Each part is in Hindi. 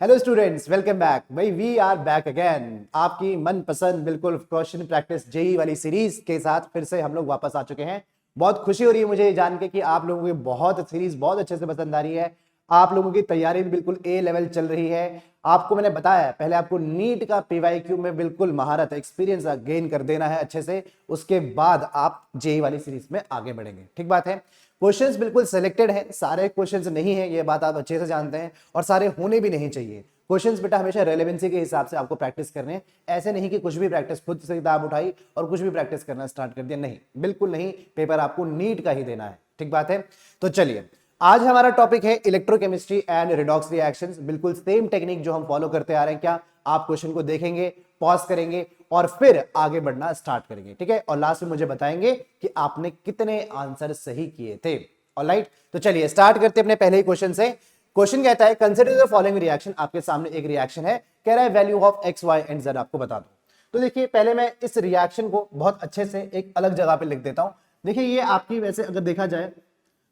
Hello students, welcome back. भाई वी आर बैक अगेन, आपकी मनपसंद बिल्कुल क्वेश्चन प्रैक्टिस जेई वाली सीरीज के साथ फिर से हम लोग वापस आ चुके हैं। बहुत खुशी हो रही है मुझे ये जान के कि आप लोगों की बहुत सीरीज बहुत अच्छे से पसंद आ रही है। आप लोगों की तैयारी भी बिल्कुल ए लेवल चल रही है। आपको मैंने बताया पहले आपको नीट का पीवाईक्यू में बिल्कुल महारत एक्सपीरियंस गेन कर देना है अच्छे से, उसके बाद आप जेई वाली सीरीज में आगे बढ़ेंगे। ठीक बात है। क्वेश्चंस बिल्कुल सिलेक्टेड हैं, सारे क्वेश्चंस नहीं है, ये बात आप अच्छे से जानते हैं, और सारे होने भी नहीं चाहिए। क्वेश्चंस बेटा हमेशा रेलेवेंसी के हिसाब से आपको प्रैक्टिस करने हैं, ऐसे नहीं कि कुछ भी प्रैक्टिस खुद से किताब उठाई और कुछ भी प्रैक्टिस करना स्टार्ट कर दिया, नहीं, बिल्कुल नहीं। पेपर आपको नीट का ही देना है। ठीक बात है। तो चलिए, आज हमारा टॉपिक है इलेक्ट्रोकेमिस्ट्री एंड रिडॉक्स रिएक्शंस। बिल्कुल सेम टेक्निक जो हम फॉलो करते आ रहे हैं। क्या आप क्वेश्चन को देखेंगे, पॉज करेंगे और फिर आगे बढ़ना स्टार्ट करेंगे, ठीक है, और लास्ट में मुझे बताएंगे कि आपने कितने आंसर सही किए थे। ऑलराइट, तो चलिए स्टार्ट करते हैं अपने पहले ही क्वेश्चन से। क्वेश्चन कहता है कंसीडर द फॉलोइंग रिएक्शन। आपके सामने एक रिएक्शन है, कह रहा है value of X Y and Z आपको बता दो। तो देखिए, पहले मैं इस रिएक्शन को बहुत अच्छे से एक अलग जगह पे लिख देता हूं। देखिए, ये आपकी वैसे अगर देखा जाए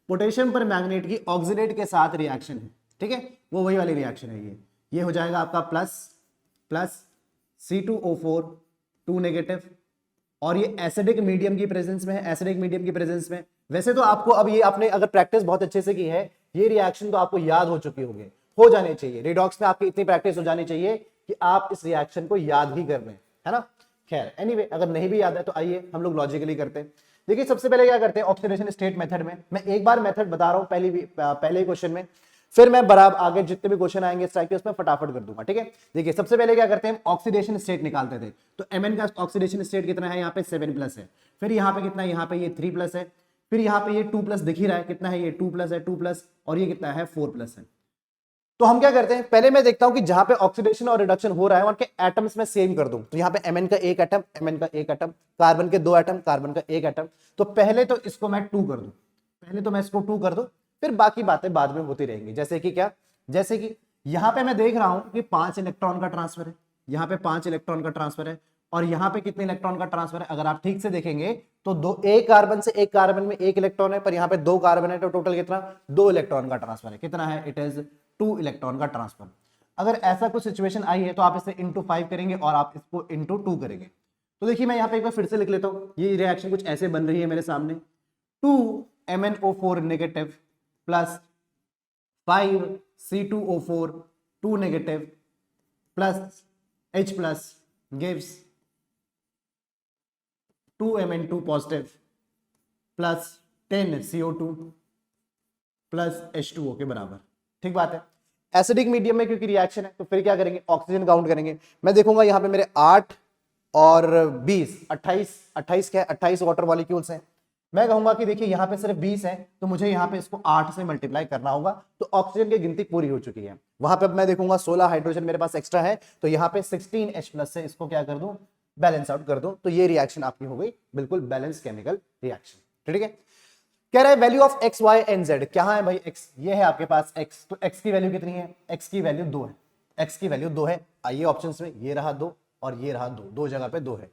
पोटेशियम पर मैग्नेट की ऑक्सीडेट के साथ रिएक्शन है, ठीक है, वो वही वाली रिएक्शन है। ये हो जाएगा आपका प्लस प्लस C2O4 2 नेगेटिव, और ये एसिडिक मीडियम की प्रेजेंस में है, एसिडिक मीडियम की प्रेजेंस में। वैसे तो आपको अब ये आपने अगर प्रैक्टिस बहुत अच्छे से की है, ये रिएक्शन तो आपको याद हो चुकी होगी, हो जाने चाहिए। रिडॉक्स में आपकी इतनी प्रैक्टिस हो जानी चाहिए कि आप इस रिएक्शन को याद ही कर रहे हैं, है ना। खैर एनीवे, अगर नहीं भी याद है तो आइए हम लोग लॉजिकली करते हैं। देखिए, सबसे पहले क्या करते हैं, ऑक्सीडेशन स्टेट मेथड में मैं एक बार मेथड बता रहा हूं पहले क्वेश्चन में, फिर मैं बराबर आगे जितने भी क्वेश्चन आएंगे स्ट्राइक के उसमें फटाफट कर दूंगा, ठीक है। देखिए, सबसे पहले क्या करते हैं, ऑक्सीडेशन स्टेट निकालते थे। तो Mn का ऑक्सीडेशन स्टेट कितना है, यहाँ पे 7+ है, फिर यहाँ पे कितना है, यहाँ पे ये 3+ है, फिर यहाँ पे ये 2+ दिख ही रहा है, कितना है, ये 2+ है, 2+, और ये कितना है, 4+ है। तो हम क्या करते हैं, पहले मैं देखता हूं कि जहां पे ऑक्सीडेशन और रिडक्शन हो रहा है उनके एटम्स में सेम कर दूं। तो यहाँ पे Mn का एक एटम, Mn का एक एटम, कार्बन के 2 एटम, कार्बन का एक एटम। तो पहले तो इसको मैं 2 कर दूं, पहले तो मैं इसको 2 कर दूं, फिर बाकी बातें बाद में होती रहेंगी। जैसे कि क्या, जैसे कि यहां पे मैं देख रहा हूं कि 5 इलेक्ट्रॉन का ट्रांसफर है, यहाँ पे 5 इलेक्ट्रॉन का ट्रांसफर है, और यहाँ पे कितने इलेक्ट्रॉन का ट्रांसफर है, अगर आप ठीक से देखेंगे तो एक कार्बन से एक कार्बन में 1 इलेक्ट्रॉन है, पर यहाँ पे 2 कार्बन है, तो टोटल कितना, 2 इलेक्ट्रॉन का ट्रांसफर है। कितना है, इट इज 2 इलेक्ट्रॉन का ट्रांसफर। अगर ऐसा कुछ सिचुएशन आई है तो आप इसे इंटू 5 करेंगे और आप इसको इंटू 2 करेंगे। तो देखिए, मैं यहाँ पे एक बार फिर से लिख लेता हूँ, ये रिएक्शन कुछ ऐसे बन रही है मेरे सामने, 2MnO4 negative plus 5C2O4 2 negative plus H plus gives 2Mn2 positive plus 10CO2 plus H2O के बराबर। ठीक बात है। एसिडिक मीडियम में क्योंकि रिएक्शन है, तो फिर क्या करेंगे, ऑक्सीजन काउंट करेंगे। मैं देखूंगा यहाँ पे मेरे 8 और 20 28 क्या है, 28 वाटर मॉलिक्यूल्स हैं। मैं कहूंगा कि देखिए यहाँ पे सिर्फ 20 है, तो मुझे यहाँ पे इसको 8 से मल्टीप्लाई करना होगा, तो ऑक्सीजन की गिनती पूरी हो चुकी है। वहां पे अब मैं देखूंगा 16 हाइड्रोजन मेरे पास एक्स्ट्रा है, तो यहाँ पे 16H+ से इसको क्या कर दूं, बैलेंस आउट कर दूं। तो ये रिएक्शन आपकी हो गई बिल्कुल बैलेंस केमिकल रिएक्शन, ठीक है। कह रहा है value of X Y and Z, क्या है भाई, एक्स, ये है आपके पास एक्स, तो एक्स की वैल्यू कितनी है, एक्स की वैल्यू 2 है, एक्स की वैल्यू 2 है। आइए ऑप्शंस में, ये रहा 2 और ये रहा 2, दो जगह पे 2 है।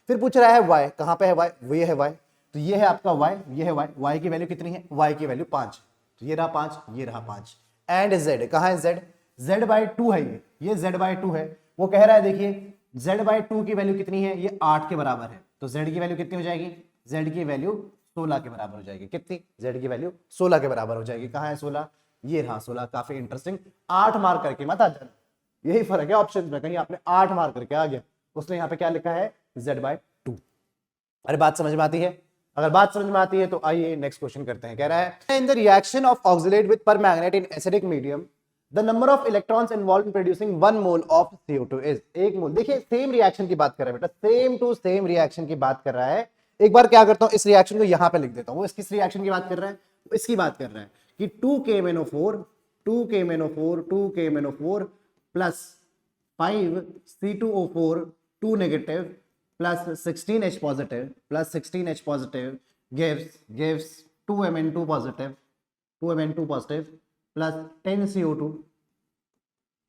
फिर पूछ रहा है वाई, कहां पे है वाई, वो ये है वाई, तो ये है आपका वाई, ये है वाई, वाई की वैल्यू कितनी है, वाई की वैल्यू 5, तो ये रहा 5, ये रहा 5। एंड जेड, कहां है जेड, Z/2 है, ये Z/2 है। वो कह रहा है देखिए Z/2 की वैल्यू कितनी है, ये 8 के बराबर है, तो Z की वैल्यू कितनी हो जाएगी, Z की वैल्यू 16 के बराबर हो जाएगी। कितनी, Z की वैल्यू 16 के बराबर हो जाएगी। कहां है 16, ये रहा 16। काफी इंटरेस्टिंग, 8 मार्क करके मत आ जाना, यही फर्क है ऑप्शन में, कहीं आपने 8 मार्क करके आ गया, उसने यहाँ पे क्या लिखा है, Z/2। अरे बात समझ में आती है, अगर बात समझ में आती है तो आइए नेक्स्ट क्वेश्चन करते हैं। कह रहा है in the reaction of oxalate with permanganate in acidic medium the number of electrons involve in producing 1 mole of CO2 is, 1 मोल। देखिए सेम रिएक्शन की बात कर रहा है बेटा, सेम टू सेम रिएक्शन की बात कर रहा है। एक बार क्या करता हूं, इस रिएक्शन को यहां पे लिख देता हूं। वो किस रिएक्शन की बात कर रहा है, वो इसकी बात कर रहा है कि 2KMnO4 plus 5C2O4 2 negative plus 16H positive plus 16H positive gives 2Mn2 positive plus 10CO2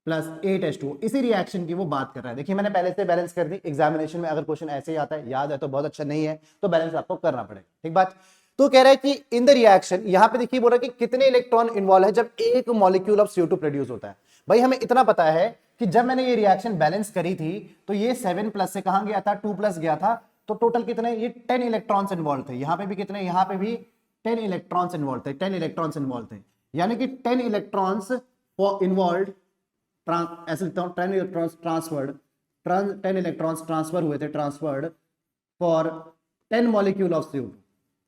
plus 8H2। इसी रिएक्शन की वो बात कर रहा है। देखिए मैंने पहले से बैलेंस कर दी, एग्जामिनेशन में अगर क्वेश्चन ऐसे ही आता है, याद है तो बहुत अच्छा, नहीं है तो बैलेंस आपको करना पड़ेगा। ठीक बात। तो कह रहा है कि इन द रिएक्शन, यहां पे देखिए बोल रहा है कि कितने इलेक्ट्रॉन इन्वॉल्व है जब एक मॉलिक्यूल ऑफ CO2 प्रोड्यूस होता है। भाई हमें इतना पता है कि जब मैंने ये रिएक्शन बैलेंस करी थी तो ये 7 प्लस से कहां गया था, 2 प्लस गया था, तो टोटल कितने, ये 10 इलेक्ट्रॉन्स इन्वॉल्व थे। यहां पे भी कितने, यहां पे भी 10 इलेक्ट्रॉन्स इन्वॉल्व थे, 10 इलेक्ट्रॉन्स इन्वॉल्व थे, यानी कि 10 इलेक्ट्रॉन्स इन्वॉल्व, ऐसे लिखता हूं 10 इलेक्ट्रॉन्स ट्रांसफर्ड, 10 इलेक्ट्रॉन्स ट्रांसफर हुए थे, transferred for 10 molecule of CO2,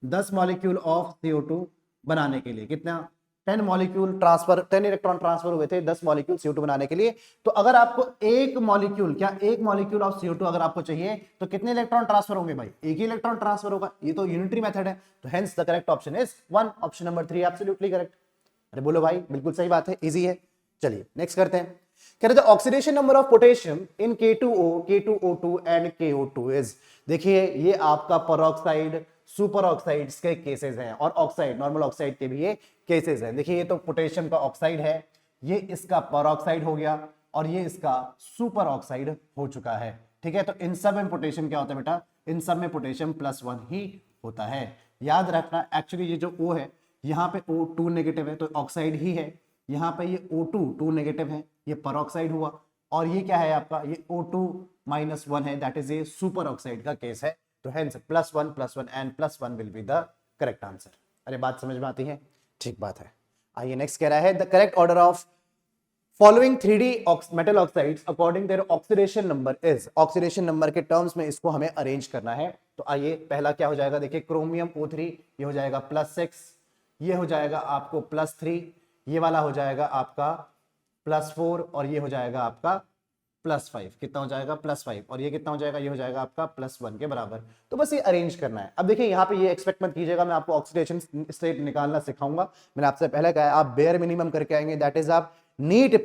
10 molecule of CO2 बनाने के लिए। कितना, 10 मॉलिक्यूल ट्रांसफर, 10 इलेक्ट्रॉन ट्रांसफर हुए थे 10 मॉलिक्यूल CO2 बनाने के लिए। तो अगर आपको एक मॉलिक्यूल, क्या एक मॉलिक्यूल ऑफ CO2 अगर आपको चाहिए तो कितने इलेक्ट्रॉन ट्रांसफर होंगे भाई, एक ही इलेक्ट्रॉन ट्रांसफर होगा। ये तो यूनिटरी मेथड है, तो hence the correct option is 1, option number 3 absolutely correct. अरे बोलो भाई, बिल्कुल सही बात है, इजी है। चलिए नेक्स्ट करते हैं। कह रहे थे oxidation number of potassium in K2O, K2O2 and KO2 is, देखिए ये आपका पेरोक्साइड, सुपर ऑक्साइड्स के केसेस हैं, और ऑक्साइड, नॉर्मल ऑक्साइड के भी ये केसेस हैं। देखिए ये तो पोटेशियम का ऑक्साइड है, ये इसका पेरोक्साइड हो गया, और ये इसका सुपर ऑक्साइड हो चुका है। ठीक है, तो इन सब में पोटेशियम क्या होता है बेटा, इन सब में पोटेशियम +1 ही होता है। याद रखना, एक्चुअली ये जो O है, यहाँ पे O2 नेगेटिव है तो ऑक्साइड ही है, यहाँ पे ये O2 नेगेटिव है, ये पेरोक्साइड हुआ, और ये क्या है आपका, ये O2-1 है, दैट इज ये सुपर ऑक्साइड का केस है। तो hence +1 and +1 will be the correct answer. अरे बात समझ में आती है, ठीक बात है। आइए नेक्स्ट कह रहा है the correct order of following 3D metal oxides according their oxidation number is, oxidation number के टर्म्स में इसको हमें अरेंज करना है। तो आइए पहला क्या हो जाएगा, देखिए क्रोमियम O3, ये हो जाएगा +6, ये हो जाएगा आपको +3, ये वाला हो जाएगा आपका +4, और ये हो जाएगा आपका +5। कितना हो जाएगा, +5, और ये कितना हो जाएगा, ये हो जाएगा आपका +1 के बराबर। तो बस ये अरेंज करना है। अब देखिए यहाँ पे ये एक्सपेक्ट मत कीजिएगा मैं आपको ऑक्सीडेशन स्टेट निकालना सिखाऊंगा, मैंने आपसे पहले कहा है आप बेयर मिनिमम करके आएंगे, दैट इज आप नीट के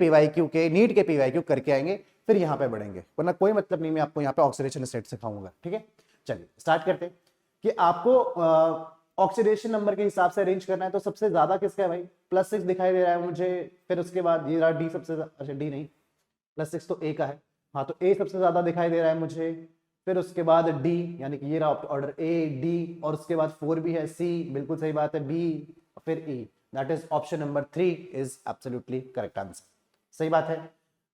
PYQ करके आएंगे, फिर यहाँ पे बढ़ेंगे, वरना कोई मतलब नहीं मैं आपको यहाँ पे ऑक्सीडेशन स्टेट सिखाऊंगा। ठीक है, चलिए स्टार्ट करते हैं कि आपको ऑक्सीडेशन नंबर के हिसाब से अरेंज करना है। तो सबसे ज्यादा किसका है भाई, +6 दिखाई दे रहा है मुझे, फिर उसके बाद ये रहा डी सबसे, अच्छा डी नहीं, +6 तो ए का है, हाँ तो ए सबसे ज्यादा दिखाई दे रहा है मुझे, फिर उसके बाद डी, यानी कि ये रहा ऑर्डर A D, और उसके बाद 4 भी है, C बिल्कुल सही बात है, B, फिर E, that is option number 3 is absolutely correct answer. सही बात है।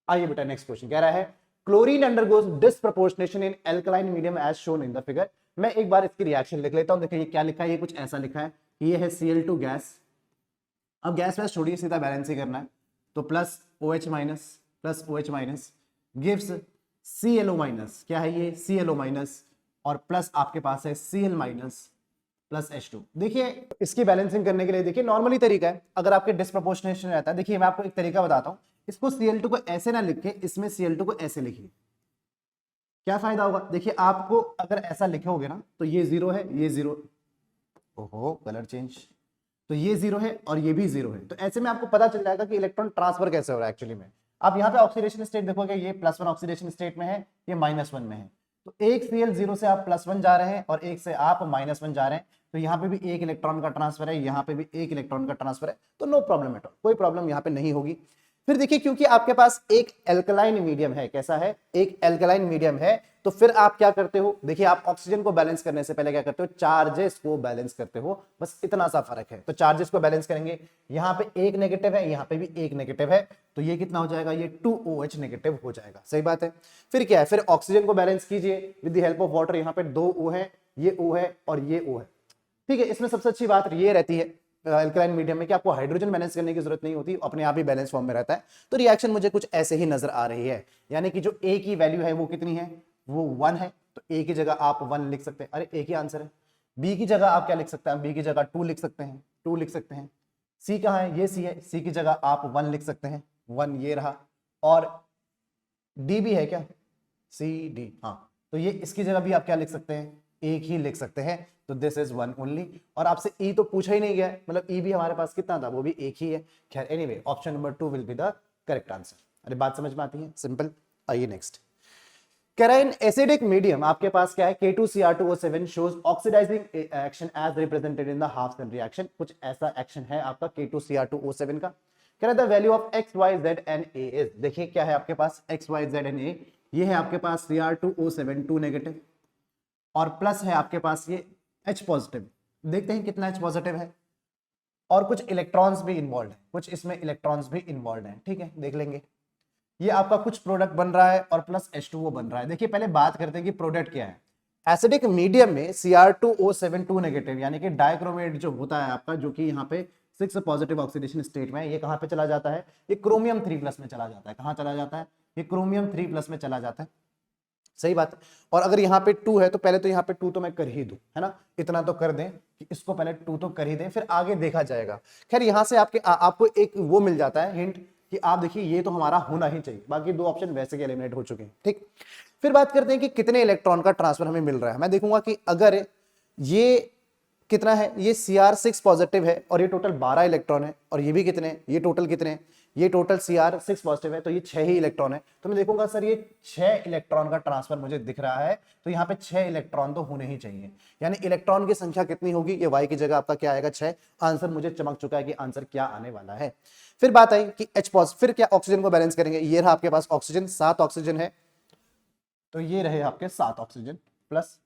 आइए बेटा नेक्स्ट क्वेश्चन कह रहा है chlorine undergoes disproportionation in alkaline medium as shown in the figure. मैं एक बार इसकी रिएक्शन लिख लेता हूं, देखिए ये क्या लिखा है, ये कुछ ऐसा लिखा है कि ये है Cl2 गैस। अब गैस वैस छोड़िए, सीधा बैलेंस ही करना है, तो +OH- गिव्स ClO-, क्या है ये, ClO-, और प्लस आपके पास है Cl- प्लस H2। देखिए इसकी बैलेंसिंग करने के लिए देखिए नॉर्मली तरीका है, अगर आपके डिस्प्रोपोर्शनेशन रहता है, देखिए मैं आपको एक तरीका बताता हूं, इसको Cl2 को ऐसे ना लिख के इसमें Cl2 को ऐसे लिखिए, क्या फायदा होगा, देखिए आपको अगर ऐसा लिखोगे ना तो ये 0 है, ये 0, ओहो कलर चेंज, तो ये 0 है और ये भी 0 है, तो ऐसे में आपको पता चल जाएगा कि इलेक्ट्रॉन ट्रांसफर कैसे हो रहा है एक्चुअली में। आप यहाँ पे ऑक्सीडेशन स्टेट देखोगे, ये +1 ऑक्सीडेशन स्टेट में है, ये -1 में है, तो एक Cl0 से आप +1 जा रहे हैं और एक से आप -1 जा रहे हैं, तो यहाँ पे भी एक इलेक्ट्रॉन का ट्रांसफर है, यहाँ पे भी एक इलेक्ट्रॉन का ट्रांसफर है, तो नो प्रॉब्लम एट ऑल, कोई प्रॉब्लम यहाँ पे नहीं होगी। फिर देखिए क्योंकि आपके पास एक एल्कलाइन मीडियम है, कैसा है, एक एल्कलाइन मीडियम है, तो फिर आप क्या करते हो, देखिए आप ऑक्सीजन को बैलेंस करने से पहले क्या करते हो, चार्जेस को बैलेंस करते हो, बस इतना सा फर्क है। तो चार्जेस को बैलेंस करेंगे, यहाँ पे एक नेगेटिव है, यहाँ पे भी एक नेगेटिव है, तो ये कितना हो जाएगा, ये 2OH नेगेटिव हो जाएगा। सही बात है। फिर क्या है, फिर ऑक्सीजन को बैलेंस कीजिए with the help of water, यहाँ पे 2 O है, ये O है और ये O है। ठीक है, इसमें सबसे अच्छी बात ये रहती है अल्कलाइन मीडियम में कि आपको हाइड्रोजन बैलेंस करने की जरूरत नहीं होती, अपने आप ही बैलेंस फॉर्म में रहता है। तो रिएक्शन मुझे कुछ ऐसे ही नजर आ रही है, यानी कि जो A की वैल्यू है वो कितनी है, वो 1 है, तो A की जगह आप 1 लिख सकते हैं, अरे एक ही आंसर है। B की जगह आप क्या लिख सकते हैं, B की जगह 2 लिख सकते हैं, 2 लिख सकते हैं। C कहाँ है, ये C है, C की जगह आप 1 लिख सकते हैं, 1 ये रहा, और D भी है क्या, CD, हाँ, तो ये इसकी जगह भी आप क्या लिख सकते हैं, एक ही लिख सकते हैं, तो दिस इज 1 ओनली। और आपसे ई तो पूछा ही नहीं गया, मतलब ई भी हमारे पास कितना था, वो भी एक ही है। खैर anyway option number 2 will B the correct answer. अरे बात समझ में आती है, सिंपल। आइए नेक्स्ट कह रहा है इन एसिडिक मीडियम आपके पास क्या है, K2Cr2O7 shows oxidizing action as represented in the half same reaction. कुछ ऐसा एक्शन है आपका K2Cr2O7 का। कह रहा है the value of XYZ and A is, देखिए क्या है आपके पास XYZ एंड A, ये है आपके पास Cr2O7 2 नेगेटिव, और प्लस है आपके पास ये H पॉजिटिव, देखते हैं कितना H पॉजिटिव है, और कुछ इलेक्ट्रॉन्स भी इन्वॉल्व है, कुछ इसमें इलेक्ट्रॉन्स भी इन्वॉल्व है, ठीक है, देख लेंगे। ये आपका कुछ प्रोडक्ट बन रहा है और प्लस H2O बन रहा है। देखिए पहले बात करते हैं कि प्रोडक्ट क्या है। एसिडिक मीडियम में Cr2O7 नेगेटिव यानी कि डाइक्रोमेट जो होता है आपका, जो कि यहाँ पे 6 पॉजिटिव ऑक्सीडेशन स्टेट में, ये कहाँ पे चला जाता है, ये क्रोमियम 3+ में चला जाता है। कहाँ चला जाता है, ये क्रोमियम 3+ में चला जाता है, सही बात है। और अगर यहाँ पे 2 है तो पहले तो यहाँ पे 2 तो मैं कर ही दूं, है ना, इतना तो कर दें कि इसको पहले 2 तो कर ही दें, फिर आगे देखा जाएगा। खैर यहाँ से आपको एक वो मिल जाता है हिंट कि आप देखिए ये तो हमारा होना ही चाहिए, बाकी 2 ऑप्शन वैसे के एलिमिनेट हो चुके हैं, ठीक। फिर बात करते हैं कि कितने इलेक्ट्रॉन का ट्रांसफर हमें मिल रहा है। मैं देखूंगा कि अगर ये कितना है, ये Cr6 पॉजिटिव है और ये टोटल 12 इलेक्ट्रॉन है, और ये भी कितने, ये टोटल कितने, ये टोटल Cr6 पॉजिटिव है, तो ये 6 ही इलेक्ट्रॉन है। तो मैं देखूंगा सर ये 6 इलेक्ट्रॉन का ट्रांसफर मुझे दिख रहा है, तो यहाँ पे 6 इलेक्ट्रॉन तो होने ही चाहिए। यानी इलेक्ट्रॉन की संख्या कितनी होगी, ये y की जगह आपका क्या आएगा, 6। आंसर मुझे चमक चुका है कि आंसर क्या आने वाला है। फिर बात आई कि H पॉजिटिव, फिर क्या ऑक्सीजन को बैलेंस करेंगे। ये रहा आपके पास ऑक्सीजन, 7 ऑक्सीजन है, तो ये रहे आपके 7 ऑक्सीजन प्लस,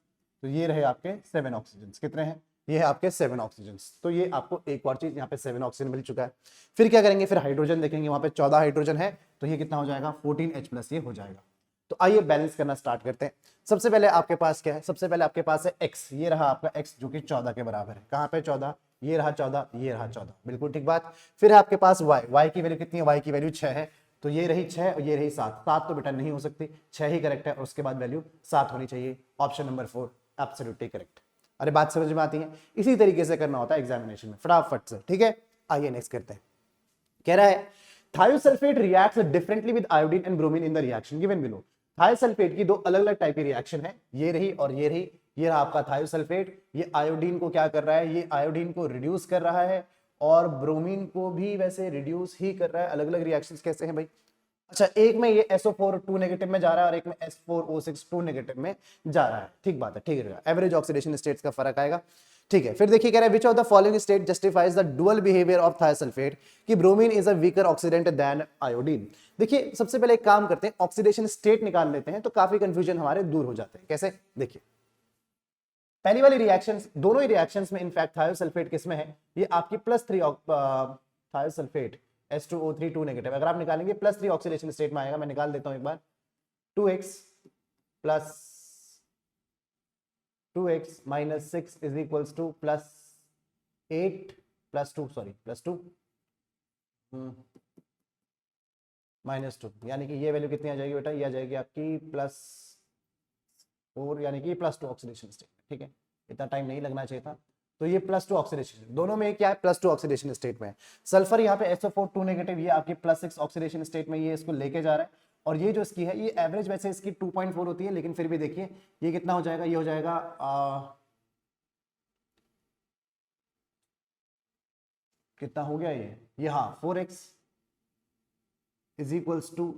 तो ये रहे आपके 7 ऑक्सीजन। कितने हैं, ये है आपके 7 ऑक्सीजन। तो ये आपको एक और चीज यहाँ पे 7 ऑक्सीजन मिल चुका है। फिर क्या करेंगे, फिर हाइड्रोजन देखेंगे, वहां पे 14 हाइड्रोजन है, तो ये कितना हो जाएगा, 14H+ ये हो जाएगा। तो आइए बैलेंस करना स्टार्ट करते हैं। सबसे पहले आपके पास क्या है, सबसे पहले आपके पास है x, ये रहा आपका x जो कि 14 के बराबर है। कहाँ पे 14, ये रहा 14, ये रहा 14, बिल्कुल ठीक बात। फिर है आपके पास y की वैल्यू कितनी है, y की वैल्यू 6 है, तो ये रही 6 और ये रही 7। 7 तो बेटा नहीं हो सकती, 6 ही करेक्ट है, और उसके बाद वैल्यू 7 होनी चाहिए। Option number 4 absolutely correct. अरे बात समझ में आती है, इसी तरीके से करना होता है एग्जामिनेशन में, फटाफट से, ठीक है। आइए नेक्स्ट करते हैं। कह रहा है thiosulphate reacts differently with iodine and bromine in the reaction given below. Thiosulphate की 2 अलग अलग टाइप की रिएक्शन है, ये रही और ये रही। ये रहा आपका थायोसल्फेट, ये आयोडीन को क्या कर रहा है, ये आयोडीन को रिड्यूस कर रहा है, और ब्रोमीन को भी वैसे रिड्यूस ही कर रहा है। अलग अलग रिएक्शंस कैसे हैं भाई, अच्छा एक में ये SO4 2 नेगेटिव में जा रहा है और एक में S4O6 2 नेगेटिव में जा रहा है, ठीक बात है, ठीक है। एवरेज ऑक्सीडेशन स्टेट्स का फर्क आएगा, ठीक है। फिर देखिए कह रहा है which of the following state justifies the dual behaviour of thiosulphate, कि bromine is a weaker oxidant than iodine. देखिए सबसे पहले एक काम करते हैं, ऑक्सीडेशन स्टेट निकाल लेते हैं, तो काफी कंफ्यूजन हमारे दूर हो जाते हैं। कैसे, देखिए पहली वाली रिएक्शंस, दोनों ही रिएक्शंस में इनफैक्ट थायोसल्फेट किसमें है, ये आपकी +3 थायोसल्फेट H2O3 2 नेगेटिव, अगर आप निकालेंगे +3 ऑक्सीडेशन स्टेट में आएगा। मैं निकाल देता हूं एक बार, 2x - 6 is equals to +8 +2 sorry +2 -2, यानी कि ये वैल्यू कितनी आ जाएगी बेटा, ये आ जाएगी आपकी +4, यानी कि +2 ऑक्सीडेशन स्टेट, ठीक है। इतना टाइम नहीं लगना चाहिए था। तो ये +2 ऑक्सीडेशन, दोनों में क्या है, +2 ऑक्सीडेशन स्टेट में है। सल्फर यहाँ पे SO4 2 नेगेटिव, ये आपकी +6 ऑक्सीडेशन स्टेट में ये इसको लेके जा रहा है, और ये जो इसकी है, ये एवरेज वैसे इसकी 2.4 होती है, लेकिन फिर भी देखिए ये कितना हो जाएगा, ये हो जाएगा कितना हो गया ये हाँ 4x is equals to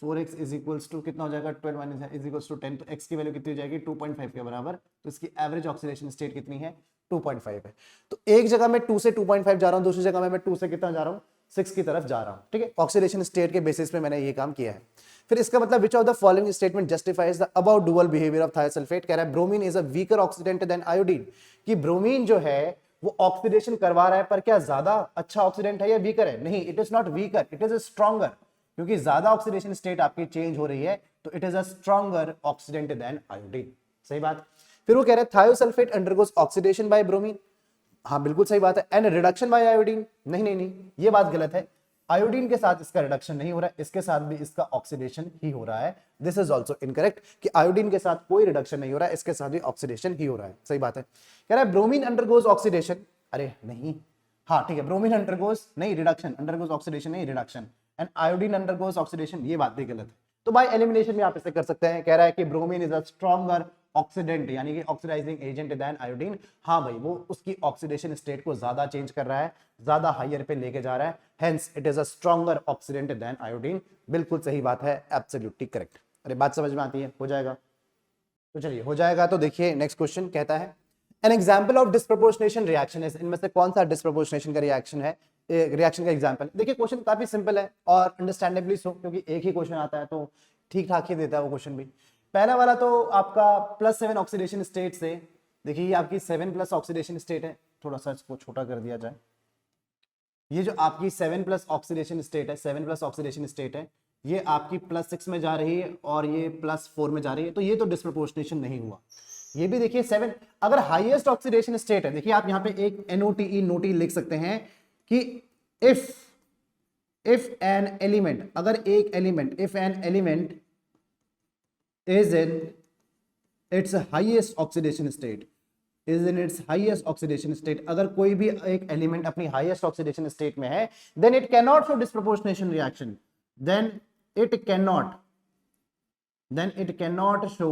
4x is equals to कितना हो जाएगा, 12 - इज इक्वल्स टू 10। तो x की वैल्यू कितनी हो जाएगी, 2.5 के बराबर। तो इसकी एवरेज ऑक्सीडेशन स्टेट कितनी है, 2.5 है। तो एक जगह में 2 से 2.5 जा रहा हूं, दूसरी जगह में मैं 2 से कितना जा रहा हूं, 6 की तरफ जा रहा हूं, ठीक है। ऑक्सीडेशन स्टेट के बेसिस पे मैंने ये काम किया है। फिर इसका मतलब which of the following statement justifies the about dual behaviour of thiosulphate. कह रहा है bromine is a weaker oxidant than iodine, कि ब्रोमीन जो है वो ऑक्सीडेशन करवा रहा है, पर क्या ज्यादा अच्छा ऑक्सीडेंट है या वीकर है, नहीं, it is not weaker, it is stronger, क्योंकि ज्यादा ऑक्सीडेशन स्टेट आपकी चेंज हो रही है, तो it is a stronger oxidant than iodine, सही बात। फिर वो कह रहे हैं thiosulphate undergoes oxidation by bromine, हाँ बिल्कुल सही बात है, एंड रिडक्शन बाय आयोडीन, नहीं नहीं नहीं, ये बात गलत है। आयोडीन के साथ इसका रिडक्शन नहीं हो रहा है, इसके साथ भी इसका ऑक्सीडेशन ही हो रहा है। दिस इज ऑल्सो इनकरेक्ट, कि आयोडीन के साथ कोई रिडक्शन नहीं हो रहा है, इसके साथ भी ऑक्सीडेशन ही हो रहा है, सही बात है। कह रहा है ब्रोमीन अंडरगोज ऑक्सीडेशन, अरे नहीं, हाँ ठीक है, ब्रोमीन अंडरगोज नहीं रिडक्शन, अंडरगोज ऑक्सीडेशन नहीं reduction, and iodine undergoes oxidation, ये बात भी गलत है। तो बाय एलिमिनेशन भी आप इसे कर सकते हैं। कह रहा है कि bromine is a stronger oxidant, यानी कि ऑक्सीडाइजिंग एजेंट देन आयोडीन, हाँ भाई वो उसकी ऑक्सीडेशन स्टेट को ज्यादा चेंज कर रहा है, ज्यादा हायर पे लेके जा रहा है, hence it is a stronger oxidant than iodine, बिल्कुल सही बात है, एब्सोल्युटली करेक्ट। अरे बात समझ में आती है, हो जाएगा, तो चलिए हो जाएगा। तो देखिए नेक्स्ट क्वेश्चन कहता है an example of disproportionation reaction है, इनमें से कौन सा डिस्प्रोपोर्शनेशन का रिएक्शन है, रिएक्शन का एग्जाम्पल। देखिए क्वेश्चन काफी सिंपल है और अंडरस्टैंडेबली सो, क्योंकि एक ही क्वेश्चन आता है तो ठीक ठाक ही देता है वो क्वेश्चन भी। पहला वाला तो आपका +7 ऑक्सीडेशन स्टेट से देखिए ये आपकी 7+ ऑक्सीडेशन स्टेट है, थोड़ा सा इसको छोटा कर दिया जाए। ये जो आपकी 7+ ऑक्सीडेशन स्टेट है, 7+ ऑक्सीडेशन स्टेट है, ये आपकी +6 में जा रही है और ये +4 में जा रही है, तो ये तो डिस्प्रोपोर्शनेशन नहीं हुआ। ये भी देखिए 7, अगर हाईएस्ट ऑक्सीडेशन स्टेट है, देखिए आप यहाँ पे एक NOTE नोटी लिख सकते हैं कि इफ एन एलिमेंट, अगर एक element, if an element is in its highest oxidation state, is in its highest oxidation state, अगर कोई भी एक एलिमेंट अपनी हाईएस्ट ऑक्सीडेशन स्टेट में है, then it can not show disproportionation reaction, then it can not show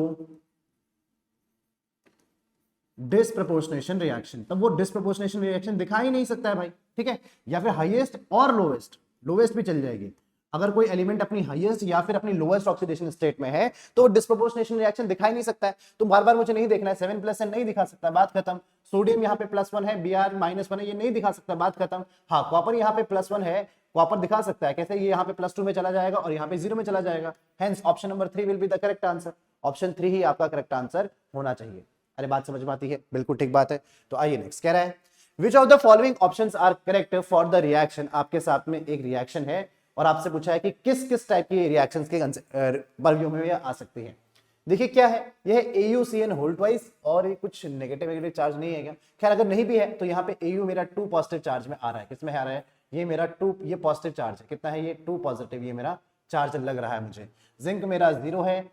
disproportionation reaction, तब वो डिस्प्रोपोर्शनेशन रिएक्शन दिखा ही नहीं सकता है भाई, ठीक है। या फिर हाईएस्ट और लोवेस्ट भी चल जाएगी, अगर कोई एलिमेंट अपनी हाईएस्ट या फिर अपनी लोएस्ट ऑक्सीडेशन स्टेट में है तो डिस्प्रोपोर्शनेशन रिएक्शन दिखा ही नहीं सकता है। तो बार बार मुझे नहीं देखना है, 7+ है नहीं दिखा सकता, बात खत्म। सोडियम यहाँ पे +1 है, Br -1 है, ये नहीं दिखा सकता, बात खत्म। हाँ, कॉपर यहाँ पे +1 है, कॉपर दिखा सकता है, कैसे, ये यहाँ पे +2 में चला जाएगा और यहाँ पे 0 में चला जाएगा। Hence option number 3 will be the correct answer, option 3 ही आपका करेक्ट आंसर होना चाहिए। अरे बात समझ में आती है, बिल्कुल ठीक बात है। तो आइए नेक्स्ट कह रहा है, which of the following options are correct for the reaction. आपके साथ में एक रिएक्शन है और आपसे पूछा है कि किस किस टाइप की रिएक्शंस के वर्गों में आ सकती है। देखिए क्या है, यह AuCN होल ट्वाइस और ये कुछ नेगेटिव चार्ज नहीं है क्या? खैर अगर नहीं भी है तो यहाँ पे Au मेरा 2 पॉजिटिव चार्ज में आ रहा है, किसमें आ रहा है, ये मेरा 2, ये पॉजिटिव चार्ज है, कितना है ये 2 पॉजिटिव, ये मेरा चार्ज लग रहा है मुझे। जिंक मेरा 0 है,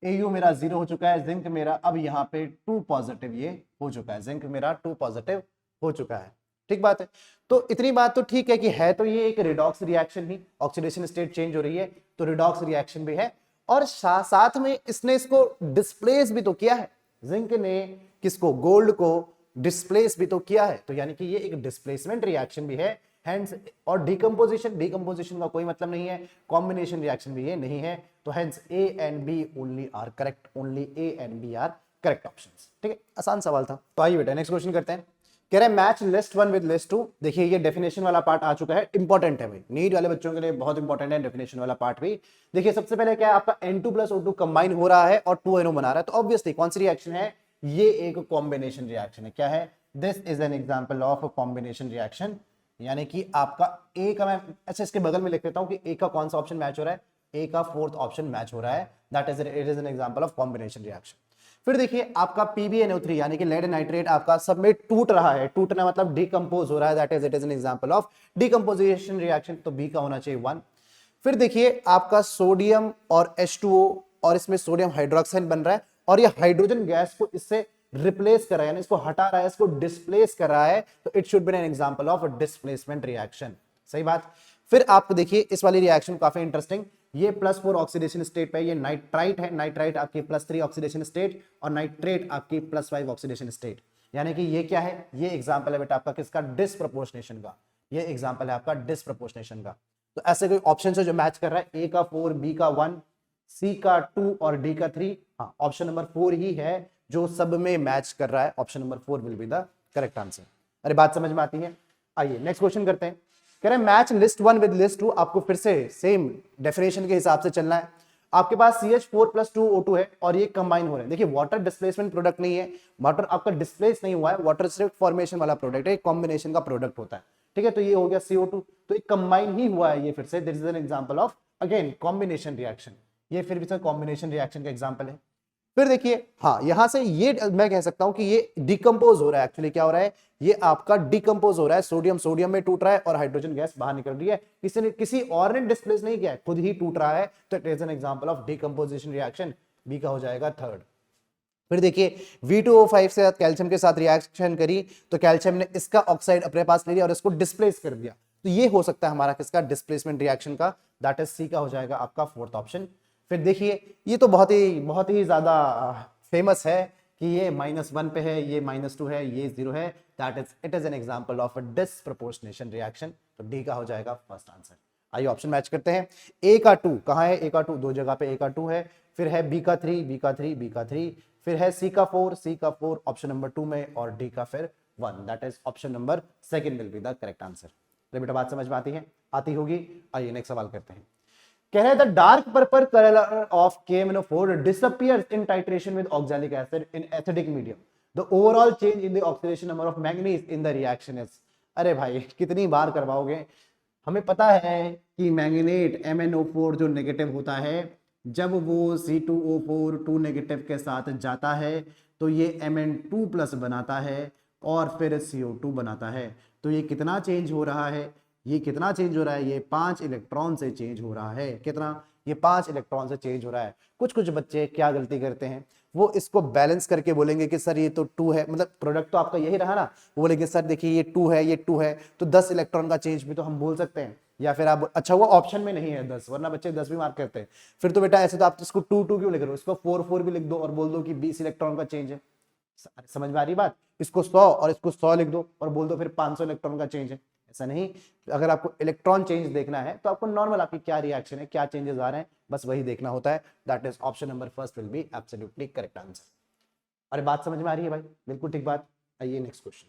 Au मेरा 0 हो चुका है, जिंक मेरा अब यहाँ पे 2 पॉजिटिव ये हो चुका है, जिंक मेरा 2 पॉजिटिव हो चुका है, ठीक बात है। तो इतनी बात तो ठीक है कि है तो ये एक रिडॉक्स रिएक्शन ही, ऑक्सीडेशन स्टेट चेंज हो रही है तो रिडॉक्स रिएक्शन भी है, और साथ में इसने इसको डिस्प्लेस भी तो किया है, जिंक ने किसको, गोल्ड को डिस्प्लेस भी तो किया है, तो यानी कि ये एक डिस्प्लेसमेंट रिएक्शन भी है। हेंस, और डिकम्पोजिशन का कोई मतलब नहीं है, कॉम्बिनेशन रिएक्शन भी ये नहीं है, तो hence A and B only are correct, only A and B are correct options, ठीक है। आसान सवाल था। तो आइए बेटा नेक्स्ट क्वेश्चन करते हैं। कह रहे हैं मैच लिस्ट 1 विद लिस्ट 2। देखिए ये डेफिनेशन वाला पार्ट आ चुका है, इंपॉर्टेंट है भाई, नीट वाले बच्चों के लिए बहुत इंपॉर्टेंट है डेफिनेशन वाला पार्ट भी। देखिए सबसे पहले क्या है, आपका N2 + O2 कंबाइन हो रहा है और 2NO बना रहा है, तो ऑब्वियसली कौन सी रिएक्शन है, ये एक कॉम्बिनेशन रिएक्शन है। क्या है, this is an example of combination reaction, यानी कि आपका ए का, मैं अच्छा इसके बगल में लिख देता हूं कि ए का कौन सा ऑप्शन मैच हो रहा है, ए का 4th ऑप्शन मैच हो रहा है, that is it is an example of combination reaction. फिर देखिए आपका PbNO3 यानी कि लेड नाइट्रेट आपका सब में टूट रहा है, टूटना मतलब डिकम्पोज हो रहा है, that is it is an example of decomposition reaction, तो बी का होना चाहिए 1। फिर देखिए आपका सोडियम और H2O और इसमें सोडियम हाइड्रोक्साइड बन रहा है और ये हाइड्रोजन गैस को इससे रिप्लेस कर रहा है, यानी इसको हटा रहा है, इसको डिस्प्लेस कर रहा है, तो it should be N example of displacement reaction, सही बात। फिर आप देखिए इस वाली रिएक्शन काफी इंटरेस्टिंग, ये +4 ऑक्सीडेशन स्टेट पे, ये नाइट्राइट है, नाइट्राइट आपकी +3 ऑक्सीडेशन स्टेट और नाइट्रेट आपकी +5 ऑक्सीडेशन स्टेट, यानी कि ये क्या है, ये एग्जांपल है बेटा आपका किसका, डिस्प्रोपोर्शनेशन का, ये एग्जांपल है आपका डिस्प्रोपोर्शनेशन का। तो ऐसे कोई ऑप्शन है जो मैच कर रहा है, ए का 4, बी का 1, सी का 2 और डी का 3, हाँ ऑप्शन नंबर 4 ही है जो सब में मैच कर रहा है, option number 4 will be the correct answer. अरे बात समझ में आती है। आइए नेक्स्ट क्वेश्चन करते हैं। कह रहे हैं मैच लिस्ट 1 विद लिस्ट 2, आपको फिर से सेम डेफिनेशन के हिसाब से चलना है। आपके पास CH4 + 2O2 है और ये कंबाइन हो रहे हैं। देखिए वाटर डिस्प्लेसमेंट प्रोडक्ट नहीं है, वाटर आपका डिस्प्लेस नहीं हुआ है, वाटर सिर्फ फॉर्मेशन वाला प्रोडक्ट है, कॉम्बिनेशन का प्रोडक्ट होता है, ठीक है। तो ये हो गया CO2, तो एक कंबाइन ही हुआ है ये फिर से, this is an example of again combination reaction, ये फिर भी कॉम्बिनेशन रिएक्शन का एग्जांपल है। फिर देखिए हाँ यहां से ये मैं कह सकता हूं कि ये डिकम्पोज हो रहा है, एक्चुअली क्या हो रहा है, ये आपका डिकम्पोज हो रहा है, सोडियम सोडियम में टूट रहा है और हाइड्रोजन गैस बाहर निकल रही है, किसी और ने डिस्प्लेस नहीं किया है, खुद ही टूट रहा है, तो it is an example of decomposition reaction, B का हो जाएगा 3rd। फिर देखिए V2O5 से कैल्शियम के साथ रिएक्शन करी तो कैल्शियम ने इसका ऑक्साइड अपने पास ले लिया और इसको डिस्प्लेस कर दिया, तो ये हो सकता है हमारा किसका, डिस्प्लेसमेंट रिएक्शन का, दैट इज सी का हो जाएगा आपका 4th ऑप्शन। फिर देखिए ये तो बहुत ही ज्यादा फेमस है कि ये -1 पे है, ये -2 है, ये 0 है, that is it is an example of a disproportionation reaction, तो डी का हो जाएगा फर्स्ट आंसर। आइए ऑप्शन मैच करते हैं। ए का 2 कहां है, ए का 2 दो जगह पे, ए का 2 है, फिर है बी का 3, बी का 3, बी का 3, फिर है सी का 4, सी का 4 ऑप्शन नंबर 2 में, और डी का फिर 1, that is option number 2 will B the correct answer. तो बेटा बात समझ में आती है, आती होगी। आइए नेक्स्ट सवाल करते हैं। कह रहे हैं the dark purple colour of KMnO4 disappears in titration with oxalic acid in acidic medium. The overall change in the oxidation number of manganese in the reaction is. अरे भाई कितनी बार करवाओगे, हमें पता है कि मैंगनेट MnO4 जो नेगेटिव होता है, जब वो C2O4 2 नेगेटिव के साथ जाता है तो ये Mn2 प्लस बनाता है और फिर CO2 बनाता है। तो ये कितना चेंज हो रहा है, ये कितना चेंज हो रहा है, ये 5 इलेक्ट्रॉन से चेंज हो रहा है। कितना, ये 5 इलेक्ट्रॉन से चेंज हो रहा है। कुछ कुछ बच्चे क्या गलती करते हैं, वो इसको बैलेंस करके बोलेंगे कि सर ये तो 2 है, मतलब प्रोडक्ट तो आपका यही रहा ना, वो बोलेंगे सर देखिए ये 2 है, ये 2 है, तो 10 इलेक्ट्रॉन का चेंज भी तो हम बोल सकते हैं। या फिर आप, अच्छा वो ऑप्शन में नहीं है 10, वरना बच्चे 10 भी मार्क करते हैं। फिर तो बेटा ऐसे तो आप इसको 2 क्यों लिख रहे हो, इसको 4 भी लिख दो और बोल दो कि 20 इलेक्ट्रॉन का चेंज है। समझ में आ रही बात, इसको 100 और इसको 100 लिख दो और बोल दो फिर 500 इलेक्ट्रॉन का चेंज है। ऐसा नहीं, अगर आपको इलेक्ट्रॉन चेंज देखना है तो आपको नॉर्मल आपकी क्या रिएक्शन है, क्या चेंजेस आ रहे हैं, बस वही देखना होता है। That is option number first will be absolutely correct answer. अरे बात समझ में आ रही है भाई, बिल्कुल ठीक बात। आइए नेक्स्ट क्वेश्चन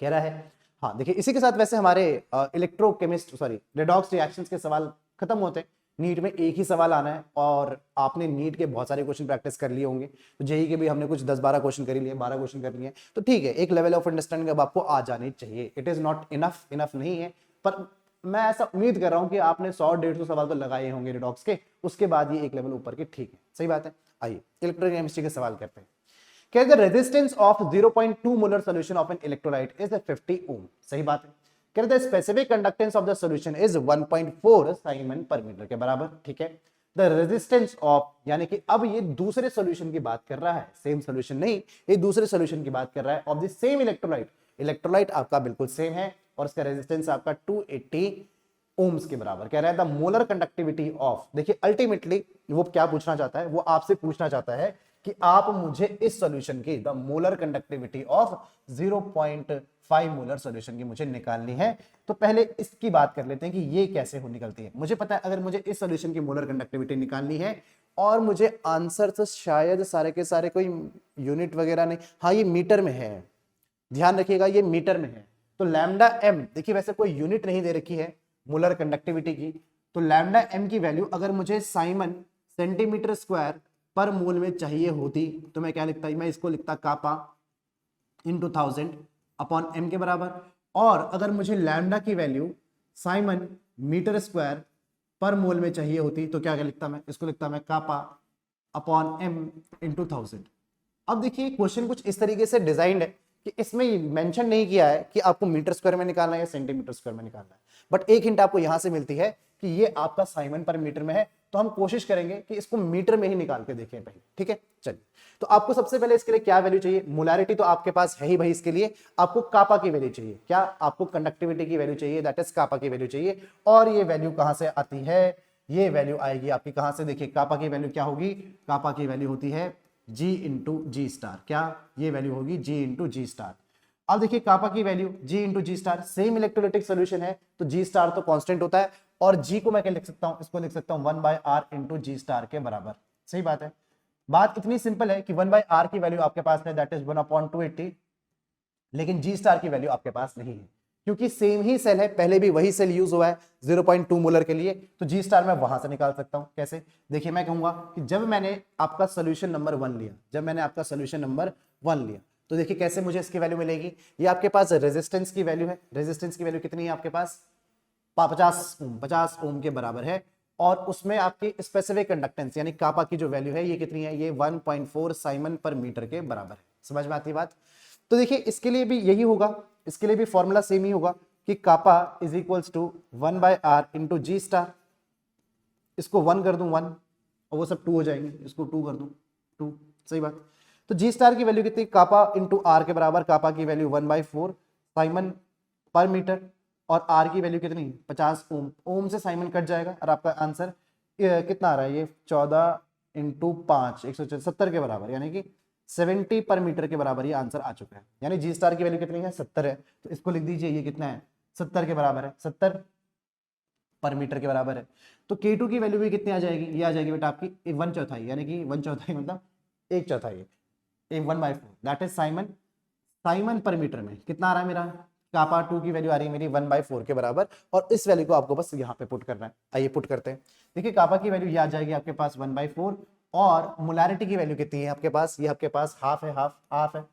कह रहा है, हाँ देखिए इसी के साथ वैसे हमारे इलेक्ट्रोकेमिस्ट सॉरी रेडॉक्स रिएक्शंस के सवाल खत्म होते हैं। नीट में एक ही सवाल आना है और आपने नीट के बहुत सारे क्वेश्चन प्रैक्टिस कर लिए होंगे, तो जेई के भी हमने कुछ 10-12 क्वेश्चन कर लिए, 12 क्वेश्चन कर लिए, तो ठीक है, एक लेवल ऑफ अंडरस्टैंडिंग अब आपको आ जानी चाहिए। It is not enough, enough नहीं है, पर मैं ऐसा उम्मीद कर रहा हूं कि आपने 100-150 सवाल तो लगाए होंगे रिडॉक्स के, उसके बाद ये एक लेवल ऊपर के, ठीक है, सही बात है। आइए इलेक्ट्रोकेमिस्ट्री के सवाल करते हैं। क्या the resistance of 0.2 molar solution of an electrolyte is 50 ohm, सही बात है। क्या the specific conductance of the solution is 1.4 Simon पर मीटर के बराबर, ठीक है। the resistance of, यानी कि अब ये दूसरे सॉल्यूशन की बात कर रहा है, सेम सॉल्यूशन नहीं, ये दूसरे सॉल्यूशन की बात कर रहा है, of the same electrolyte. Electrolyte आपका बिल्कुल सेम है और इसका रेजिस्टेंस आपका 280 ओम्स के बराबर। कह रहा है द मोलर कंडक्टिविटी ऑफ, देखिए अल्टीमेटली वो क्या पूछना चाहता है, वो आपसे पूछना चाहता है कि आप मुझे इस सॉल्यूशन की the molar conductivity of 0.5 molar solution की मुझे निकालनी है। तो पहले इसकी बात कर लेते हैं कि ये कैसे हो निकलती है। मुझे पता है अगर मुझे इस सॉल्यूशन की मोलर कंडक्टिविटी निकालनी है और मुझे आंसर तो शायद सारे के सारे कोई यूनिट वगैरह नहीं, हाँ ये मीटर में है, ध्यान रखिएगा ये मीटर में है। तो लैम्डा एम, देखिए वैसे कोई यूनिट नहीं दे रखी है मोलर कंडक्टिविटी की, तो लैम्डा एम की वैल्यू अगर मुझे साइमन सेंटीमीटर स्क्वायर पर मोल में चाहिए होती तो मैं क्या लिखता, मैं इसको लिखता कापा इंटू 1000 अपॉन एम के बराबर। और अगर मुझे लैम्डा की value Simon metre square per मोल में चाहिए होती तो क्या लिखता, मैं इसको लिखता मैं कापा अपॉन एम इंटू 1000। अब देखिए क्वेश्चन कुछ इस तरीके से डिजाइंड है कि इसमें मेंशन नहीं किया है कि आपको मीटर स्क्वायर में निकालना है या सेंटीमीटर स्क्वायर में निकालना है, बट एक हिंट आपको यहां से मिलती है कि ये आपका साइमन पर मीटर में है, तो हम कोशिश करेंगे कि इसको मीटर में ही निकाल के देखें पहले, ठीक है। चलिए, तो आपको सबसे पहले इसके लिए क्या वैल्यू चाहिए, मोलारिटी तो आपके पास है ही भाई, इसके लिए आपको कापा की वैल्यू चाहिए, क्या आपको कंडक्टिविटी की वैल्यू चाहिए, दैट इज कापा की वैल्यू चाहिए। और ये वैल्यू कहां से आती है, ये वैल्यू आएगी आपकी कहां से, देखिए कापा की वैल्यू क्या होगी, कापा की वैल्यू होती है G इंटू जी स्टार, क्या ये वैल्यू होगी G इंटू जी स्टार। अब देखिए कापा की value G into G star, same electrolytic solution है तो G स्टार तो कांस्टेंट होता है, और G को मैं क्या लिख सकता हूं, इसको लिख सकता हूं 1/r इंटू जी स्टार के बराबर। सही बात है, बात इतनी सिंपल है कि 1/r की वैल्यू आपके पास है दैट इज 1/280, लेकिन G स्टार की वैल्यू आपके पास नहीं है क्योंकि सेम ही सेल है, पहले भी वही सेल यूज हुआ है 0.2 मोलर के लिए, तो G स्टार मैं वहां से निकाल सकता हूं। कैसे, देखिए मैं कहूंगा कि जब मैंने आपका सोल्यूशन नंबर 1 लिया, जब मैंने आपका सोल्यूशन नंबर 1 लिया तो देखिए कैसे मुझे इसकी वैल्यू मिलेगी। ये आपके पास रेजिस्टेंस की वैल्यू है, रेजिस्टेंस की वैल्यू कितनी है आपके पास 50 ओम के बराबर है, और उसमें आपकी स्पेसिफिक कंडक्टेंस यानी कापा की जो वैल्यू है ये कितनी है, ये 1.4 साइमन पर मीटर के बराबर है। समझ में आती बात। तो देखिए इसके लिए भी यही होगा, इसके लिए भी फॉर्मूला सेम ही होगा कि kappa is equals to 1/r into G star, इसको 1 कर दूं 1 और वो सब 2 हो जाएंगे, इसको 2 कर दूं 2, सही बात। तो जी स्टार की वैल्यू कितनी, कापा इंटू आर के बराबर, कापा की वैल्यू 1/4 साइमन पर मीटर, और आर की वैल्यू कितनी 50 ओम, ओम से साइमन कट जाएगा और आपका आंसर कितना आ रहा है, ये 14 इंटू 5 170 के बराबर, यानी कि 70 पर मीटर के बराबर ये आंसर आ चुका है। यानी जी स्टार की वैल्यू कितनी है 70 है, तो इसको लिख दीजिए ये कितना है 70 के बराबर है, 70 पर मीटर के बराबर है। तो K2 की वैल्यू भी कितनी आ जाएगी, ये आ जाएगी बेटा आपकी 1/4, यानी कि 1/4 मतलब 1/4, 1/4 दैट इज साइमन, साइमन पर मीटर में कितना आ रहा है मेरा, कापा 2 की वैल्यू आ रही है मेरी 1/4 के बराबर, और इस वैल्यू को आपको बस यहाँ पे पुट करना है। आइए पुट करते हैं, देखिए कापा की वैल्यू ये आ जाएगी आपके पास 1/4, और मोलारिटी की वैल्यू कितनी है आपके पास, ये आपके पास हाफ है, हाफ हाफ है,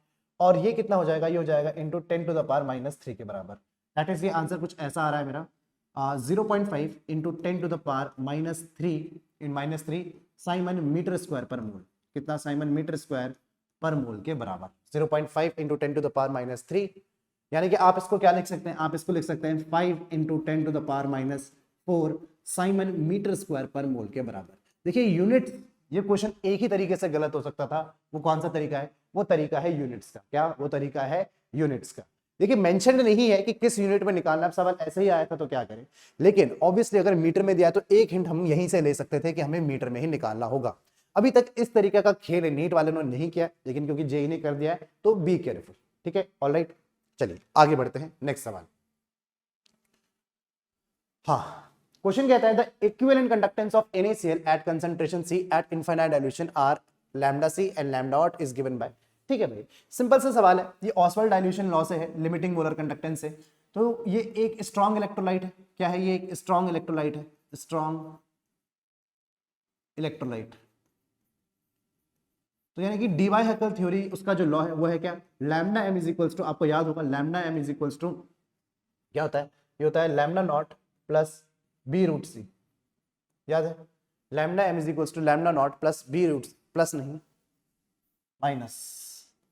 और ये कितना हो जाएगा, ये हो जाएगा इंटू 10 टू द पावर -3 के बराबर। दैट इज ये आंसर कुछ ऐसा आ रहा है मेरा 0.5 into 10 to the power -3 siemens metre square per mole. कितना, Simon metre square per mole के बराबर। 0.5 इंटू 10 टू द पावर -3, यानी कि आप इसको क्या लिख सकते हैं, आप इसको लिख सकते हैं 5 into 10 to the power -4 siemens metre square per mole के बराबर। देखिए यूनिट, ये क्वेश्चन एक ही तरीके से गलत हो सकता था, वो कौन सा तरीका है, वो तरीका है यूनिट्स का। क्या, वो तरीका है यूनिट्स का। देखिए मेंशन नहीं है कि किस यूनिट में निकालना, अब सवाल ऐसे ही आया था तो क्या करें, लेकिन ऑब्वियसली अगर मीटर में दिया तो एक हिंट हम यहीं से ले सकते थे कि हमें मीटर में ही निकालना होगा। अभी तक इस तरीके का खेल नीट वाले ने नहीं किया, लेकिन क्योंकि जेई ने कर दिया है तो बी केयरफुल। ठीक है, ऑलराइट, चलिए आगे बढ़ते हैं, नेक्स्ट सवाल। हाँ, क्वेश्चन कहता है the equivalent conductance of NaCl at concentration C at infinite dilution are lambda C and lambda nought is given by. ठीक है भाई, सिंपल सा सवाल है, ये ऑसवाल्ड डाइल्यूशन लॉ से है, लिमिटिंग मोलर कंडक्टेंस से। तो ये एक स्ट्रॉन्ग इलेक्ट्रोलाइट है, क्या है, ये एक स्ट्रॉन्ग इलेक्ट्रोलाइट है, स्ट्रॉन्ग इलेक्ट्रोलाइट। तो यानी कि डीवाई हैकल थ्योरी उसका जो लॉ है वो है क्या, lambda m is equals to, आपको याद होगा lambda m is equals to क्या होता है, ये होता है lambda not plus B root C. याद है, lambda m is equals to lambda not plus B root, plus नहीं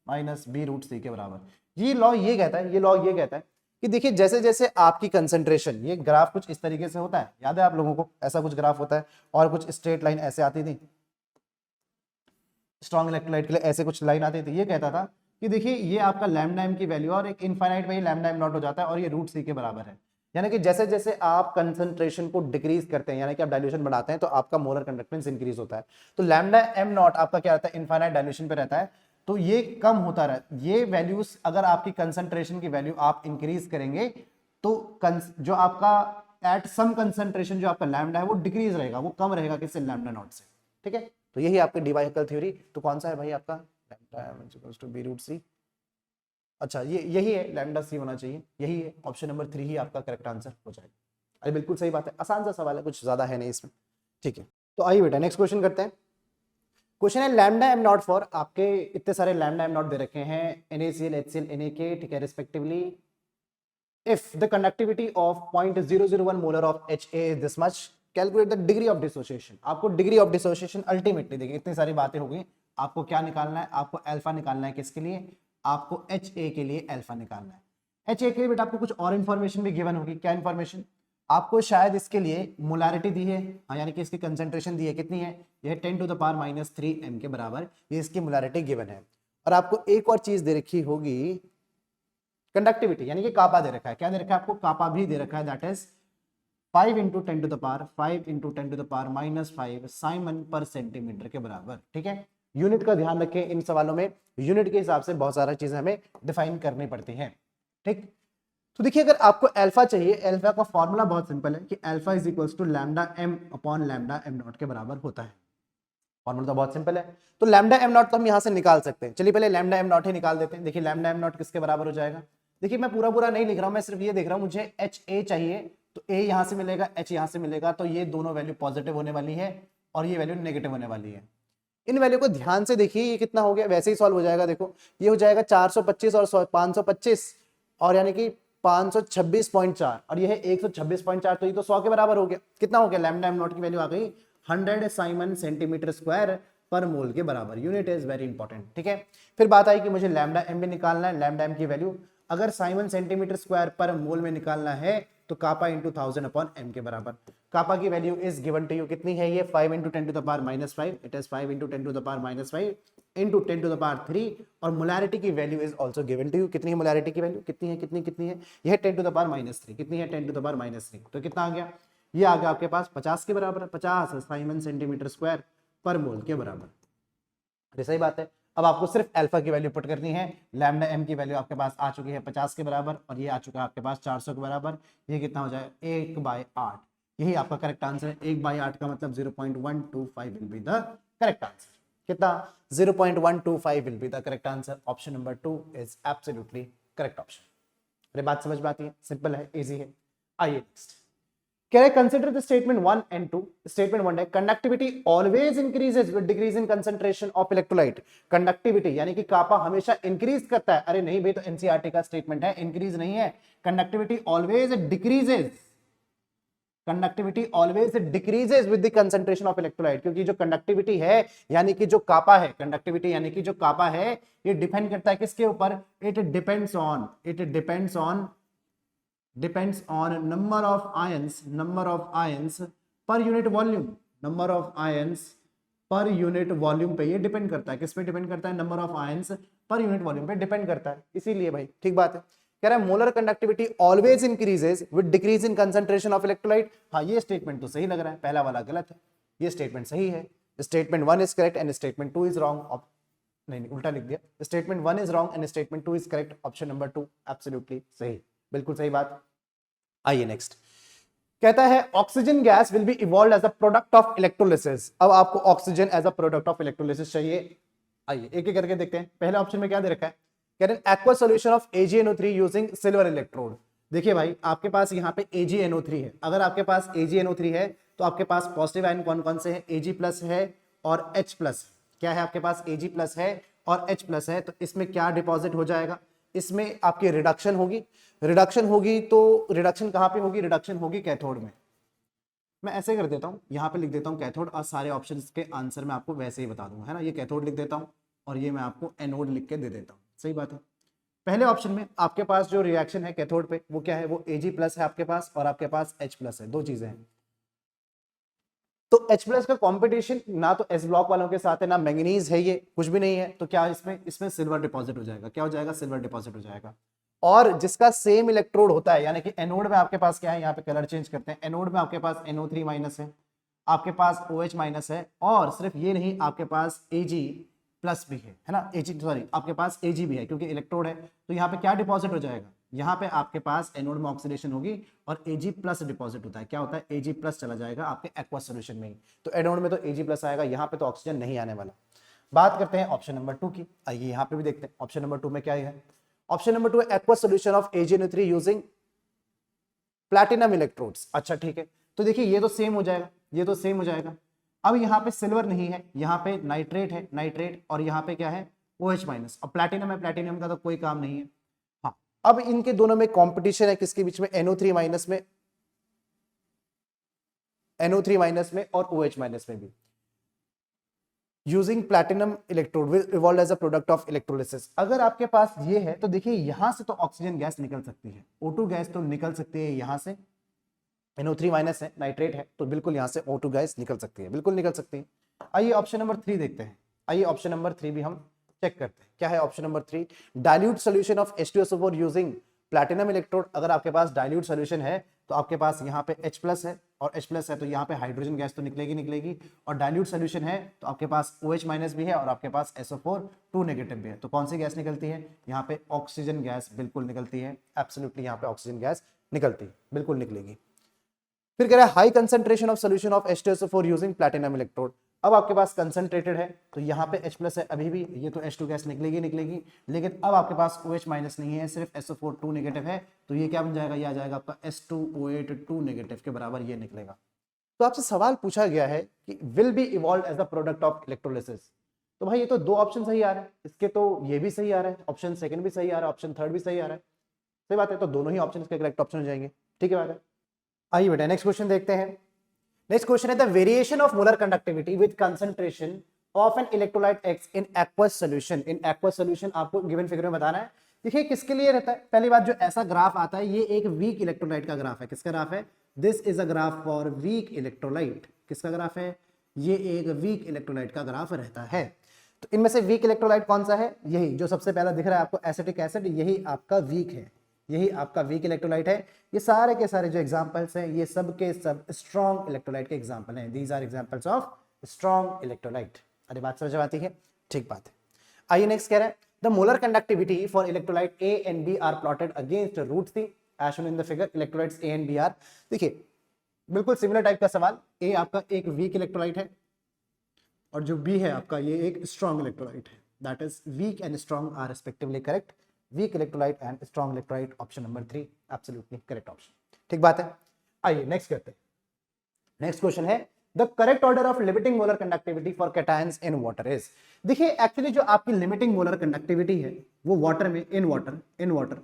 माइनस बी रूट सी के बराबर। ये लॉ ये कहता है, ये लॉ ये कहता है कि देखिए जैसे जैसे आपकी कंसंट्रेशन, ये ग्राफ कुछ इस तरीके से होता है, याद है आप लोगों को, ऐसा कुछ ग्राफ होता है और कुछ स्ट्रेट लाइन ऐसे आती थी, स्ट्रॉन्ग इलेक्ट्रोलाइट के लिए ऐसे कुछ लाइन आती थी। ये कहता था कि देखिए ये आपका लैम्डा m की वैल्यू और एक इनफाइनाइट में ही लैम्डा m नॉट हो जाता है और ये रूट सी के बराबर है। यानी कि जैसे जैसे आप कंसंट्रेशन को डिक्रीज करते हैं, यानी कि आप डाइल्यूशन बढ़ाते हैं, तो आपका मोलर कंडक्टेंस इंक्रीज होता है। तो लैम्डा m नॉट आपका क्या रहता है, इनफाइनाइट डाइल्यूशन पे रहता है, तो ये कम होता रहता है। ये वैल्यूज अगर आपकी कंसंट्रेशन की वैल्यू आप इंक्रीज करेंगे तो जो आपका एट सम कंसंट्रेशन जो आपका लैम्डा है वो डिक्रीज रहेगा, वो कम रहेगा किससे, लैम्डा नॉट से। ठीक है, तो यही आपकी डी वाई हैकल थ्योरी। तो कौन सा है भाई आपका, lambda m equals to B root C. अच्छा, ये यही है, लैम्डा सी होना चाहिए, यही है, ऑप्शन नंबर 3 ही आपका करेक्ट आंसर हो जाएगा। अरे बिल्कुल सही बात है, आसान सा सवाल है, कुछ ज्यादा है नहीं इसमें। ठीक है, तो आइए बेटा नेक्स्ट क्वेश्चन करते हैं। क्वेश्चन है लैम्डा m नॉट फॉर, आपके इतने सारे लैम्डा m नॉट दे रखे हैं, NaCl HCl NaK, ठीक है, respectively. If the conductivity of 0.001 molar of HA is this much, calculate the degree of dissociation. आपको डिग्री ऑफ डिसोसिएशन अल्टीमेटली, देखिए इतनी सारी बातें हो गई, आपको क्या निकालना है, आपको अल्फा निकालना है, किसके लिए, आपको HA के लिए अल्फा निकालना है। HA के लिए बेटा आपको कुछ और इन्फॉर्मेशन भी गिवन होगी। क्या इन्फॉर्मेशन, आपको शायद इसके लिए मोलारिटी दी है, हाँ, यानी कि इसकी कंसंट्रेशन दी है, कितनी है, यह 10 टू द पावर -3 m के बराबर, ये इसकी मोलारिटी गिवन है। और आपको एक और चीज दे रखी होगी, कंडक्टिविटी, यानी कि कापा दे रखा है। क्या दे रखा है आपको, कापा भी दे रखा है, that is 5 into 10 to the power -5 siemens per centimetre के बराबर। ठीक है, यूनिट का ध्यान रखें, इन सवालों में यूनिट के हिसाब से बहुत सारी चीजें हमें डिफाइन करनी पड़ती हैं। ठीक, तो देखिए अगर आपको अल्फा चाहिए, अल्फा का फॉर्मूला बहुत सिंपल है कि alpha is equals to lambda m upon lambda m nought के बराबर होता है। फॉर्मूला तो बहुत सिंपल है, तो लैम्डा m नॉट तो हम यहां से निकाल सकते हैं। चलिए पहले लैम्डा m नॉट ही निकाल देते हैं। देखिए लैम्डा m नॉट किसके बराबर हो जाएगा, देखिए मैं पूरा पूरा नहीं लिख रहा हूं, मैं सिर्फ ये देख रहा हूं, मुझे HA चाहिए, तो A यहां से मिलेगा, H यहां से मिलेगा, तो ये दोनों वैल्यू पॉजिटिव होने वाली है और ये वैल्यू नेगेटिव होने वाली है। इन वैल्यू को ध्यान से देखिए, ये कितना हो गया, वैसे ही सॉल्व हो जाएगा। देखो ये हो जाएगा 425 और 525, और यानी कि 526.4 और ये है 126.4, तो ये तो 100 के बराबर हो गया। कितना हो गया, लैम्डा m नॉट की वैल्यू आ गई 100 Simon centimetre square per mole के बराबर। Unit is very important. ठीक है, फिर बात आई कि मुझे लैम्डा m भी निकालना है, लैम्डा m की वैल्यू अगर साइमन सेंटीमीटर स्क्वायर पर मोल में निकालना है तो कापा इंटू 1000 अपॉन m के बराबर। कापा की value is given to you, कितनी है ये, 5 into 10 to the power -5, it is 5 into 10 to the power -5 into 10 to the power 3, और मोलारिटी की value is also given to you. कितनी है मोलारिटी की वैल्यू, कितनी है, कितनी है, यह 10 टू द पावर -3, कितनी है, 10 टू द पावर -3, तो कितना आ गया, ये आ गया आपके पास 50 के बराबर, 50 Simon centimetre square per mole के बराबर। अरे सही बात है, अब आपको सिर्फ अल्फा की वैल्यू पुट करनी है। लैम्डा m की वैल्यू आपके पास आ चुकी है 50 के बराबर, और ये आ चुका है आपके पास 400 के बराबर। ये कितना हो जाए, 1/8, यही आपका करेक्ट आंसर है। 1/8 का मतलब 0.125 will be the correct answer. कितना, 0.125 will be the correct answer. Option number 2 is absolutely correct option. अरे बात समझ में आती है, सिंपल है, इजी है। आइए नेक्स्ट, कह रहे consider the statement 1 and 2। Statement 1 है conductivity always increases with decrease in concentration of electrolyte. Conductivity यानी कि कापा हमेशा इंक्रीज करता है। अरे नहीं भाई, तो एनसीईआरटी का स्टेटमेंट है, इंक्रीज नहीं है। Conductivity always decreases, conductivity always decreases with the concentration of electrolyte, क्योंकि जो कंडक्टिविटी है यानी कि जो कापा है, कंडक्टिविटी यानी कि जो कापा है, ये डिपेंड करता है किसके ऊपर? It depends on number of ions per unit volume, number of ions per unit volume पे ये डिपेंड करता है। किस पे डिपेंड करता है? Number of ions per unit volume पे डिपेंड करता है। इसीलिए भाई ठीक बात है। कह रहा है molar conductivity always increases with decrease in concentration of electrolyte. हाँ, ये स्टेटमेंट तो सही लग रहा है, पहला वाला गलत है, ये स्टेटमेंट सही है। Statement 1 is correct and statement 2 is wrong. नहीं, उल्टा लिख दिया। Statement 1 is wrong and statement 2 is correct. Option number 2 absolutely सही, बिल्कुल सही बात। आइए नेक्स्ट, कहता है oxygen gas will be evolve as a product of electrolysis. अब आपको oxygen as a product of electrolysis चाहिए। आइए एक एक करके देखते हैं। पहले ऑप्शन में क्या दे रखा है? कह रहे हैं aqua solution of AgNO3 using silver electrode. देखिए भाई, आपके पास यहाँ पे AgNO3 है। अगर आपके पास AgNO3 है तो आपके पास पॉजिटिव आयन कौन कौन से हैं? Ag+ है और H+। क्या है आपके पास? Ag+ है और H+ है। तो इसमें क्या डिपॉजिट हो जाएगा? इसमें आपकी रिडक्शन होगी। रिडक्शन होगी तो रिडक्शन कहां पे होगी? रिडक्शन होगी कैथोड में। मैं ऐसे कर देता हूं, यहां पे लिख देता हूं कैथोड और सारे ऑप्शंस के आंसर मैं आपको वैसे ही बता दूंगा, है ना। ये कैथोड लिख देता हूं और ये मैं आपको एनोड लिख के दे देता हूं। सही बात है। पहले ऑप्शन में आपके पास जो रिएक्शन है कैथोड पे वो क्या है? वो Ag+ है आपके पास और आपके पास H+ है। दो चीजें हैं। तो H+ का कंपटीशन ना तो S ब्लॉक वालों के साथ है, ना मैंगनीज है, ये कुछ भी नहीं है। तो क्या इसमें सिल्वर डिपॉजिट हो जाएगा। क्या हो जाएगा? सिल्वर डिपॉजिट हो जाएगा। और जिसका सेम इलेक्ट्रोड होता है, यानी कि एनोड में आपके पास क्या है? यहाँ पे कलर चेंज करते हैं। एनोड में आपके पास NO3- है, आपके पास OH- है, और सिर्फ ये नहीं, आपके पास Ag+ भी है ना। आपके पास Ag भी है क्योंकि इलेक्ट्रोड है। तो यहाँ पे क्या डिपॉजिट हो जाएगा? यहाँ पे आपके पास एनोड में ऑक्सीडेशन होगी और Ag+ डिपॉजिट होता है। क्या होता है? Ag+ चला जाएगा आपके एक्वा सॉल्यूशन में ही। तो एनोड में तो Ag+ आएगा, यहाँ पे तो ऑक्सीजन नहीं आने वाला। बात करते हैं ऑप्शन नंबर 2 की। आइए यहाँ पे भी देखते हैं ऑप्शन नंबर 2 में क्या है। Option number 2 aqua solution of AgNO3 using platinum electrodes. अच्छा ठीक है, तो देखिए ये तो सेम हो जाएगा, ये तो सेम हो जाएगा। अब यहाँ पे सिल्वर नहीं है, यहाँ पे नाइट्रेट है, नाइट्रेट, और यहाँ पे क्या है? OH- और प्लैटिनम है, प्लैटिनम का तो कोई काम नहीं है। हाँ, अब इनके दोनों में कंपटीशन है, किसके बीच में? NO3- में, NO3- में और OH- में भी। Using platinum electrode will evolve as a product of electrolysis. अगर आपके पास ये है तो देखिए यहां से तो ऑक्सीजन गैस निकल सकती है, O2 गैस तो निकल सकती है यहां से। NO3- है, नाइट्रेट है, तो बिल्कुल यहां से O2 गैस निकल सकती है, बिल्कुल निकल सकती है। आइए ऑप्शन नंबर 3 देखते हैं। आइए ऑप्शन नंबर 3 भी हम चेक करते हैं। क्या है option number 3? Dilute solution of H2SO4 using platinum electrode. अगर आपके पास डाइल्यूट सोल्यूशन है तो आपके पास यहाँ पे H+ है और H+ है, तो यहाँ पे हाइड्रोजन गैस तो निकलेगी। और डाइल्यूट सोल्यूशन है तो आपके पास OH- भी है और आपके पास SO4 2 नेगेटिव भी है। तो कौन सी गैस निकलती है? यहाँ पे ऑक्सीजन गैस बिल्कुल निकलती है, एब्सोल्युटली यहाँ पे ऑक्सीजन गैस निकलती है, बिल्कुल निकलेगी। फिर कह रहा है high concentration of solution of H2SO4 using platinum electrode. अब आपके पास कंसंट्रेटेड है तो यहाँ पे H+ है अभी भी, ये तो H2 गैस निकलेगी। लेकिन अब आपके पास OH- नहीं है, सिर्फ SO4 2 नेगेटिव है। तो ये क्या बन जाएगा? ये आ जाएगा आपका S2O8 2 नेगेटिव के बराबर ये निकलेगा। तो आपसे सवाल पूछा गया है कि will be evolve as a product of electrolysis. तो भाई ये तो दो ऑप्शन सही आ रहे हैं, इसके तो ये भी सही आ रहा है, ऑप्शन सेकंड भी सही आ रहा है, ऑप्शन थर्ड भी सही आ रहा है। सही बात है, तो दोनों ही ऑप्शन इसके करेक्ट ऑप्शन हो जाएंगे। ठीक है बात है। आइए बेटा नेक्स्ट क्वेश्चन देखते हैं। नेक्स्ट क्वेश्चन है the variation of molar conductivity with concentration of an electrolyte x in aqueous solution. In aqueous solution आपको गिवन फिगर में बताना है। देखिए किसके लिए रहता है? पहली बात, जो ऐसा ग्राफ आता है ये एक वीक इलेक्ट्रोलाइट का ग्राफ है। किसका ग्राफ है? This is a graph for weak electrolyte. किसका ग्राफ है? ये एक वीक इलेक्ट्रोलाइट का ग्राफ रहता है। तो इनमें से वीक इलेक्ट्रोलाइट कौन सा है? यही जो सबसे पहला दिख रहा है आपको, एसिटिक एसिड, यही आपका वीक है, यही आपका वीक इलेक्ट्रोलाइट है। ये सारे के सारे जो एग्जांपल्स हैं ये सब के सब स्ट्रॉन्ग इलेक्ट्रोलाइट के एग्जांपल हैं। These are examples of strong electrolyte. अरे बात समझ में आती है? ठीक बात है। आइए नेक्स्ट कह रहा है the molar conductivity for electrolyte A and B are plotted against root C as shown in the figure. Electrolytes A and B are, देखिए बिल्कुल सिमिलर टाइप का सवाल। A आपका एक वीक इलेक्ट्रोलाइट है और जो B है आपका ये एक स्ट्रॉन्ग इलेक्ट्रोलाइट है। That is weak and strong are respectively correct. Weak electrolyte and strong electrolyte, option number 3 absolutely correct option. ठीक बात है। आइए नेक्स्ट करते हैं। नेक्स्ट क्वेश्चन है the correct order of limiting molar conductivity for cations in water is. देखिए एक्चुअली जो आपकी लिमिटिंग मोलर कंडक्टिविटी है वो वाटर में, इन वाटर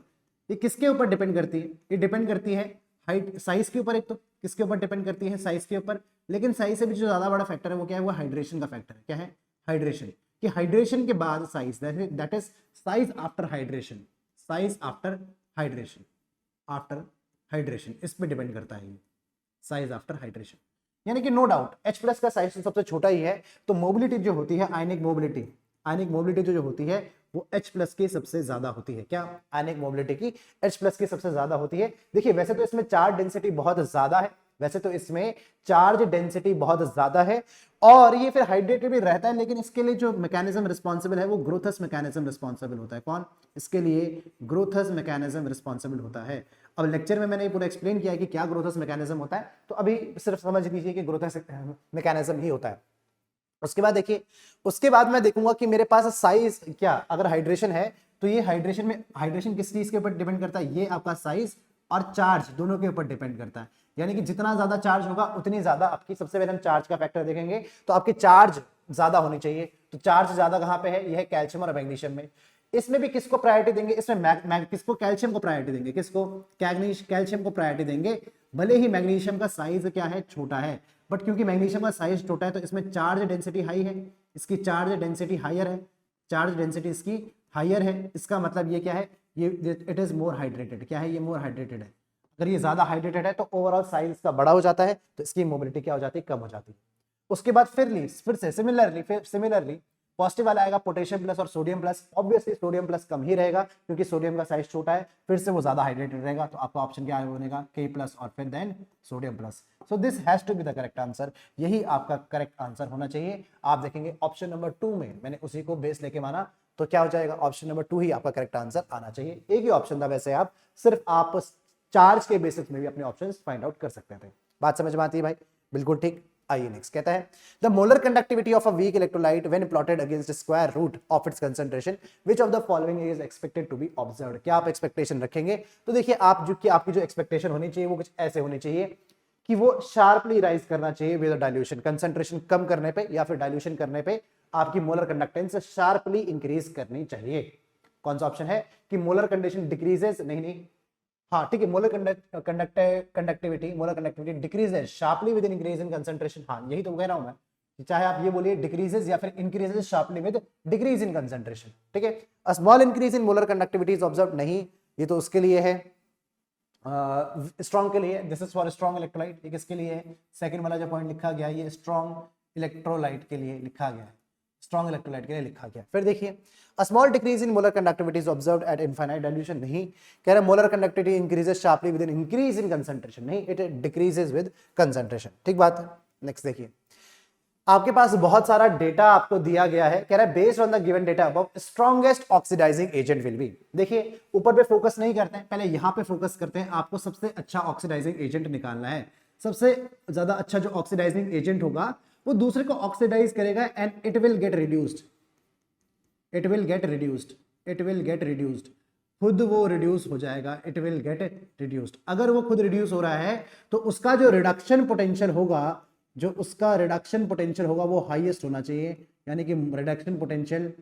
ये किसके ऊपर डिपेंड करती है? ये डिपेंड करती है हाइट, साइज के ऊपर। एक तो किसके ऊपर डिपेंड करती है? साइज के ऊपर। लेकिन साइज से भी जो ज्यादा बड़ा फैक्टर है वो क्या है? वो हाइड्रेशन का फैक्टर है। क्या है? हाइड्रेशन। कि हाइड्रेशन के बाद size, that is size after hydration, size after hydration, after hydration इस पे डिपेंड करता है ये, साइज आफ्टर हाइड्रेशन। यानी कि नो डाउट H प्लस का साइज सबसे छोटा ही है, तो मोबिलिटी जो होती है आयनिक मोबिलिटी, आयनिक मोबिलिटी जो होती है वो H प्लस की सबसे ज्यादा होती है। क्या? आयनिक मोबिलिटी की H प्लस की सबसे ज्यादा होती है। देखिए वैसे तो इसमें चार्ज डेंसिटी बहुत ज्यादा है, वैसे तो इसमें चार्ज डेंसिटी बहुत ज्यादा है और ये फिर हाइड्रेटेड भी रहता है, लेकिन इसके लिए जो मैकेनिज्म रिस्पॉन्सिबल है वो ग्रोथस मैकेनिज्म रिस्पॉन्सिबल होता है। कौन? इसके लिए ग्रोथस मैकेनिज्म रिस्पॉन्सिबल होता है। अब लेक्चर में मैंने पूरा एक्सप्लेन किया है कि क्या ग्रोथस मैकेनिज्म होता है, तो अभी सिर्फ समझ लीजिए कि ग्रोथस मैकेनिज्म ही होता है। उसके बाद देखिए, उसके बाद मैं देखूंगा कि मेरे पास साइज, क्या अगर हाइड्रेशन है तो ये हाइड्रेशन में, हाइड्रेशन किस चीज के ऊपर डिपेंड करता है? ये आपका साइज और चार्ज दोनों के ऊपर डिपेंड करता है। यानी कि जितना ज्यादा चार्ज होगा उतनी ज्यादा आपकी, सबसे पहले हम चार्ज का फैक्टर देखेंगे, तो आपकी चार्ज ज्यादा होनी चाहिए। तो चार्ज ज्यादा कहां पे है? यह है कैल्शियम और मैग्नीशियम में। इसमें भी किसको प्रायोरिटी देंगे? इसमें किसको? कैल्शियम को प्रायोरिटी देंगे। किसको? कैल्शियम को प्रायोरिटी देंगे। भले ही मैग्नीशियम का साइज क्या है? छोटा है, बट क्योंकि मैग्नीशियम का साइज छोटा है तो इसमें चार्ज डेंसिटी हाई है, इसकी चार्ज डेंसिटी हायर है, चार्ज डेंसिटी इसकी हायर है। इसका मतलब ये क्या है? ये इट इज मोर हाइड्रेटेड। क्या है? ये मोर हाइड्रेटेड है। अगर ये ज्यादा हाइड्रेटेड है तो ओवरऑल साइज इसका बड़ा हो जाता है, तो इसकी मोबिलिटी क्या हो जाती है? कम हो जाती है। उसके बाद फिर से सिमिलरली पॉजिटिव वाला आएगा पोटेशियम प्लस और sodium plus. Obviously sodium plus कम ही रहेगा क्योंकि सोडियम का साइज छोटा है, फिर से वो ज्यादा हाइड्रेटेड रहेगा, तो आपका ऑप्शन क्या बनेगा? K प्लस और फिर then sodium plus. So this has to be the correct answer. यही आपका करेक्ट आंसर होना चाहिए। आप देखेंगे ऑप्शन नंबर 2 में मैंने उसी को बेस लेके माना, तो क्या हो जाएगा? ऑप्शन नंबर 2 ही आपका करेक्ट आंसर आना चाहिए। एक ही ऑप्शन था वैसे, आप सिर्फ आप चार्ज के बेसिस में भी अपने ऑप्शंस फाइंड आउट कर सकते थे। बात समझ में आती है भाई? बिल्कुल ठीक। आइए नेक्स्ट कहता है the molar conductivity of a weak electrolyte when plotted against square root of its concentration which of the following is expected to be observed. क्या आप एक्सपेक्टेशन रखेंगे? तो देखिए आप जो कि आपकी जो एक्सपेक्टेशन होनी चाहिए वो कुछ ऐसे होनी चाहिए कि वो शार्पली राइज करना चाहिए विद डाइल्यूशन। कंसंट्रेशन कम करने पे या फिर डाइल्यूशन करने पे आपकी मोलर कंडक्टेंस शार्पली इंक्रीज करनी चाहिए। कौन सा ऑप्शन है कि मोलर कंडीशन डिक्रीजेस? नहीं, हाँ ठीक है, molar conductivity decreases sharply with increase in concentration. हाँ यही तो कह रहा हूं मैं, चाहे आप ये बोलिए डिक्रीजेस या फिर increases sharply with decrease in concentration. ठीक है, a small increase in molar conductivity is observed. नहीं, ये तो उसके लिए है, स्ट्रॉन्ग के लिए। This is for strong electrolyte. ये किसके लिए है? सेकंड वाला जो पॉइंट लिखा गया ये स्ट्रॉन्ग इलेक्ट्रोलाइट के लिए लिखा गया है, स्ट्रॉन्ग इलेक्ट्रोलाइट के लिए लिखा गया। फिर देखिए a small decrease in molar conductivity is observed eight infinite dilution. नहीं, कह रहा है molar conductivity increases sharply with increase in concentration. नहीं, इट डिक्रीजेस विद कंसंट्रेशन। ठीक बात है। नेक्स्ट देखिए, आपके पास बहुत सारा डेटा आपको दिया गया है, कह रहा है based on the given data above strongest oxidising agent will be. देखिए ऊपर पे फोकस नहीं करते हैं, पहले यहां पे फोकस करते हैं। आपको सबसे अच्छा ऑक्सीडाइजिंग एजेंट निकालना है। सबसे ज्यादा अच्छा जो ऑक्सीडाइजिंग एजेंट होगा वो दूसरे को ऑक्सीडाइज करेगा and it will get reduced, it will get reduced, it will get reduced. खुद वो रिड्यूस हो जाएगा, इट विल गेट रिड्यूस्ड। अगर वो खुद रिड्यूस हो रहा है तो उसका जो रिडक्शन पोटेंशियल होगा, जो उसका रिडक्शन पोटेंशियल होगा वो हाईएस्ट होना चाहिए। यानी कि रिडक्शन पोटेंशियल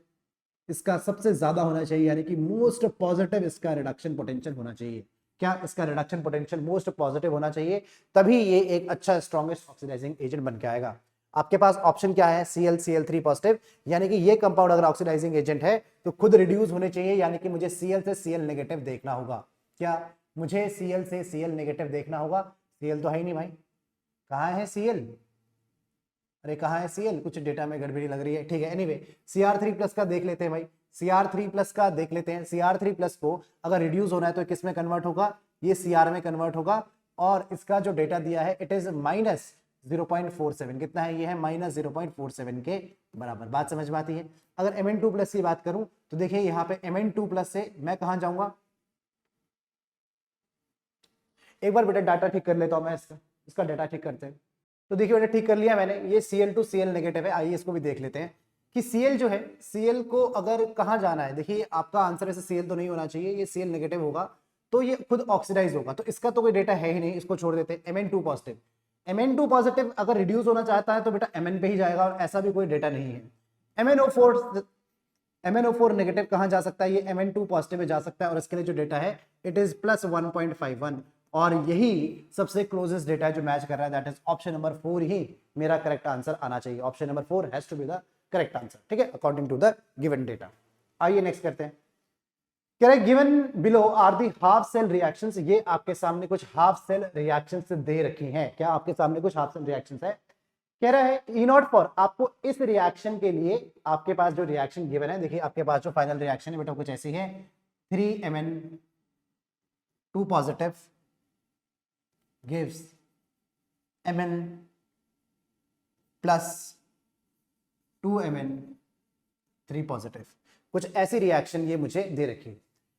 इसका सबसे ज्यादा होना चाहिए, यानी कि मोस्ट पॉजिटिव इसका रिडक्शन पोटेंशियल होना चाहिए। क्या? इसका रिडक्शन पोटेंशियल मोस्ट पॉजिटिव होना चाहिए, तभी ये एक अच्छा स्ट्रॉन्गेस्ट ऑक्सीडाइजिंग एजेंट बन के आएगा। आपके पास ऑप्शन क्या है? Cl पॉजिटिव, यानी कि ये कंपाउंड अगर ऑक्सीडाइजिंग एजेंट है तो खुद रिड्यूस होने चाहिए, यानी कि मुझे Cl से Cl नेगेटिव देखना होगा। क्या? मुझे Cl से Cl नेगेटिव देखना होगा। Cl तो है ही नहीं भाई, कहाँ है Cl? अरे कहाँ है Cl? कुछ डेटा में गड़बड़ी लग रही है। ठीक है, एनीवे Cr3 प्लस का देख लेते हैं भाई, Cr3 प्लस का देख लेते हैं। Cr3 प्लस को अगर रिड्यूस होना है तो किस में कन्वर्ट होगा? ये Cr में कन्वर्ट होगा, और इसका जो डेटा दिया है इट इज माइनस 0.47। कितना है? ये है माइनस 0.47 के बराबर। बात समझ में आती है? अगर Mn2 प्लस की बात करूं तो देखिए यहाँ पे Mn2 प्लस से मैं कहां जाऊंगा? एक बार बेटा डाटा ठीक कर लेता हूं मैं, इसका डाटा ठीक करते हैं। तो देखिए बेटा ठीक कर लिया मैंने, ये Cl2 Cl नेगेटिव है। आइए इसको भी देख लेते हैं कि Cl जो है, Cl को अगर कहां जाना है, देखिए आपका आंसर ऐसे Cl तो नहीं होना चाहिए, ये Cl नेगेटिव होगा तो ये खुद ऑक्सीडाइज होगा, तो इसका तो कोई डेटा है ही नहीं, इसको छोड़ देते हैं। Mn2 पॉजिटिव, Mn2 पॉजिटिव अगर रिड्यूस होना चाहता है तो बेटा Mn पे ही जाएगा, और ऐसा भी कोई डेटा नहीं है। MnO4 नेगेटिव कहां जा सकता है, ये Mn2 पॉजिटिव में जा सकता है, और इसके लिए जो डेटा है इट इज प्लस 1.51, और यही सबसे क्लोजेस्ट डेटा है जो मैच कर रहा है, दैट इज ऑप्शन नंबर 4 ही मेरा करेक्ट आंसर आना चाहिए। Option number 4 has to be the correct answer, ठीक है, according to the given data. आइए नेक्स्ट करते हैं। कह रहे given below are the half cell reactions, ये आपके सामने कुछ हाफ सेल रिएक्शंस दे रखी हैं। क्या आपके सामने कुछ हाफ सेल रिएक्शंस है? कह रहा है ई नॉट फॉर, आपको इस रिएक्शन के लिए आपके पास जो रिएक्शन गिवन है, देखिए आपके पास जो फाइनल रिएक्शन है बेटा कुछ ऐसी है, 3Mn2 positive gives Mn plus 2Mn3 positive, कुछ ऐसी रिएक्शन ये मुझे दे रखी है।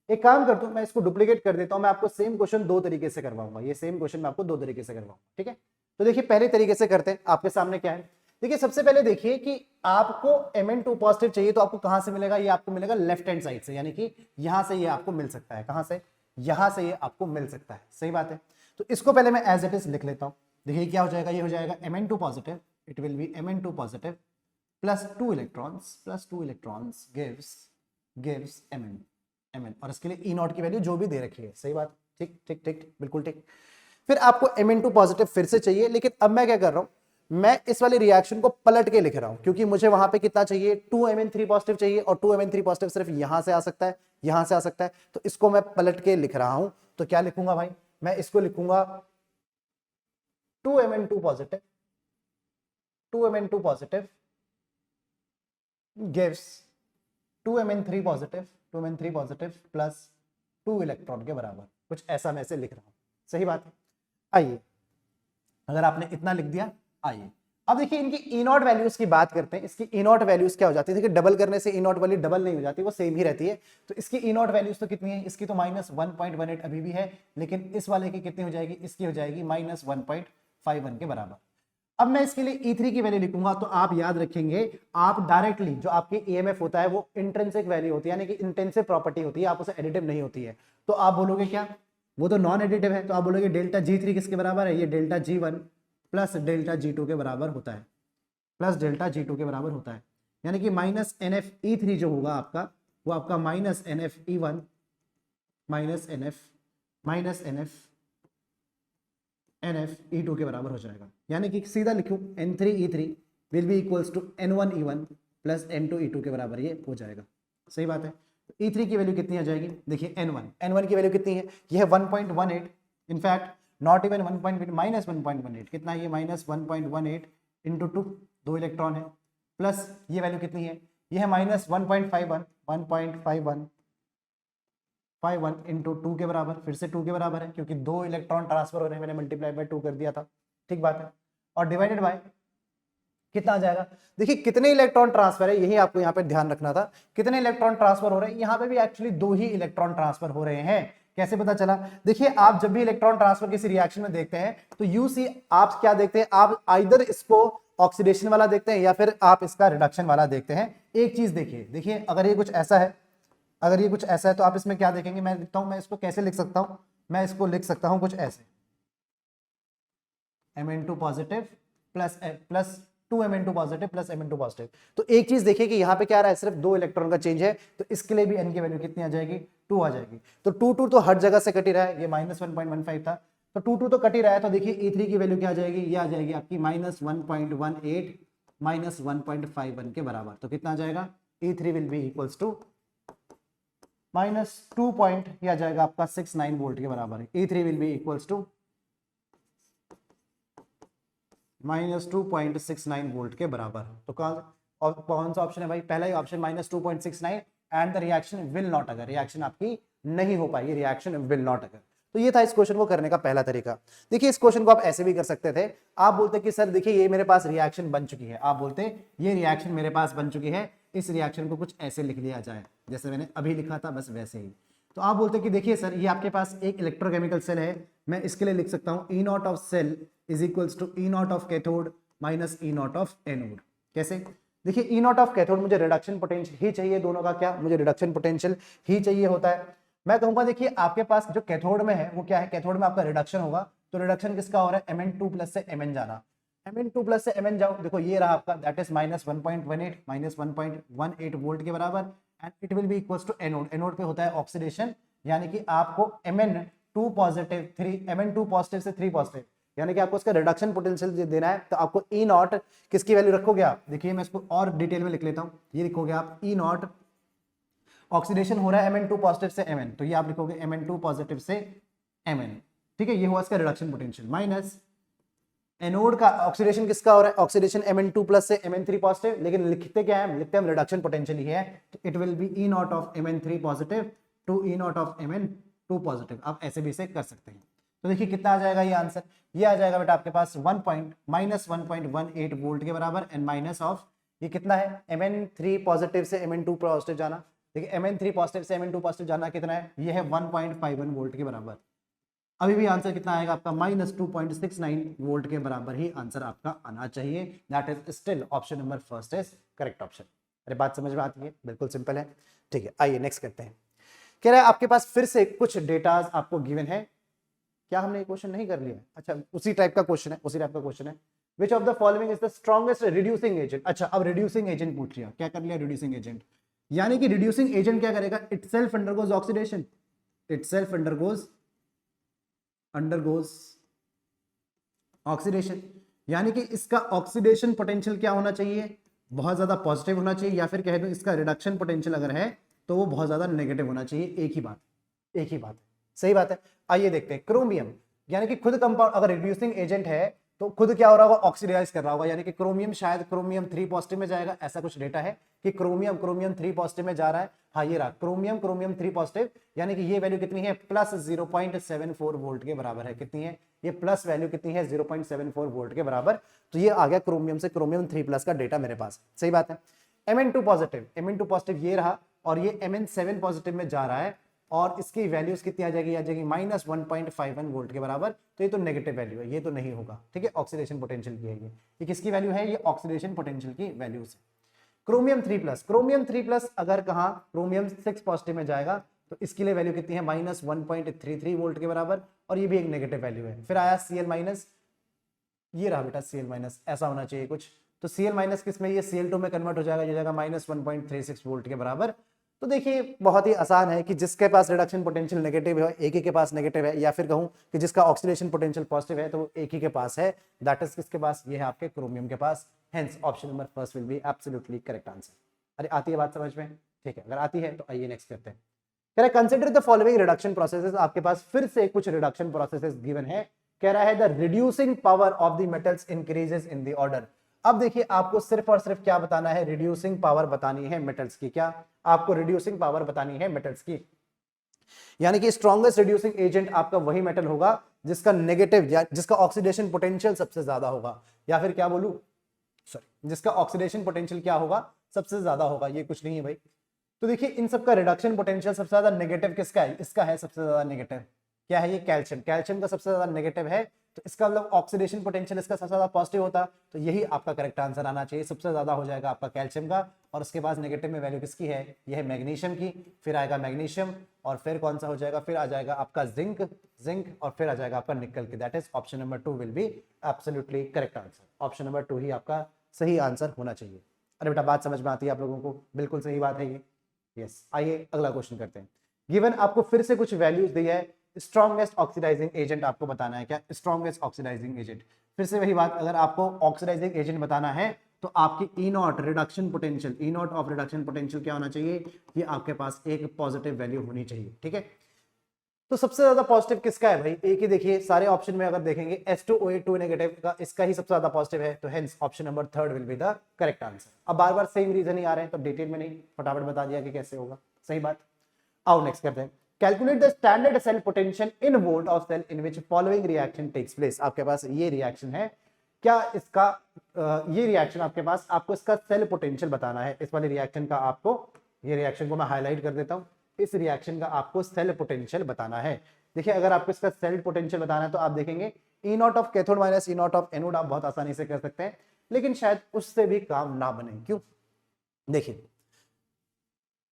एक काम करता हूं, मैं इसको डुप्लीकेट कर देता हूं, मैं आपको सेम क्वेश्चन दो तरीके से करवाऊंगा, ये सेम क्वेश्चन मैं आपको दो तरीके से करवाऊंगा, ठीक है। तो देखिए पहले तरीके से करते हैं, आपके सामने क्या है, देखिए सबसे पहले देखिए कि आपको Mn2 पॉजिटिव चाहिए तो आपको कहां से मिलेगा, ये आपको मिलेगा लेफ्ट हैंड साइड से, यानी कि यहां से ये आपको मिल सकता है, कहां से, यहां से ये आपको मिल सकता है, सही बात है। तो इसको पहले मैं एज इट इज लिख लेता हूं, देखिए क्या हो जाएगा, ये हो जाएगा Mn2 positive, it will B Mn2 positive plus 2 electrons gives Mn, और इसके लिए ई नॉट की वैल्यू जो भी दे रखी है, सही बात, ठीक ठीक ठीक, बिल्कुल ठीक। फिर आपको Mn2 पॉजिटिव फिर से चाहिए, लेकिन अब मैं क्या कर रहा हूं, मैं इस वाले रिएक्शन को पलट के लिख रहा हूं, क्योंकि मुझे वहां पे कितना चाहिए, 2Mn3 पॉजिटिव चाहिए, और 2Mn3 पॉजिटिव सिर्फ यहां से आ सकता है, यहां से आ सकता है, तो इसको मैं पलट के लिख रहा हूं। तो क्या लिखूंगा भाई, मैं इसको लिखूंगा 2Mn2 positive gives 2Mn3 positive plus 2 electron के बराबर, कुछ ऐसा मैं इसे लिख रहा हूं, सही बात है। आइए, अगर आपने इतना लिख दिया, आइए अब देखिए इनकी ई नॉट वैल्यूज की बात करते हैं। इसकी ई नॉट वैल्यूज क्या हो जाती है, देखिए डबल करने से ई नॉट वैल्यू डबल नहीं हो जाती, वो सेम ही रहती है। तो इसकी ई नॉट वैल्यूज तो कितनी है, इसकी तो -1.18 अभी भी है, लेकिन इस वाले की कितनी हो जाएगी, इसकी हो जाएगी -1.51 के बराबर। अब मैं इसके लिए E3 की वैल्यू लिखूंगा, तो आप याद रखेंगे, आप डायरेक्टली जो आपकी EMF होता है वो इंट्रिंसिक वैल्यू होती है, यानी कि इंटेंसिव प्रॉपर्टी होती है, आप उसे एडिटिव नहीं होती है। तो आप बोलोगे क्या, वो तो नॉन एडिटिव है, तो आप बोलोगे डेल्टा G3 किसके बराबर है, ये delta G1 plus delta G2 के बराबर होता है, प्लस डेल्टा G2 के बराबर होता है, यानी कि -NfE3 जो होगा आपका, वो आपका -NfE1 NfE2 के बराबर हो जाएगा। यानी कि सीधा लिखूं N3E3 will be equals to N1E1 plus N2E2 के बराबर ये हो जाएगा, सही बात है। तो E3 की वैल्यू कितनी आ जाएगी, देखिए N1 की वैल्यू कितनी है, ये है 1.18, इनफैक्ट नॉट इवन 1.18 कितना है, ये -1.18 इंटू 2, 2 इलेक्ट्रॉन है, प्लस ये वैल्यू कितनी है, ये है -1.51 इंटू 2 के बराबर, फिर से 2 के बराबर है, क्योंकि 2 इलेक्ट्रॉन ट्रांसफर हो रहे हैं, मैंने मल्टीप्लाई बाय 2 कर दिया था, ठीक बात है। और डिवाइडेड बाय कितना आ जाएगा, देखिए कितने इलेक्ट्रॉन ट्रांसफर है, यही आपको यहाँ पे ध्यान रखना था, कितने इलेक्ट्रॉन ट्रांसफर हो रहे हैं, यहाँ पे भी एक्चुअली 2 ही इलेक्ट्रॉन ट्रांसफर हो रहे हैं। कैसे पता चला, देखिए आप जब भी इलेक्ट्रॉन ट्रांसफर किसी रिएक्शन में देखते हैं तो यू सी आप क्या देखते हैं, आप आइदर इसको ऑक्सीडेशन वाला देखते हैं या फिर आप इसका रिडक्शन वाला देखते हैं। एक चीज देखिए अगर ये कुछ ऐसा है, तो आप इसमें क्या देखेंगे, मैं लिखता हूं, मैं इसको कैसे लिख सकता हूं, मैं इसको लिख सकता हूं कुछ ऐसे, Mn2 positive plus 2Mn2 positive plus Mn2 positive. तो एक चीज देखिए कि यहाँ पे क्या आ रहा है, सिर्फ 2 इलेक्ट्रॉन का चेंज है, तो इसके लिए भी n की वैल्यू कितनी आ जाएगी, 2 आ जाएगी। तो 2 तो हर जगह से कट ही रहा है, ये -1.15 था, तो 2 तो कट ही रहा है, तो देखिए E3 की वैल्यू क्या आ जाएगी, ये आ जाएगी आपकी -1.18 -1.51 के बराबर। तो कितना आ जाएगा, E3 will be equals to -2 point, ये आ जाएगा आपका 69 वोल्ट के बराबर है। E3 will be equals to -2.69 volt के बराबर। तो कौन सा ऑप्शन है भाई, पहला ही option -2.69 and the reaction will not अगर, रिएक्शन आपकी नहीं हो पाएगी, रिएक्शन विल नॉट अगर। तो ये था इस क्वेश्चन को करने का पहला तरीका। देखिए इस क्वेश्चन को आप ऐसे भी कर सकते थे, आप बोलते कि सर देखिए ये मेरे पास रिएक्शन बन चुकी है, आप बोलते ये रिएक्शन मेरे पास बन चुकी है, इस रिएक्शन को कुछ ऐसे लिख लिया जाए जैसे मैंने अभी लिखा था, बस वैसे ही। तो आप बोलते कि देखिए सर ये आपके पास एक इलेक्ट्रोकेमिकल सेल है, मैं इसके लिए लिख सकता हूँ E naught of cell is equals to E naught of cathode minus E naught of anode. कैसे, देखिए E नॉट ऑफ कैथोड मुझे रिडक्शन पोटेंशियल ही चाहिए, दोनों का क्या, मुझे रिडक्शन पोटेंशियल ही चाहिए होता है। मैं कहूंगा देखिए आपके पास जो कैथोड में है वो क्या है, कैथोड में आपका रिडक्शन होगा, तो रिडक्शन किसका हो रहा है, Mn2 प्लस से Mn जाना, Mn2 प्लस से Mn जाओ, देखो ये रहा आपका, दैट इज -1.18 -1.18 वोल्ट के बराबर, and it will be equals to anode, anode पे होता है ऑक्सीडेशन, यानी कि आपको Mn2 पॉजिटिव 3 Mn2 पॉजिटिव से 3 पॉजिटिव, यानी कि आपको इसका रिडक्शन पोटेंशियल देना है, तो आपको ई नॉट किसकी वैल्यू रखोगे आप, देखिए मैं इसको और डिटेल में लिख लेता हूं, ये लिखोगे आप ई नॉट, ऑक्सीडेशन हो रहा है Mn2 पॉजिटिव से Mn, तो ये आप लिखोगे Mn2 पॉजिटिव से Mn, ठीक है, ये हुआ इसका रिडक्शन पोटेंशियल, माइनस एनोड का ऑक्सीडेशन किसका हो रहा है, ऑक्सीडेशन Mn2 प्लस से Mn3 पॉजिटिव, लेकिन लिखते क्या है, लिखते हैं रिडक्शन पोटेंशियल ही है, तो it will be E naught of Mn3 positive to E naught of Mn2 positive, आप ऐसे भी इसे कर सकते हैं। तो देखिए कितना आ जाएगा ये आंसर, ये आ जाएगा बेटा आपके पास -1.18 वोल्ट के बराबर, एंड माइनस ऑफ ये कितना है, Mn3 पॉजिटिव से Mn2 पॉजिटिव जाना, देखिए Mn3 पॉजिटिव से Mn2 पॉजिटिव जाना कितना है, ये है 1.51 वोल्ट के बराबर, अभी भी आंसर कितना आएगा आपका -2.69 वोल्ट के बराबर ही आंसर आपका आना चाहिए, that is still option number first is correct option. अरे बात समझ में आती है, बिल्कुल सिंपल है, ठीक है, आइए नेक्स्ट करते हैं। कह रहा है आपके पास फिर से कुछ डेटाज आपको गिवन है, क्या हमने ये क्वेश्चन नहीं कर लिया, अच्छा उसी टाइप का क्वेश्चन है, उसी टाइप का क्वेश्चन है, which of the following is the strongest reducing agent, अच्छा अब रिड्यूसिंग एजेंट पूछ लिया, क्या कर लिया, रिड्यूसिंग एजेंट, यानी कि रिड्यूसिंग एजेंट क्या करेगा, itself undergoes oxidation, itself undergoes oxidation, यानी कि इसका ऑक्सीडेशन पोटेंशियल क्या होना चाहिए, बहुत ज्यादा पॉजिटिव होना चाहिए, या फिर कह दो इसका रिडक्शन पोटेंशियल अगर है तो वो बहुत ज्यादा नेगेटिव होना चाहिए, एक ही बात, एक ही बात है, सही बात है। आइए देखते हैं, क्रोमियम, यानी कि खुद कंपाउंड अगर रिड्यूसिंग एजेंट है तो खुद क्या हो रहा होगा, ऑक्सीडाइज कर रहा होगा, यानी कि क्रोमियम शायद क्रोमियम 3 पॉजिटिव में जाएगा, ऐसा कुछ डेटा है कि क्रोमियम 3 पॉजिटिव में जा रहा है, हाँ ये रहा क्रोमियम 3 पॉजिटिव, यानी कि ये वैल्यू कितनी है, प्लस 0.74 वोल्ट के बराबर है, कितनी है ये प्लस वैल्यू कितनी है, 0.74 वोल्ट के बराबर, तो ये आ गया क्रोमियम से क्रोमियम 3 प्लस का डेटा मेरे पास, सही बात है। Mn2 पॉजिटिव ये रहा, और ये Mn7 पॉजिटिव में जा रहा है, और इसकी वैल्यूज कितनी आ जाएगी -1.51 वोल्ट के बराबर, तो ये तो नेगेटिव वैल्यू है, ये तो नहीं होगा, ठीक है, ऑक्सीडेशन पोटेंशियल की है ये किसकी वैल्यू है, ये ऑक्सीडेशन पोटेंशियल की वैल्यूज है। क्रोमियम 3 प्लस अगर कहा क्रोमियम 6 पॉजिटिव में जाएगा तो इसके लिए वैल्यू कितनी है, -1.33 वोल्ट के बराबर, और ये भी एक नेगेटिव वैल्यू है। फिर आया Cl-, ये रहा बेटा Cl-, ऐसा होना चाहिए कुछ, तो Cl- किस में, ये Cl2 में कन्वर्ट हो जाएगा, ये जाएगा -1.36 वोल्ट के बराबर। तो देखिए बहुत ही आसान है कि जिसके पास रिडक्शन पोटेंशियल नेगेटिव है, एक ही के पास नेगेटिव है, या फिर कहूं कि जिसका ऑक्सीडेशन पोटेंशियल पॉजिटिव है तो वो एक ही के पास है, दैट इज किसके पास, ये है आपके क्रोमियम के पास, hence option number first will be absolutely correct answer. अरे आती है बात समझ में, ठीक है, अगर आती है तो आइए नेक्स्ट करते हैं। कह रहा है consider the following reduction processes, आपके पास फिर से कुछ रिडक्शन प्रोसेसेस गिवन है, कह रहा है the reducing power of the metals increases in the order. अब देखिए आपको सिर्फ और सिर्फ क्या बताना है, रिड्यूसिंग पावर बतानी है मेटल्स की, क्या आपको रिड्यूसिंग पावर बतानी है मेटल्स की, यानी कि स्ट्रॉन्गेस्ट रिड्यूसिंग एजेंट आपका वही मेटल होगा जिसका नेगेटिव या जिसका ऑक्सीडेशन पोटेंशियल सबसे ज्यादा होगा, या फिर क्या बोलूं, सॉरी, जिसका ऑक्सीडेशन पोटेंशियल क्या होगा, सबसे ज्यादा होगा, ये कुछ नहीं है भाई। तो देखिए इन सबका रिडक्शन पोटेंशियल सबसे ज्यादा नेगेटिव किसका है, इसका है सबसे ज्यादा नेगेटिव, क्या है ये, कैल्शियम का सबसे ज्यादा नेगेटिव है, तो इसका मतलब ऑक्सीडेशन पोटेंशियल इसका सबसे ज्यादा पॉजिटिव होता, तो यही आपका करेक्ट आंसर आना चाहिए, सबसे ज्यादा हो जाएगा आपका कैल्शियम का, और उसके बाद नेगेटिव में वैल्यू किसकी है, यह है मैग्नीशियम की, फिर आएगा मैग्नीशियम, और फिर कौन सा हो जाएगा, फिर आ जाएगा आपका जिंक, और फिर आ जाएगा आपका निकल की, that is option number 2 will be absolutely correct answer, option number 2 ही आपका सही आंसर होना चाहिए। अरे बेटा बात समझ में आती है आप लोगों को, बिल्कुल सही बात है ये, यस। आइए अगला क्वेश्चन करते हैं। गिवन आपको फिर से कुछ वैल्यूज दी है, स्ट्रॉन्गेस्ट ऑक्सीडाइजिंग एजेंट आपको बताना है, क्या स्ट्रॉन्गेस्ट ऑक्सीडाइजिंग एजेंट, फिर से वही बात, अगर आपको ऑक्सीडाइजिंग एजेंट बताना है तो आपकी E naught reduction potential, E naught of reduction potential क्या होना चाहिए, ये आपके पास एक पॉजिटिव वैल्यू होनी चाहिए, ठीक है। तो सबसे ज्यादा पॉजिटिव किसका है भाई, एक ही देखिए सारे ऑप्शन में अगर देखेंगे H2O2 नेगेटिव का, इसका ही सबसे ज्यादा पॉजिटिव है, तो hence option number 3 will be the correct answer. अब बार बार सेम रीजन ही आ रहे हैं तो डिटेल में नहीं, फटाफट बता दिया कि कैसे होगा, सही बात। आओ नेक्स्ट करते हैं। Calculate the standard cell potential in volt of cell in which following reaction takes place. आपके पास ये रिएक्शन है, क्या इसका ये रिएक्शन आपके पास, आपको इसका सेल पोटेंशियल बताना है, इस वाले रिएक्शन का आपको, ये रिएक्शन को मैं हाईलाइट कर देता हूं, इस रिएक्शन का आपको सेल पोटेंशियल बताना है। देखिए अगर आपको इसका सेल पोटेंशियल बताना है तो आप देखेंगे E naught of cathode minus E naught of anode आप बहुत आसानी से कर सकते हैं, लेकिन शायद उससे भी काम ना बने, क्यों, देखिए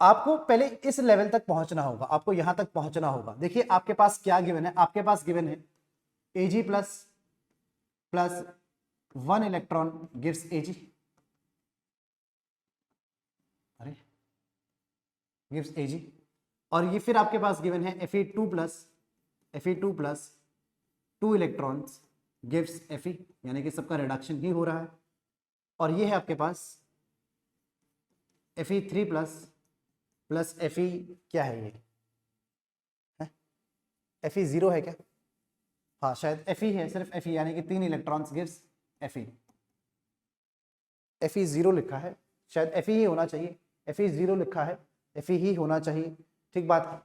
आपको पहले इस लेवल तक पहुंचना होगा, आपको यहां तक पहुंचना होगा। देखिए आपके पास क्या गिवन है, आपके पास गिवन है Ag plus 1 electron gives Ag, अरे गिव्स Ag, और ये फिर आपके पास गिवन है Fe2 plus 2 electrons gives Fe, यानी कि सबका रिडक्शन ही हो रहा है। और ये है आपके पास Fe3 प्लस Fe, क्या है ये है? Fe0 है क्या? हाँ शायद Fe है, सिर्फ Fe, यानी कि 3 इलेक्ट्रॉन्स गिव्स Fe। Fe0 लिखा है, शायद Fe ही होना चाहिए, Fe0 लिखा है, Fe ही होना चाहिए। ठीक बात है,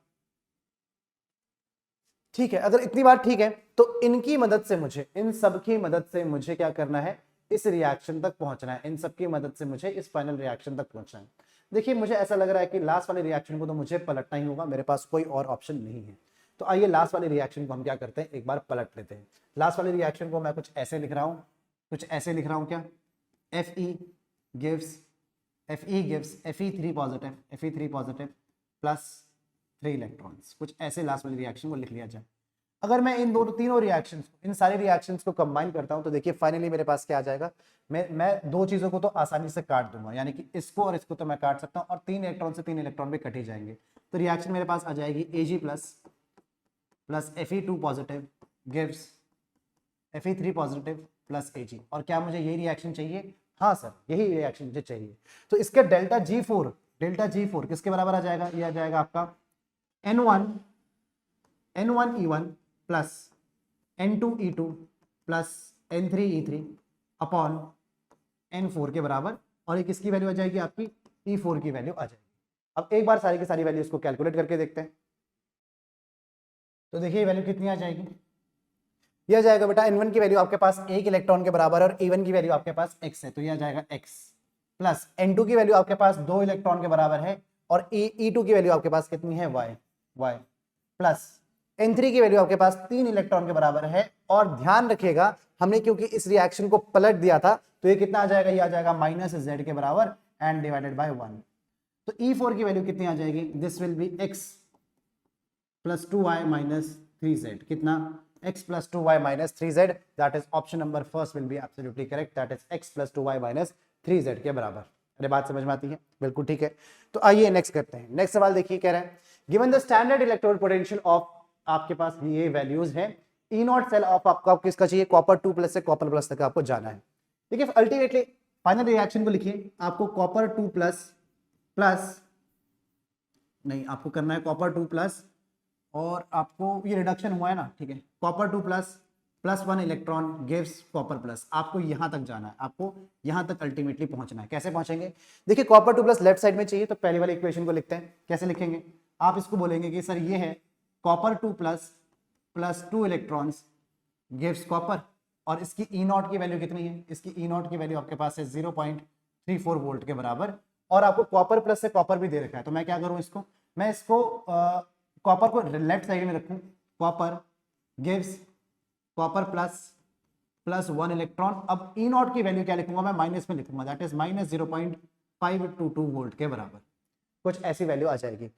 ठीक है। अगर इतनी बात ठीक है तो इनकी मदद से मुझे, इन सब की मदद से मुझे क्या करना है, इस रिएक्शन तक पहुंचना है। इन सब की मदद से मुझे इस फाइनल रिएक्शन तक पहुंचना है। देखिए मुझे ऐसा लग रहा है कि लास्ट वाले रिएक्शन को तो मुझे पलटना ही होगा, मेरे पास कोई और ऑप्शन नहीं है। तो आइए लास्ट वाले रिएक्शन को हम क्या करते हैं, एक बार पलट लेते हैं। लास्ट वाले रिएक्शन को मैं कुछ ऐसे लिख रहा हूं, क्या, Fe gives Fe3 positive plus 3 electrons, कुछ ऐसे लास्ट वाले रिएक्शन को लिख लिया जाए। अगर मैं इन तीनों रिएक्शंस, इन सारे रिएक्शंस को कंबाइन करता हूं तो देखिए फाइनली मेरे पास क्या आ जाएगा। मैं दो चीजों को तो आसानी से काट दूंगा, यानी कि इसको और इसको तो मैं काट सकता हूं, और 3 इलेक्ट्रॉन से 3 इलेक्ट्रॉन भी कट ही जाएंगे। तो रिएक्शन मेरे पास आ जाएगी Ag plus Fe2 positive gives Fe3 positive plus Ag। और क्या मुझे यही रिएक्शन चाहिए? हाँ सर, यही रिएक्शन मुझे चाहिए। तो इसके डेल्टा G4 किसके बराबर आ जाएगा? ये आ जाएगा आपका N1E1 plus N2E2 plus N3E3 upon N4 के बराबर, और एक किसकी वैल्यू आ जाएगी? आपकी E4 की वैल्यू आ जाएगी। अब एक बार सारी की सारी वैल्यूज को कैलकुलेट करके देखते हैं। तो देखिए वैल्यू कितनी आ जाएगी, यह जाएगा बेटा N1 की वैल्यू आपके पास 1 इलेक्ट्रॉन के बराबर है, और E1 की वैल्यू आपके पास x है, तो यह जाएगा x प्लस N2 की वैल्यू आपके पास 2 इलेक्ट्रॉन के बराबर है, और E2 की वैल्यू आपके पास कितनी है? y प्लस N3 की वैल्यू आपके पास 3 इलेक्ट्रॉन के बराबर है। और ध्यान रखिएगा हमने क्योंकि इस रिएक्शन को पलट दिया था, तो ये कितना आ जाएगा? ये आ जाएगा -z के बराबर एंड डिवाइडेड बाय 1। तो E4 की वैल्यू कितनी आ जाएगी? This will B x plus 2y minus 3z। कितना? x plus 2y minus 3z, that is option number first will be absolutely correct, that is x plus 2y minus 3z के बराबर। अरे बात समझ में आती है? बिल्कुल ठीक है। तो आइए नेक्स्ट करते हैं। नेक्स्ट सवाल देखिए, कह रहे हैं given the standard electrode potential of, आपके पास ये वैल्यूज हैं, E0 सेल ऑफ आपको किसका चाहिए? कॉपर 2 प्लस से कॉपर प्लस तक आपको जाना है। देखिए अल्टीमेटली फाइनल रिएक्शन को लिखिए, आपको कॉपर 2 प्लस नहीं, आपको करना है कॉपर 2 प्लस, और आपको ये रिडक्शन हुआ है ना, ठीक है, copper 2 plus 1 electron gives copper plus. आपको यहां तक जाना है, आपको यहां तक अल्टीमेटली पहुंचना है। कैसे पहुंचेंगे? देखिए कॉपर 2 प्लस लेफ्ट साइड में चाहिए, तो पहले वाले इक्वेशन को लिखते हैं। कैसे लिखेंगे? आप इसको बोलेंगे कि सर ये है copper 2 plus 2 electrons gives copper, और इसकी E0 की वैल्यू कितनी है? इसकी E0 की वैल्यू आपके पास है 0.34 वोल्ट के बराबर, और आपको कॉपर प्लस से कॉपर भी दे रखा है। तो मैं क्या करूं, मैं इसको कॉपर को लेफ्ट साइड में रखूं, copper gives copper plus 1 electron. अब E0 की वैल्यू क्या लिखूंगा? मैं माइनस में लिखूंगा, दैट इज माइनस 0.522 वोल्ट के बराबर, कुछ ऐसी वैल्यू आ जाएगी।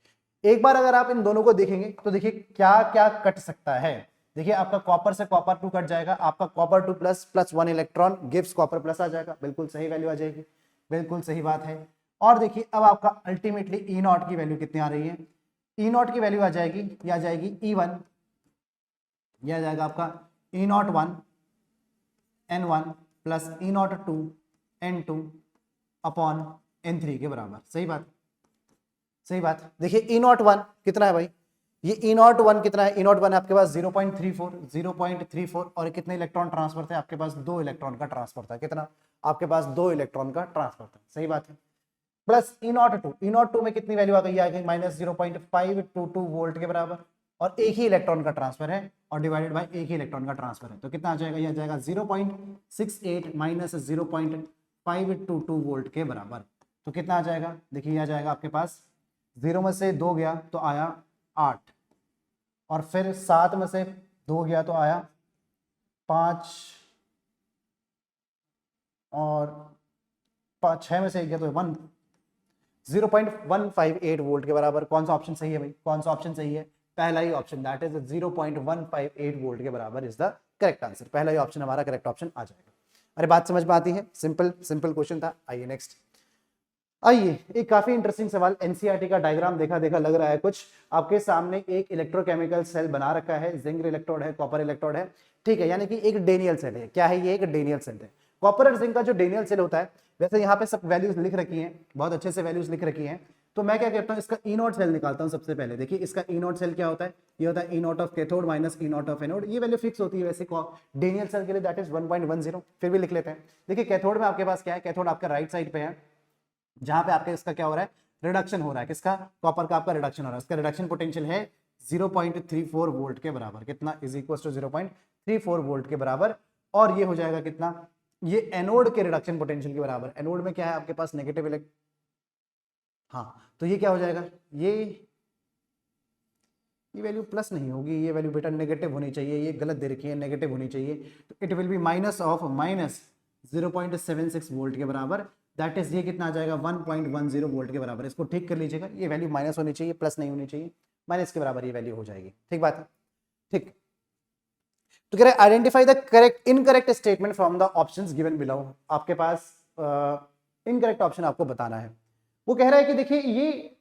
एक बार अगर आप इन दोनों को देखेंगे तो देखिए क्या क्या कट सकता है। देखिए आपका कॉपर से कॉपर 2 कट जाएगा, आपका copper 2 plus 1 electron gives copper plus आ जाएगा, बिल्कुल सही वैल्यू आ जाएगी, बिल्कुल सही बात है। और देखिए अब आपका अल्टीमेटली E0 की वैल्यू कितनी आ रही है? E0 की वैल्यू आ जाएगी, ये आ जाएगी E1, यह आ जाएगा आपका E01 N1 plus E02 N2 upon N3 के बराबर। सही बात, सही बात। देखिए E01 कितना है भाई? ये E01 कितना है? E01 आपके पास 0.34 और कितने इलेक्ट्रॉन ट्रांसफर थे? आपके पास 2 इलेक्ट्रॉन का ट्रांसफर था। कितना? आपके पास 2 इलेक्ट्रॉन का ट्रांसफर था। सही बात है। प्लस E02 में कितनी वैल्यू आ गई? माइनस 0.522 वोल्ट के बराबर, और एक ही इलेक्ट्रॉन का ट्रांसफर है, और डिवाइडेड बाय एक ही इलेक्ट्रॉन का ट्रांसफर है। तो कितना आ जाएगा? यह आ जाएगा 0.68 माइनस 0.522 वोल्ट के बराबर। तो कितना आ जाएगा? देखिए यह आ जाएगा आपके पास 0 में से 2 गया तो आया 8, और फिर 7 में से 2 गया तो आया 5, और 6 में से 1 गया तो 1, 0.158 वोल्ट के बराबर। कौन सा ऑप्शन सही है भाई? कौन सा ऑप्शन सही है? पहला ही ऑप्शन, दैट इज 0.158 वोल्ट के बराबर इज द करेक्ट आंसर, पहला ही ऑप्शन हमारा करेक्ट ऑप्शन आ जाएगा। अरे बात समझ में आती है, सिंपल सिंपल क्वेश्चन था। आइए नेक्स्ट, आइए एक काफी इंटरेस्टिंग सवाल, एनसीईआरटी का डायग्राम देखा देखा लग रहा है कुछ। आपके सामने एक इलेक्ट्रोकेमिकल सेल बना रखा है, जिंक इलेक्ट्रोड है, कॉपर इलेक्ट्रोड है, ठीक है, यानी कि एक डेनियल सेल है। क्या है ये? एक डेनियल सेल है। कॉपर और जिंक का जो डेनियल सेल होता है, वैसे यहाँ पे सब वैल्यूज लिख रखी हैं, बहुत अच्छे से वैल्यूज लिख रखी हैं। तो मैं क्या करता हूँ, इसका ई नॉट सेल निकालता हूँ सबसे पहले। देखिए इसका ई नॉट सेल क्या होता है, ये होता है E naught of cathode minus E naught of anode. ये वैल्यू फिक्स होती है वैसे डेनियल सेल के लिए, दैट इज 1.10। फिर भी लिख लेते हैं। देखिए कैथोड में आपके पास क्या है, कैथोड आपका राइट साइड पे है, जहां पे आपके इसका क्या हो रहा है, रिडक्शन हो रहा है। किसका? कॉपर का आपका रिडक्शन हो रहा है। इसका रिडक्शन पोटेंशियल है 0.34 वोल्ट के बराबर। कितना? इज इक्वल टू 0.34 वोल्ट के बराबर। और ये हो जाएगा कितना? ये एनोड के रिडक्शन पोटेंशियल के बराबर। एनोड में क्या है आपके पास? Negative electron. हाँ, तो ये क्या हो जाएगा, ये वैल्यू प्लस नहीं होगी, ये वैल्यू बेटा नेगेटिव होनी चाहिए, ये गलत दे रखी है, नेगेटिव होनी चाहिए। तो it will B minus of minus 0.76 volt के बराबर। दैट इज ये कितना आ जाएगा? 1.10 वोल्ट के बराबर। इसको ठीक कर लीजिएगा, ये वैल्यू माइनस होनी चाहिए, प्लस नहीं होनी चाहिए, माइनस के बराबर ये वैल्यू हो जाएगी। ठीक बात है, ठीक। तो कह रहे identify the correct incorrect statement from the options given below. आपके पास इनकरेक्ट ऑप्शन आपको बताना है। वो कह रहा है कि देखिए ये,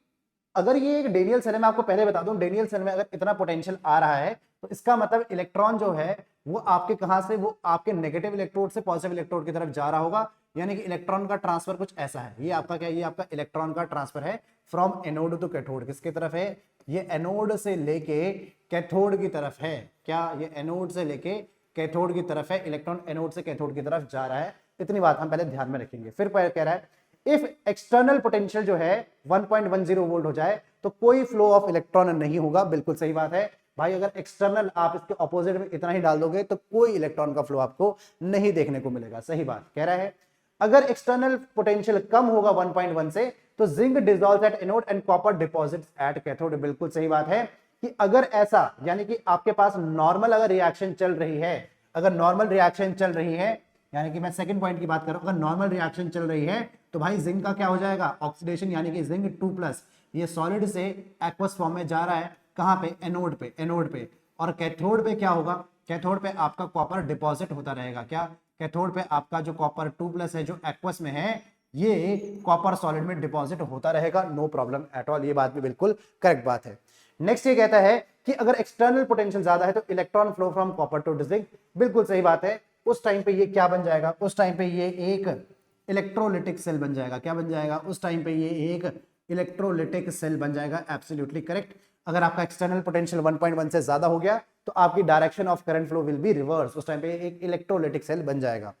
अगर ये एक डेनियल सेल है, मैं आपको पहले बता दूं, डेनियल सेल में अगर इतना पोटेंशियल आ रहा है तो इसका मतलब इलेक्ट्रॉन जो है वो आपके कहां से, वो आपके नेगेटिव इलेक्ट्रोड से पॉजिटिव इलेक्ट्रोड की तरफ जा रहा होगा। यानी कि इलेक्ट्रॉन का ट्रांसफर कुछ ऐसा है। ये आपका क्या है? ये आपका इलेक्ट्रॉन का ट्रांसफर है फ्रॉम एनोड टू कैथोड। किसकी तरफ है? ये एनोड से लेके कैथोड की तरफ है। क्या? ये एनोड से लेके कैथोड की तरफ है। इलेक्ट्रॉन एनोड से कैथोड की तरफ जा रहा है। इतनी बात हम पहले ध्यान में रखेंगे। फिर कह रहा है इफ एक्सटर्नल पोटेंशियल जो है 1.10 वोल्ट हो जाए तो कोई फ्लो ऑफ इलेक्ट्रॉन नहीं होगा। बिल्कुल सही बात है भाई, अगर एक्सटर्नल आप इसके ऑपोजिट में इतना ही डाल दोगे तो कोई इलेक्ट्रॉन का फ्लो आपको नहीं देखने को मिलेगा। सही बात कह रहा है। अगर एक्सटर्नल पोटेंशियल कम होगा 1.1 से तो zinc dissolves eight anode and copper deposits at cathode. बिल्कुल सही बात है कि अगर ऐसा, यानी कि आपके पास नॉर्मल अगर रिएक्शन चल रही है, अगर नॉर्मल रिएक्शन चल रही है, यानी कि मैं सेकंड पॉइंट की बात कर रहा हूं, अगर नॉर्मल रिएक्शन चल रही है तो भाई जिंक का क्या हो जाएगा? ऑक्सीडेशन, यानी कि जिंक 2+ ये सॉलिड से एक्वस फॉर्म में जा रहा है। कहां पे? एनोड पे, एनोड पे। और कैथोड पे क्या होगा? कैथोड पे आपका कॉपर डिपॉजिट होता रहेगा। क्या? कैथोड पे आपका जो कॉपर 2+ है जो एक्वस में है, ये कॉपर सॉलिड में डिपॉजिट होता रहेगा। नो प्रॉब्लम एट ऑल, ये बात भी बिल्कुल करेक्ट बात है। नेक्स्ट ये कहता है कि अगर एक्सटर्नल पोटेंशियल ज्यादा है तो electron flow from copper two zinc. बिल्कुल सही बात है। उस टाइम पे ये क्या बन जाएगा? उस टाइम पे ये एक इलेक्ट्रोलिटिक सेल बन जाएगा। क्या बन जाएगा? उस टाइम पे ये एक इलेक्ट्रोलिटिक सेल बन जाएगा। Absolutely correct. अगर आपका एक्सटर्नल पोटेंशियल 1.1 से ज्यादा हो गया तो आपकी direction of current flow will be reverse. उस टाइम पे एक इलेक्ट्रोलिटिक सेल बन जाएगा।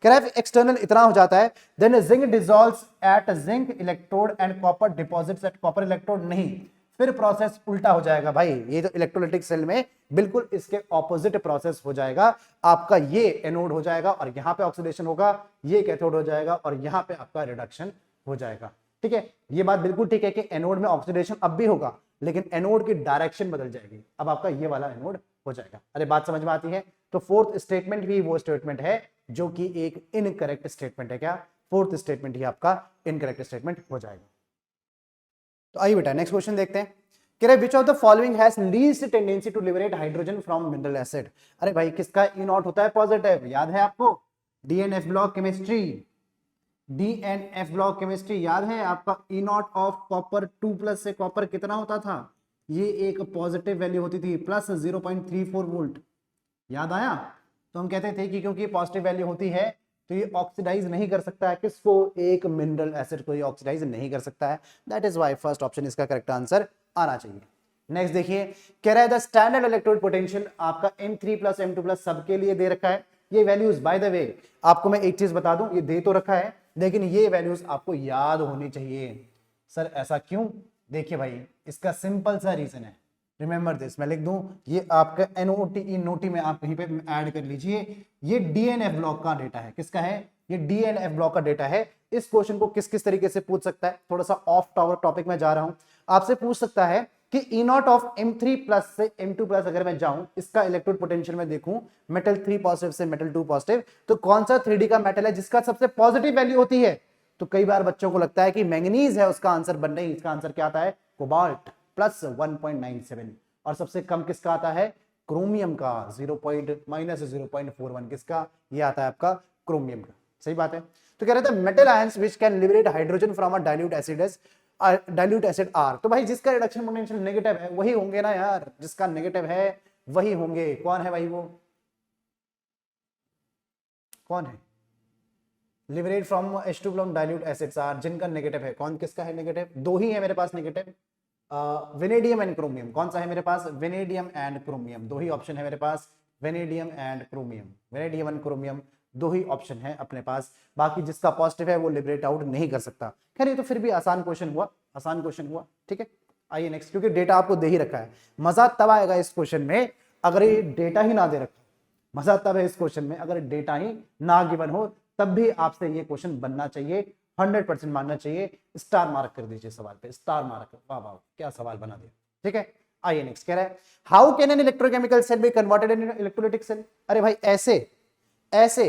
कह रहा है एक्सटर्नल इतना हो जाता है then zinc dissolves at zinc electrode and copper deposits at copper electrode. नहीं, फिर प्रोसेस उल्टा हो जाएगा भाई। ये तो इलेक्ट्रोलिटिक सेल में बिल्कुल इसके ऑपोजिट प्रोसेस हो जाएगा। आपका ये एनोड हो जाएगा और यहां पे ऑक्सीडेशन होगा, ये कैथोड हो जाएगा और यहां पे आपका रिडक्शन हो जाएगा। ठीक है, ये बात बिल्कुल ठीक है कि एनोड में ऑक्सीडेशन अब भी होगा, लेकिन एनोड की डायरेक्शन बदल जाएगी। अब आपका ये वाला एनोड हो जाएगा। अरे बात समझ में आती है? तो फोर्थ स्टेटमेंट भी वो स्टेटमेंट है जो कि एक इनकरेक्ट स्टेटमेंट है। क्या? फोर्थ स्टेटमेंट ही आपका इनकरेक्ट स्टेटमेंट हो जाएगा। तो आइए बेटा नेक्स्ट क्वेश्चन देखते हैं। कह रहे which of the following has least tendency to liberate hydrogen from mineral acid. अरे भाई किसका ई नॉट होता है पॉजिटिव? याद है आपको? DNF block chemistry, DNF block chemistry याद है आपका? ई नॉट ऑफ कॉपर 2+ से कॉपर कितना होता था? ये एक पॉजिटिव वैल्यू होती थी प्लस 0.34 वोल्ट। याद आया? तो हम कहते थे कि क्योंकि पॉजिटिव वैल्यू होती है तो ये ऑक्सीडाइज नहीं कर सकता है। किसको? एक मिनरल एसिड को ये ऑक्सीडाइज नहीं कर सकता है। That is why first option इसका करेक्ट आंसर आना चाहिए। नेक्स्ट देखिए, कह रहा है द स्टैंडर्ड इलेक्ट्रोड पोटेंशियल आपका M3+ M2+ सबके लिए दे रखा है। ये वैल्यूज बाय द वे आपको मैं एक चीज बता दूं, ये दे तो रखा है लेकिन ये वैल्यूज आपको याद होनी चाहिए। सर ऐसा क्यों? देखिए भाई इसका सिंपल सा रीजन है, रिमेंबर दिस। मैं लिख दूं, ये आपका एनओटी नोटी में आप कहीं पे ऐड कर लीजिए। ये डीएनएफ ब्लॉक का डेटा है। किसका है? ये डीएनएफ ब्लॉक का डेटा है। इस क्वेश्चन को किस किस तरीके से पूछ सकता है? थोड़ा सा ऑफ टॉपिक में जा रहा हूं। आपसे पूछ सकता है कि ई नॉट ऑफ M3+ से M2+ अगर मैं जाऊं, इसका इलेक्ट्रोड पोटेंशियल में देखूं मेटल 3 पॉजिटिव से मेटल 2 पॉजिटिव, तो कौन सा 3D का मेटल है जिसका सबसे पॉजिटिव वैल्यू होती है? तो कई बार बच्चों को लगता है कि मैंगनीज है उसका आंसर, बन नहीं। इसका आंसर क्या आता है? कोबाल्ट +1.97। और सबसे कम किसका आता है? क्रोमियम का 0.-0.41 किसका, ये आता है आपका क्रोमियम का। सही बात है। तो कह रहे थे metal ions which can liberate hydrogen from a dilute acid as dilute acid are. तो भाई जिसका रिडक्शन पोटेंशियल नेगेटिव है वही होंगे ना यार, जिसका नेगेटिव है वही होंगे। कौन है भाई वो, कौन है, liberate from H2 from dilute acids are, जिनका नेगेटिव है। कौन किसका है नेगेटिव, दो ही है मेरे पास नेगेटिव, वेनेडियम एंड क्रोमियम। कौन सा है मेरे पास, वेनेडियम एंड क्रोमियम, दो ही ऑप्शन है मेरे पास, vanadium and chromium, vanadium and chromium दो ही ऑप्शन है अपने पास। बाकी जिसका पॉजिटिव है वो लिबरेट आउट नहीं कर सकता। खैर ये तो फिर भी आसान क्वेश्चन हुआ, आसान क्वेश्चन हुआ, ठीक है। आइए नेक्स्ट, क्योंकि डेटा आपको दे ही रखा है। मजा तब आएगा इस क्वेश्चन में अगर ये डेटा ही ना दे रखा, मजा तब है इस क्वेश्चन में अगर डेटा ही ना गिवन हो, तब भी आपसे ये क्वेश्चन बनना चाहिए, 100% मानना चाहिए। स्टार मार्क कर दीजिए सवाल पे, स्टार मार्क, वाह वाह क्या सवाल बना दिया, ठीक है। आइए नेक्स्ट कह रहा है how can an electrochemical cell be converted in electrolytic cell. अरे भाई ऐसे ऐसे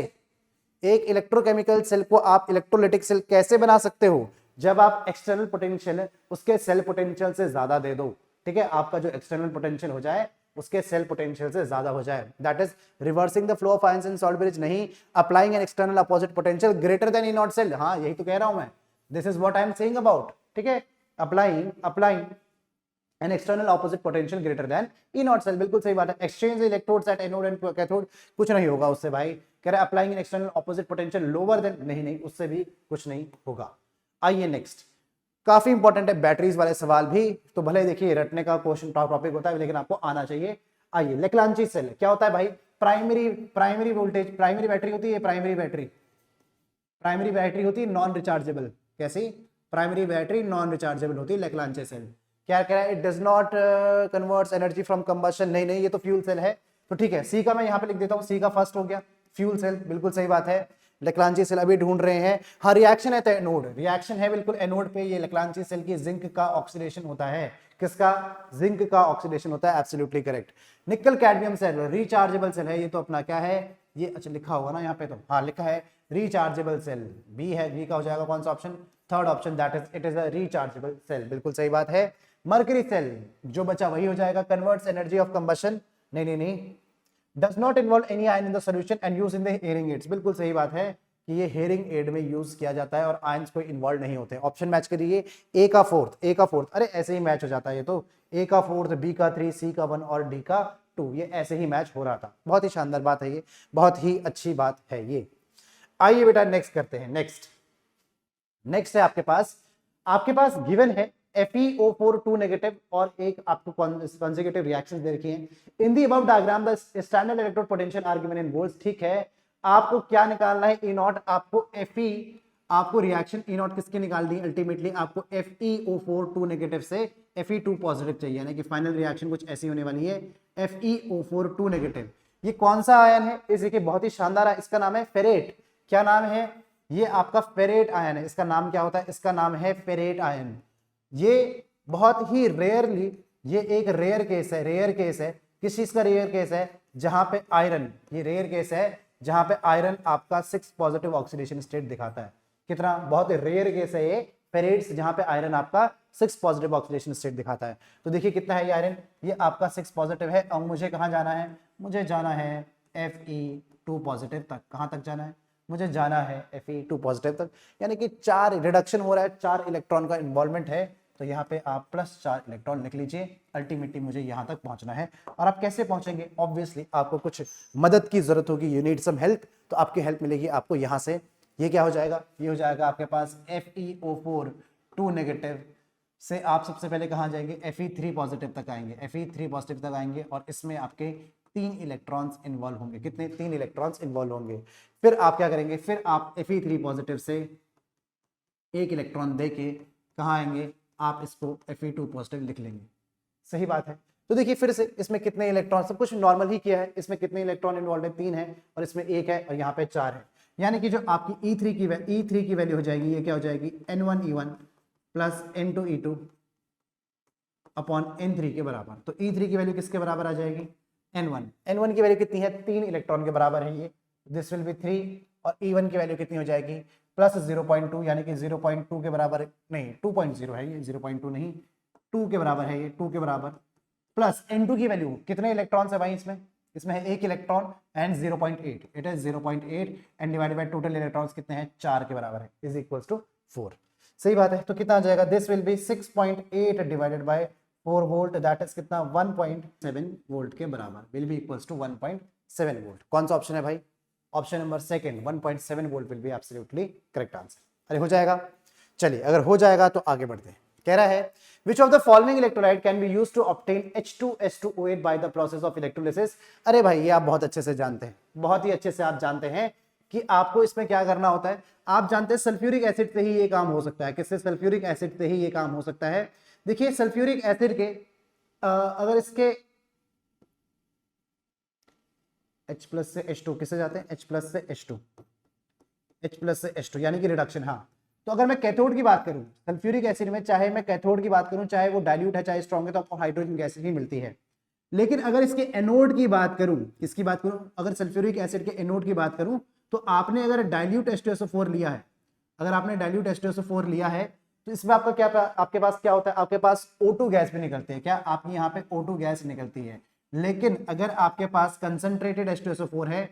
एक इलेक्ट्रोकेमिकल सेल को आप इलेक्ट्रोलाइटिक सेल कैसे बना सकते हो, जब आप एक्सटर्नल पोटेंशियल उसके सेल पोटेंशियल से ज्यादा दे दो, ठीक है। आपका जो एक्सटर्नल पोटेंशियल हो जाए उसके सेल पोटेंशियल से ज्यादा हो जाए, that is reversing the flow of ions in salt bridge, नहीं applying an external opposite potential greater than E naught cell. हाँ यही तो कह रहा हूं मैं, this is what I am saying about, ठीक है। Applying an external opposite potential greater than E naught cell, बिल्कुल सही बात है। Exchange electrodes at anode and cathode, कुछ नहीं होगा उससे भाई। कह रहा है applying an external opposite potential lower than, नहीं नहीं उससे भी कुछ नहीं होगा। आइए नेक्स्ट, काफी इंपॉर्टेंट है बैटरीज वाले सवाल भी, तो भले देखिए रटने का क्वेश्चन टॉपिक होता है लेकिन आपको आना चाहिए। आइए लेक्लांची सेल क्या होता है भाई, प्राइमरी वोल्टेज, प्राइमरी बैटरी होती है, प्राइमरी बैटरी होती है नॉन रिचार्जेबल। कैसी, प्राइमरी बैटरी नॉन रिचार्जेबल होती है लेक्लांची सेल। क्या कह रहा है, it does not converts energy from combustion, नहीं नहीं ये तो फ्यूल सेल है, तो ठीक है सी का मैं यहाँ पे लिख देता हूँ, सी का फर्स्ट हो गया फ्यूल सेल, बिल्कुल सही बात है। लेक्लांची सेल अभी ढूंढ रहे हैं। हाँ रिएक्शन है तो एनोड, रिएक्शन है बिल्कुल एनोड पे, ये लेक्लांची सेल की जिंक का ऑक्सीडेशन होता है, किसका, जिंक का ऑक्सीडेशन होता है, absolutely correct. Nickel cadmium cell rechargeable cell है, ये तो अपना क्या है, ये अच्छा लिखा होगा ना यहाँ पे, तो हाँ लिखा है रिचार्जेबल सेल, बी है, बी का हो जाएगा कौन सा option, third option, that is it is a rechargeable cell, बिल्कुल सही बात है। मर्करी सेल जो बचा वही हो जाएगा, कन्वर्ट्स एनर्जी ऑफ कंबशन, नहीं नहीं नहीं, does not involve any ion in the solution and use in the hearing ads, बिल्कुल सही बात है कि ये हेयरिंग एड में यूज किया जाता है और आयंस कोई इन्वॉल्व नहीं होते। ऑप्शन मैच करिए, ए का फोर्थ, ए का फोर्थ, अरे ऐसे ही मैच हो जाता है ये तो, ए का फोर्थ, बी का 3, सी का 1 और डी का 2, ये ऐसे ही मैच हो रहा था। बहुत ही शानदार बात है ये, बहुत ही अच्छी बात है ये। आइए बेटा नेक्स्ट करते हैं, नेक्स्ट है आपके पास गिवन है FeO4 2 नेगेटिव और एक आपको कंसेक्यूटिव रिएक्शंस दे रखी हैं। In the above diagram the standard electrode potential are given in volts, ठीक है। आपको क्या निकालना है, ई नॉट, आपको Fe, आपको रिएक्शन ई नॉट किसकी निकालनी है, अल्टीमेटली आपको FeO4 2 नेगेटिव से Fe2 पॉजिटिव चाहिए, यानी कि फाइनल रिएक्शन कुछ ऐसी होने वाली है, FeO4 2 नेगेटिव। ये कौन सा आयन है, इस देखिए बहुत ही शानदार है, इसका नाम है फेरेट। क्या नाम है, ये आपका फेरेट आयन है, इसका नाम क्या होता है, इसका नाम है फेरेट आयन। ये बहुत ही रेयरली, ये एक रेयर केस है, किस चीज का रेयर केस है, जहां पे आयरन, ये रेयर केस है जहां पे आयरन आपका 6 पॉजिटिव ऑक्सीडेशन स्टेट दिखाता है। कितना, बहुत रेयर केस है ये फेरेट्स, जहां पे आयरन आपका 6 पॉजिटिव ऑक्सीडेशन स्टेट दिखाता है। तो देखिए कितना है ये आयरन, ये आपका 6 पॉजिटिव है, और मुझे कहां जाना है, मुझे जाना है Fe2 पॉजिटिव तक। कहां तक जाना है, मुझे जाना है Fe2 पॉजिटिव तक, यानी कि 4 रिडक्शन हो रहा है, 4 इलेक्ट्रॉन का इन्वॉल्वमेंट है, तो यहाँ पे आप +4 इलेक्ट्रॉन लिख लीजिए। अल्टीमेटली मुझे यहाँ तक पहुंचना है, और आप कैसे पहुंचेंगे, ऑब्वियसली आपको कुछ मदद की जरूरत होगी, यू नीड सम हेल्प, तो आपकी हेल्प मिलेगी आपको यहाँ से। ये क्या हो जाएगा, ये हो जाएगा आपके पास FeO4 2 नेगेटिव से आप सबसे पहले कहाँ जाएंगे, Fe3 पॉजिटिव तक आएंगे, Fe3 पॉजिटिव तक आएंगे, और इसमें आपके 3 इलेक्ट्रॉन्स इन्वॉल्व होंगे। कितने, 3 इलेक्ट्रॉन्स इन्वॉल्व होंगे। फिर आप क्या करेंगे, फिर आप Fe3 पॉजिटिव से एक इलेक्ट्रॉन दे के कहाँ आएंगे, आप इसको Fe2 पॉजिटिव लिख लेंगे। सही बात है। तो देखिए फिर से इसमें कितने इलेक्ट्रॉन, सब कुछ नॉर्मल ही किया है, इसमें कितने इलेक्ट्रॉन इन्वॉल्व है, 3 है, और इसमें 1 है, और यहाँ पे 4 है, यानी कि जो आपकी E3 की वैल्यू हो जाएगी, ये क्या हो जाएगी, N1E1 plus N2E2 upon N3 के बराबर। तो E3 की वैल्यू किसके बराबर आ जाएगी, N1 की वैल्यू कितनी है, 3 इलेक्ट्रॉन के बराबर है ये, दिस विल बी 3, और E1 की वैल्यू कितनी हो जाएगी, प्लस 0.2, यानी कि 0.2 के बराबर, नहीं 2.0 है ये, 0.2 नहीं, 2 के बराबर है ये, 2 के बराबर, प्लस N2 की वैल्यू, कितने इलेक्ट्रॉन्स है भाई इसमें, इसमें है एक electron and 0.8, it is 0.8 and divided by total electrons कितने हैं, 4 के बराबर है, इज इक्वल्स टू 4। सही बात है, तो कितना आ जाएगा, this will be 6.8 divided by 4 volt, that is कितना 1.7 वोल्ट के बराबर, will be equals to 1.7 volt. कौन सा ऑप्शन है भाई, option number second, 1.7 volt will be absolutely correct answer. अरे हो जाएगा, चलिए अगर हो जाएगा तो आगे बढ़ते हैं। कह रहा है which of the following electrolyte can be used to obtain H2S2O8 by the process of electrolysis। अरे भाई ये आप बहुत अच्छे से जानते हैं, बहुत ही अच्छे से आप जानते हैं कि आपको इसमें क्या करना होता है। आप जानते हैं सल्फ्यूरिक एसिड से ही ये काम हो सकता है, किससे, सल्फ्यूरिक एसिड से ही ये काम हो सकता है। देखिए सल्फ्यूरिक एसिड के अगर इसके H+ से H2 किससे जाते हैं, H+ से H2, H+ से H2 यानी कि रिडक्शन। हाँ, तो अगर मैं कैथोड की बात करूं सल्फ्यूरिक एसिड में, चाहे मैं कैथोड की बात करूं, चाहे वो डाइल्यूट है चाहे स्ट्रॉन्ग है, तो आपको हाइड्रोजन गैस ही मिलती है। लेकिन अगर इसके एनोड की बात करूं, किसकी बात करूं, अगर सल्फ्यूरिक एसिड के एनोड की बात करूं, तो आपने अगर डाइल्यूट H2SO4 लिया है, अगर आपने डाइल्यूट H2SO4 लिया है, तो इसमें आपका क्या, आपके पास क्या होता है, आपके पास O2 गैस भी निकलती है। क्या आपकी यहाँ पे O2 गैस निकलती है। लेकिन अगर आपके पास कंसंट्रेटेड H2SO4 है,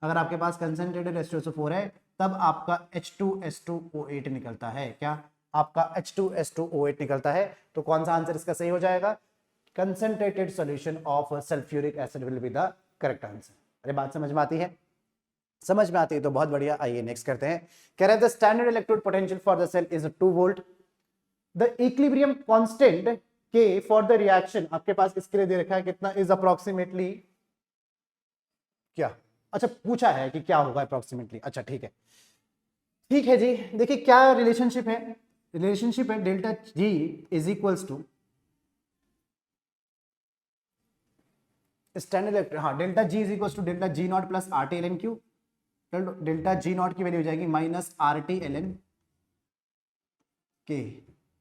अगर आपके पास कंसंट्रेटेड H2SO4 है, तब आपका H2S2O8 निकलता है। क्या आपका H2S2O8 निकलता है। तो कौन सा आंसर इसका सही हो जाएगा, concentrated solution of sulphuric acid will be the correct answer. अरे बात समझ में आती है, समझ में आती है तो बहुत बढ़िया। आइए नेक्स्ट करते हैं। कह रहे हैं the standard electrode potential for the cell is 2 volt, the equilibrium constant K for the reaction, आपके पास इसके लिए दे रखा है कितना, इज अप्रोक्सीमेटली क्या, अच्छा पूछा है कि क्या होगा अप्रोक्सीमेटली, अच्छा ठीक है, ठीक है जी। देखिए क्या रिलेशनशिप है, रिलेशनशिप है delta G is equals to standard, हाँ delta G is equals to delta G naught plus R T L N Q. Delta G naught की वैल्यू हो जाएगी minus R T L N K,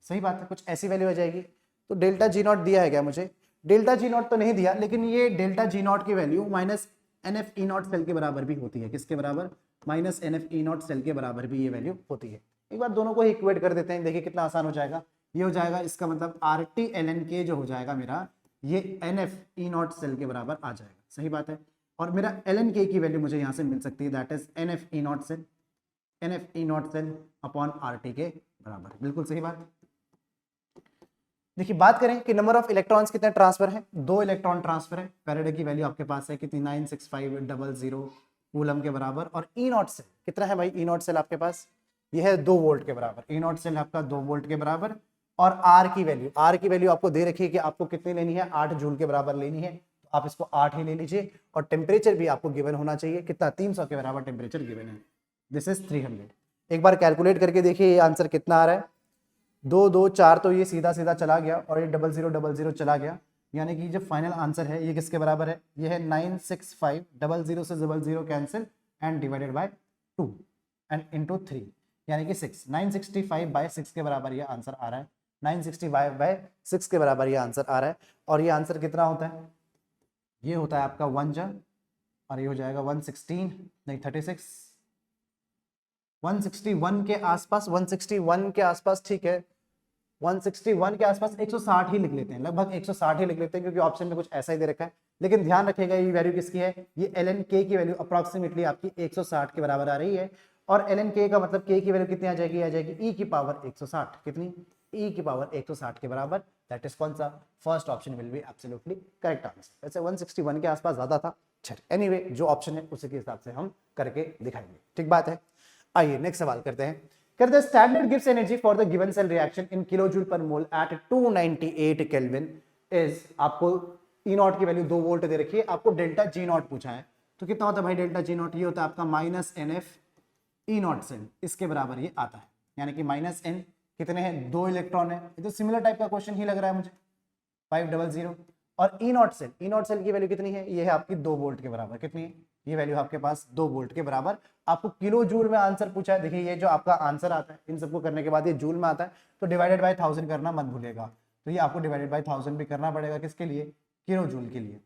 सही बात है, कुछ ऐसी वैल्यू आ जाएगी। तो डेल्टा जी नॉट दिया है क्या मुझे, डेल्टा जी नॉट तो नहीं दिया, लेकिन ये डेल्टा जी नॉट की value minus n F E naught cell के बराबर भी होती है। किसके बराबर, minus n F E naught cell के बराबर भी ये वैल्यू होती है। एक बार दोनों को ही इक्वेट कर देते हैं, देखिए कितना आसान हो जाएगा। ये हो जाएगा, इसका मतलब आर टी एल एन के जो हो जाएगा मेरा, ये n F E naught cell के बराबर आ जाएगा, सही बात है। और मेरा एल एन के की वैल्यू मुझे यहाँ से मिल सकती है, that is n F E naught cell, n F E naught cell upon R T के बराबर, बिल्कुल सही बात। देखिए बात करें कि नंबर ऑफ इलेक्ट्रॉन्स कितने ट्रांसफर हैं, 2 इलेक्ट्रॉन ट्रांसफर है। फैराडे की वैल्यू आपके पास है कितनी, 96500 कूलम के बराबर। और ई नॉट सेल कितना है भाई, ई नॉट सेल आपके पास ये है 2 वोल्ट के बराबर, ई नॉट सेल आपका 2 वोल्ट के बराबर। और आर की वैल्यू, आर की वैल्यू आपको दे रखी है कि आपको कितनी लेनी है, 8 जूल के बराबर लेनी है, तो आप इसको 8 ही ले लीजिए। और टेम्परेचर भी आपको गिवन होना चाहिए, कितना, 300 के बराबर टेम्परेचर गिवन है, दिस इज 300। एक बार कैलकुलेट करके देखिए ये आंसर कितना आ रहा है, 2 2 4, तो ये सीधा सीधा चला गया और ये 0000 चला गया, यानी कि जो फाइनल आंसर है ये किसके बराबर है, ये है 965, 00 से 00 cancel and divided by 2 and into 3, यानी कि 6, 965/6 के बराबर ये आंसर आ रहा है, 965/6 के बराबर ये आंसर आ रहा है। और ये आंसर कितना होता है, ये होता है आपका 1 जा, और ये हो जाएगा 116 नहीं 36, 161 के आसपास, 161 के आसपास, ठीक है 161 के आसपास, 160 ही लिख लेते हैं, लगभग 160 ही लिख लेते हैं, क्योंकि ऑप्शन में कुछ ऐसा ही दे रखा है। लेकिन ध्यान रखिएगा ये वैल्यू किसकी है, ये एल एन के की वैल्यू अप्रोक्सीमेटली आपकी 160 के बराबर आ रही है। और एल एन के का मतलब के की वैल्यू कितनी आ जाएगी, आ जाएगी ई की पावर 160, कितनी, ई की पावर 160 के बराबर, दैट इज कौन सा, first option will be absolutely correct answer. वैसे 161 के आसपास ज्यादा था, चलिए एनीवे जो ऑप्शन है उसी के हिसाब से हम करके दिखाएंगे, ठीक बात है। आइए नेक्स्ट सवाल करते हैं। Can the standard gives energy for the given cell reaction in kilojoule per mole at 298 Kelvin is, आपको E नॉट की वैल्यू 2 वोल्ट दे रखी है, आपको डेल्टा जी नॉट पूछा है, तो कितना होता है भाई डेल्टा जी नॉट, ये होता है आपका minus n F E naught cell, इसके बराबर ये आता है, यानी कि माइनस एन कितने हैं, 2 इलेक्ट्रॉन है, ये तो सिमिलर टाइप का क्वेश्चन ही लग रहा है मुझे, 500। और ई नॉट सेल की वैल्यू कितनी है, ये है आपकी 2 वोल्ट के बराबर, कितनी है, ये वैल्यू आपके पास 2 वोल्ट के बराबर। आपको किलो जूल में आंसर पूछा है, देखिए ये जो आपका आंसर आता है इन सबको करने के बाद ये जूल में आता है, तो डिवाइडेड बाय 1000 करना मत भूलिएगा, तो ये आपको डिवाइडेड बाय 1000 भी करना पड़ेगा, किसके लिए, किलो जूल के लिए।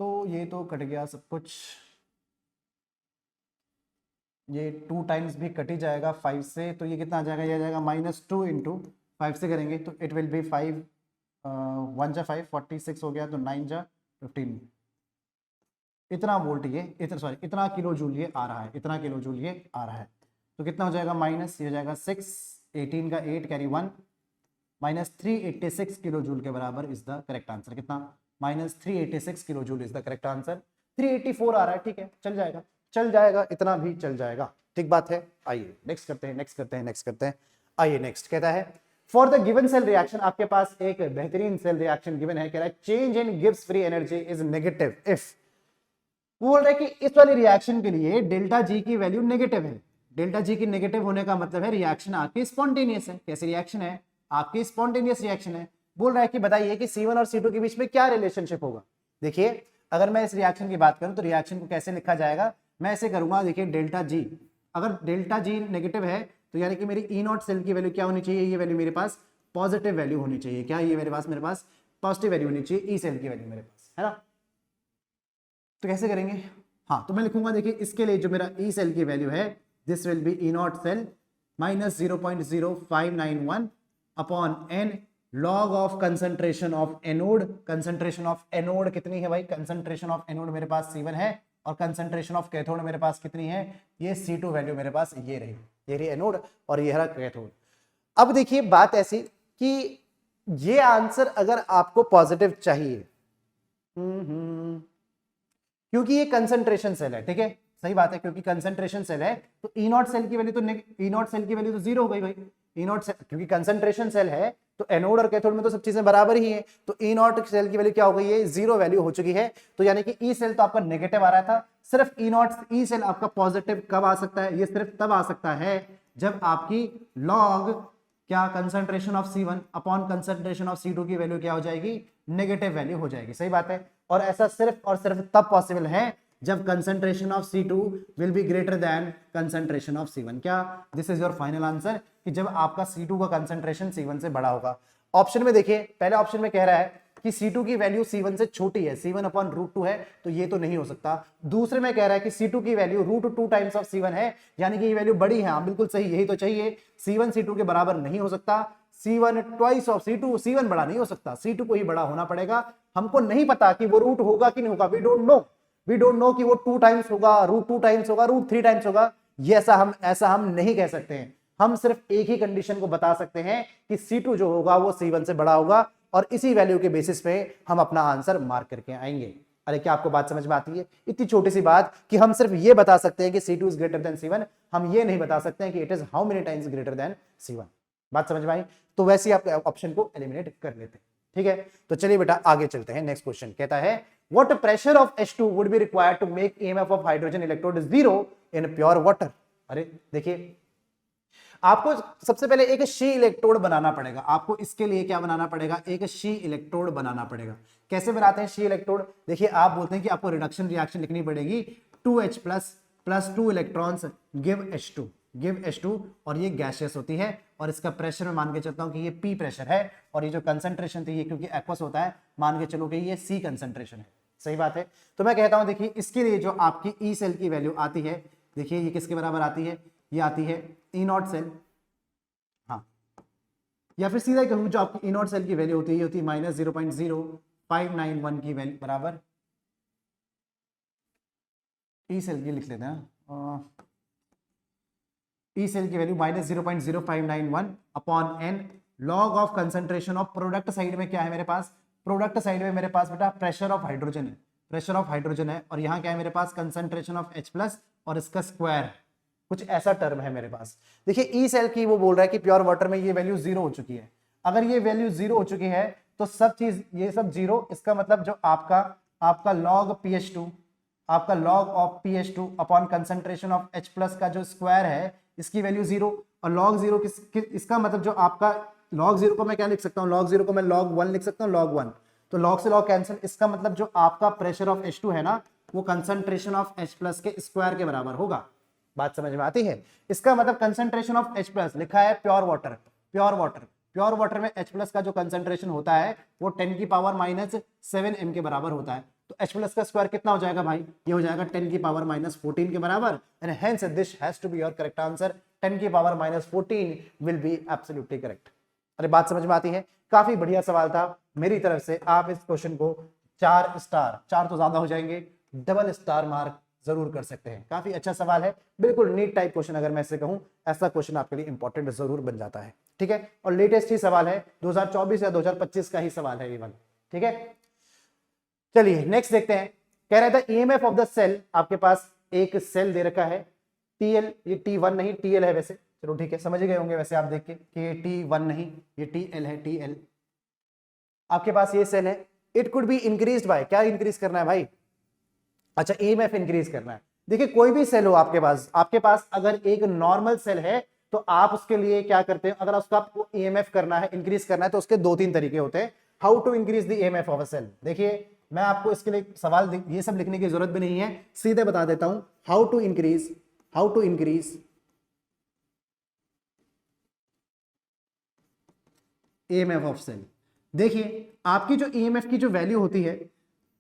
तो ये तो कट गया सब कुछ, ये 2 टाइम्स भी कट ही जाएगा 5 से, तो ये कितना आ जाएगा, ये आ जाएगा -2 × 5 से करेंगे तो इट विल बी 5 1 जा 5 46 हो गया, तो 9 जा 15, इतना वोल्ट ये इतना किलो जूल ये आ रहा है, इतना किलो जूल ये आ रहा है। तो कितना हो जाएगा माइनस, ये हो जाएगा 6, 18 का 8 कैरी 1, माइनस 386 किलो जूल के बराबर इज द करेक्ट आंसर। कितना? Minus 386 kilo joule is the correct answer. 384 आ रहा है, ठीक है, चल जाएगा, चल जाएगा, इतना भी चल जाएगा, ठीक बात है। आइए नेक्स्ट करते हैं, नेक्स्ट करते हैं, नेक्स्ट करते हैं। आइए नेक्स्ट कहता है for the given cell reaction, आपके पास एक बेहतरीन सेल रिएक्शन गिवन है, कह रहा है change in Gibbs free energy is negative if, वो बोल रहा है कि इस वाली रिएक्शन के लिए डेल्टा जी की वैल्यू नेगेटिव है। डेल्टा जी की नेगेटिव होने का मतलब है रिएक्शन आपकी स्पॉन्टेनियस है। कैसी रिएक्शन है? आपकी स्पॉन्टेनियस रिएक्शन है। बोल रहा है कि बताइए कि C1 और C2 के बीच में क्या रिलेशनशिप होगा। देखिए अगर मैं इस रिएक्शन की बात करूं तो रिएक्शन को कैसे लिखा जाएगा, मैं ऐसे करूंगा, देखिए डेल्टा जी, अगर डेल्टा जी नेगेटिव है तो यानी कि मेरी E0 सेल की वैल्यू क्या होनी चाहिए, ये वैल्यू मेरे पास पॉजिटिव वैल्यू होनी चाहिए। क्या ये मेरे पास पॉजिटिव वैल्यू होनी चाहिए, ई सेल की वैल्यू मेरे पास, है ना। तो कैसे करेंगे? हाँ, तो मैं लिखूंगा, देखिए इसके लिए जो मेरा ई सेल की वैल्यू है, this will be E0 cell minus 0.0591 upon n log of concentration of anode. Concentration of anode कितनी है भाई? कंसंट्रेशन ऑफ एनोड मेरे पास C1 है, और कंसंट्रेशन ऑफ कैथोड मेरे पास कितनी है? ये C2 वैल्यू मेरे पास ये रही एनोड और ये रहा कैथोड। अब देखिए बात ऐसी कि ये आंसर अगर आपको पॉजिटिव चाहिए, क्योंकि ये कंसंट्रेशन सेल है, ठीक है, सही बात है, क्योंकि कंसंट्रेशन सेल है तो E0 सेल की वैल्यू तो E0 सेल की वैल्यू तो जीरो हो गई भाई। E0 सेल, क्योंकि कंसंट्रेशन सेल है तो एनोड और कैथोड में तो सब चीजें बराबर ही है, तो E0 सेल की वैल्यू क्या हो गई है? जीरो वैल्यू हो चुकी है। तो यानी कि ई सेल तो आपका नेगेटिव आ रहा था, सिर्फ ई सेल आपका पॉजिटिव कब आ सकता है? ये सिर्फ तब आ सकता है जब आपकी लॉग क्या concentration of C1 upon concentration of C2 की वैल्यू क्या हो जाएगी? नेगेटिव वैल्यू हो जाएगी, सही बात है। और ऐसा सिर्फ और सिर्फ तब पॉसिबल है जब concentration of C2 will be greater than concentration of C1। क्या this is your final answer? कि जब आपका C2 का कंसंट्रेशन C1 से बड़ा होगा। ऑप्शन में देखिए, पहले ऑप्शन में कह रहा है कि C2 की वैल्यू C1 से छोटी है, C1 अपॉन √2 है, तो ये तो नहीं हो सकता। दूसरे में कह रहा है कि C2 की वैल्यू √2 टाइम्स ऑफ C1 है, यानी कि ये वैल्यू बड़ी है। हाँ बिल्कुल सही, यही तो चाहिए। C1 C2 के बराबर नहीं हो सकता, C1 twice of C2, C1 बड़ा नहीं हो सकता, C2 को ही बड़ा होना पड़ेगा। हमको नहीं पता कि वो रूट होगा कि नहीं होगा, वी डोंट नो कि वो 2 टाइम्स होगा, √2 टाइम्स होगा, √3 टाइम्स होगा, ये ऐसा हम नहीं कह सकते हैं। हम सिर्फ एक ही कंडीशन को बता सकते हैं कि C2 जो होगा वो C1 से बड़ा होगा, और इसी वैल्यू के बेसिस पे हम अपना आंसर मार्क करके आएंगे। अरे क्या आपको बात समझ में आती है? इतनी छोटी सी बात कि हम सिर्फ ये बता सकते हैं कि C2 is greater than C1, हम ये नहीं बता सकते हैं कि it is how many times greater than C1। बात समझ में आई? तो वैसे ही आप ऑप्शन को एलिमिनेट कर लेते हैं, ठीक है। तो चलिए बेटा आगे चलते हैं। नेक्स्ट क्वेश्चन कहता है what pressure of H2 would be required to make EMF of hydrogen electrode 0 in pure water. अरे देखिए, आपको सबसे पहले एक शी इलेक्ट्रोड बनाना पड़ेगा। आपको इसके लिए क्या बनाना पड़ेगा? एक शी इलेक्ट्रोड बनाना पड़ेगा। कैसे बनाते हैं शी इलेक्ट्रोड? देखिए आप बोलते हैं कि आपको रिडक्शन रिएक्शन लिखनी पड़ेगी, 2H plus 2 electrons give H2, और ये गैसियस होती है, और इसका प्रेशर मैं मान के चलता हूं कि ये P प्रेशर है, और ये जो कंसंट्रेशन थी ये क्योंकि एक्वस होता है, मान के चलो कि ये C कंसंट्रेशन है, सही बात है। तो मैं कहता हूं देखिए इसके लिए जो आपकी ई सेल की वैल्यू आती है, देखिए ये किसके बराबर आती है? ये आती है E0 सेल, हाँ, या फिर सीधा कहूँ जो आपकी E0 सेल की वैल्यू होती है, ये होती है माइनस 0.0591 की वैल्यू बराबर ई सेल की लिख लेते हैं, ई सेल की value minus 0.0591 upon n log of concentration of product side में क्या है मेरे पास? प्रोडक्ट साइड में मेरे पास बेटा प्रेशर ऑफ हाइड्रोजन है, और यहाँ क्या है मेरे पास? कंसंट्रेशन ऑफ H+ और इसका स्क्वायर, कुछ ऐसा टर्म है मेरे पास। देखिए ई सेल की वो बोल रहा है कि प्योर वाटर में ये वैल्यू 0 हो चुकी है। अगर ये वैल्यू 0 हो चुकी है तो सब चीज ये सब 0, इसका मतलब जो आपका लॉग PH2, आपका log of PH2 upon concentration of H+ का जो स्क्वायर है इसकी वैल्यू 0, और लॉग 0 इसका मतलब जो आपका लॉग 0 को मैं क्या लिख सकता हूँ? लॉग 0 को मैं log 1 लिख सकता हूँ, log 1, तो लॉग से लॉग कैंसिल, इसका मतलब जो आपका प्रेशर ऑफ H2 है ना, वो कंसंट्रेशन ऑफ H+ के स्क्वायर के बराबर होगा। बात समझ में आती है? इसका मतलब कंसंट्रेशन ऑफ H+ लिखा है प्योर वाटर में H+ का जो कंसंट्रेशन होता है वो 10 की पावर -7 m के बराबर होता है। तो H+ का स्क्वायर कितना हो जाएगा भाई? ये हो जाएगा 10 की पावर -14 के बराबर, and hence this has to be your correct answer. 10 की power -14 will be absolutely correct. अरे बात समझ में आती है? काफी बढ़िया सवाल था मेरी तरफ से। आप इस क्वेश्चन को 4 स्टार, 4 तो ज्यादा हो जाएंगे, डबल स्टार मार्क जरूर कर सकते हैं। काफी अच्छा सवाल है, बिल्कुल नीट टाइप क्वेश्चन, अगर मैं ऐसे कहूं ऐसा क्वेश्चन आपके लिए इंपॉर्टेंट जरूर बन जाता है। ठीक है, और लेटेस्ट ही सवाल है, 2024 या 2025 का ही सवाल है इवन। ठीक है, चलिए नेक्स्ट देखते हैं। कह रहा था ईएमएफ ऑफ द सेल, आपके पास एक सेल दे रखा है टीएल, ये T1 नहीं टीएल है वैसे, चलो ठीक है, समझ गए होंगे वैसे आप देख के कि ये T1 नहीं ये टीएल है, टीएल। आपके पास ये सेल है, it could be increased by, क्या इंक्रीज करना है भाई? अच्छा, ईएमएफ इंक्रीज करना है। देखिए कोई भी सेल हो आपके पास अगर एक नॉर्मल सेल है तो आप उसके लिए क्या करते हैं, अगर उसका आपको ईएमएफ करना है, इंक्रीज करना है, तो उसके 2-3 तरीके होते हैं। How to increase the EMF of a cell. देखिए मैं आपको इसके लिए सवाल ये सब लिखने की जरूरत भी नहीं है, सीधे बता देता हूं। How to increase EMF of cell. देखिए आपकी जो ईएमएफ की जो वैल्यू होती है,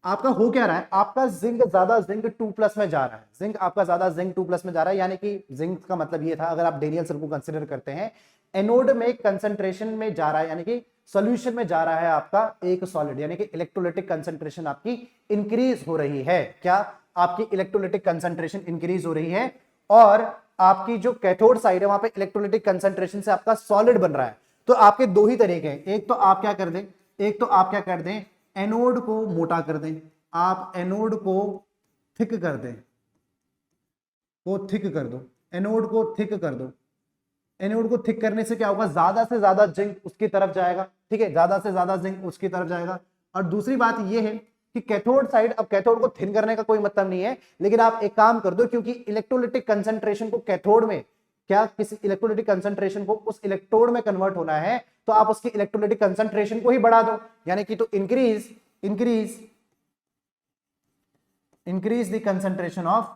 आपका हो क्या रहा है, आपका जिंक ज्यादा जिंक 2+ में जा रहा है, जिंक आपका ज्यादा जिंक 2+ में जा रहा है, यानी कि जिंक का मतलब ये था, अगर आप डेनियल सेल को कंसिडर करते हैं, एनोड में कंसंट्रेशन में जा रहा है, यानी कि सॉल्यूशन में जा रहा है आपका एक सॉलिड, यानी कि इलेक्ट्रोलाइटिक कंसंट्रेशन आपकी इंक्रीज हो रही है। क्या आपकी इलेक्ट्रोलाइटिक कंसंट्रेशन इंक्रीज हो रही है, और आपकी जो कैथोड साइड है वहां पे इलेक्ट्रोलाइटिक कंसंट्रेशन से आपका सॉलिड बन रहा है। तो आपके दो ही तरीके हैं, एक तो आप क्या कर दें, एनोड को मोटा कर दें, आप एनोड को थिक कर दें, एनोड को थिक कर दो। एनोड को थिक करने से क्या होगा, ज्यादा से ज्यादा जिंक उसकी तरफ जाएगा। ठीक है, ज्यादा से ज्यादा जिंक उसकी तरफ जाएगा। और दूसरी बात यह है कि कैथोड साइड, अब कैथोड को थिन करने का कोई मतलब नहीं है, लेकिन आप एक काम कर दो, क्योंकि इलेक्ट्रोलाइटिक कंसंट्रेशन को कैथोड में, क्या किसी इलेक्ट्रोलाइटिक कंसंट्रेशन को उस इलेक्ट्रोड में कन्वर्ट होना है, तो आप उसकी इलेक्ट्रोलाइटिक कंसंट्रेशन को ही बढ़ा दो, यानी कि तो increase the concentration of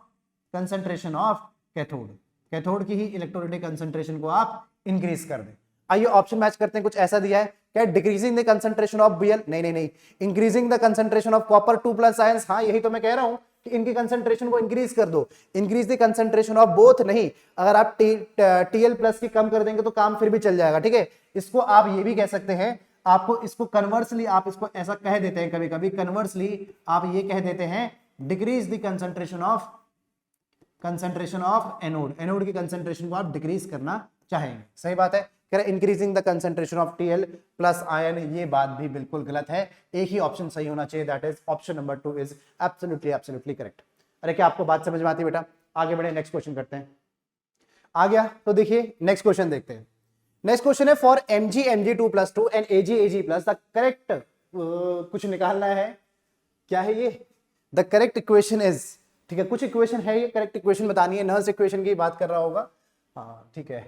cathode की ही इलेक्ट्रोलाइटिक कंसंट्रेशन को आप इंक्रीज कर दें। आइए ऑप्शन मैच करते हैं, कुछ ऐसा दिया है क्या, decreasing the concentration of Bl, नहीं, increasing the concentration of copper 2+ ions. हाँ यही तो मैं कह रहा हूं कि इनकी कंसंट्रेशन को इंक्रीज कर दो, increase the concentration of both नहीं, अगर आप Tl+ की कम कर देंगे तो काम फिर भी चल जाएगा। ठीक है, इसको आप ये भी कह सकते हैं, आपको इसको कन्वर्सली आप इसको ऐसा कह देते हैं, कभी कभी कन्वर्सली आप ये कह देते हैं, decrease the concentration of anode की कंसंट्रेशन को आप डिक्रीज करना चाहेंगे। सही बात है, कह रहे increasing the concentration of Tl+ ion, ये बात भी बिल्कुल गलत है, एक ही ऑप्शन सही होना चाहिए, that is option number 2 is absolutely correct. अरे क्या आपको बात समझ में आती है बेटा? आगे बढ़े, नेक्स्ट क्वेश्चन करते हैं। आ गया तो देखिए नेक्स्ट क्वेश्चन देखते हैं। नेक्स्ट क्वेश्चन है for Mg2+2 and Ag+, the correct कुछ निकालना है, क्या है ये, द करेक्ट इक्वेशन इज, ठीक है, कुछ इक्वेशन है, ये करेक्ट इक्वेशन बतानी है, नर्स इक्वेशन की बात कर रहा होगा। हाँ ठीक है,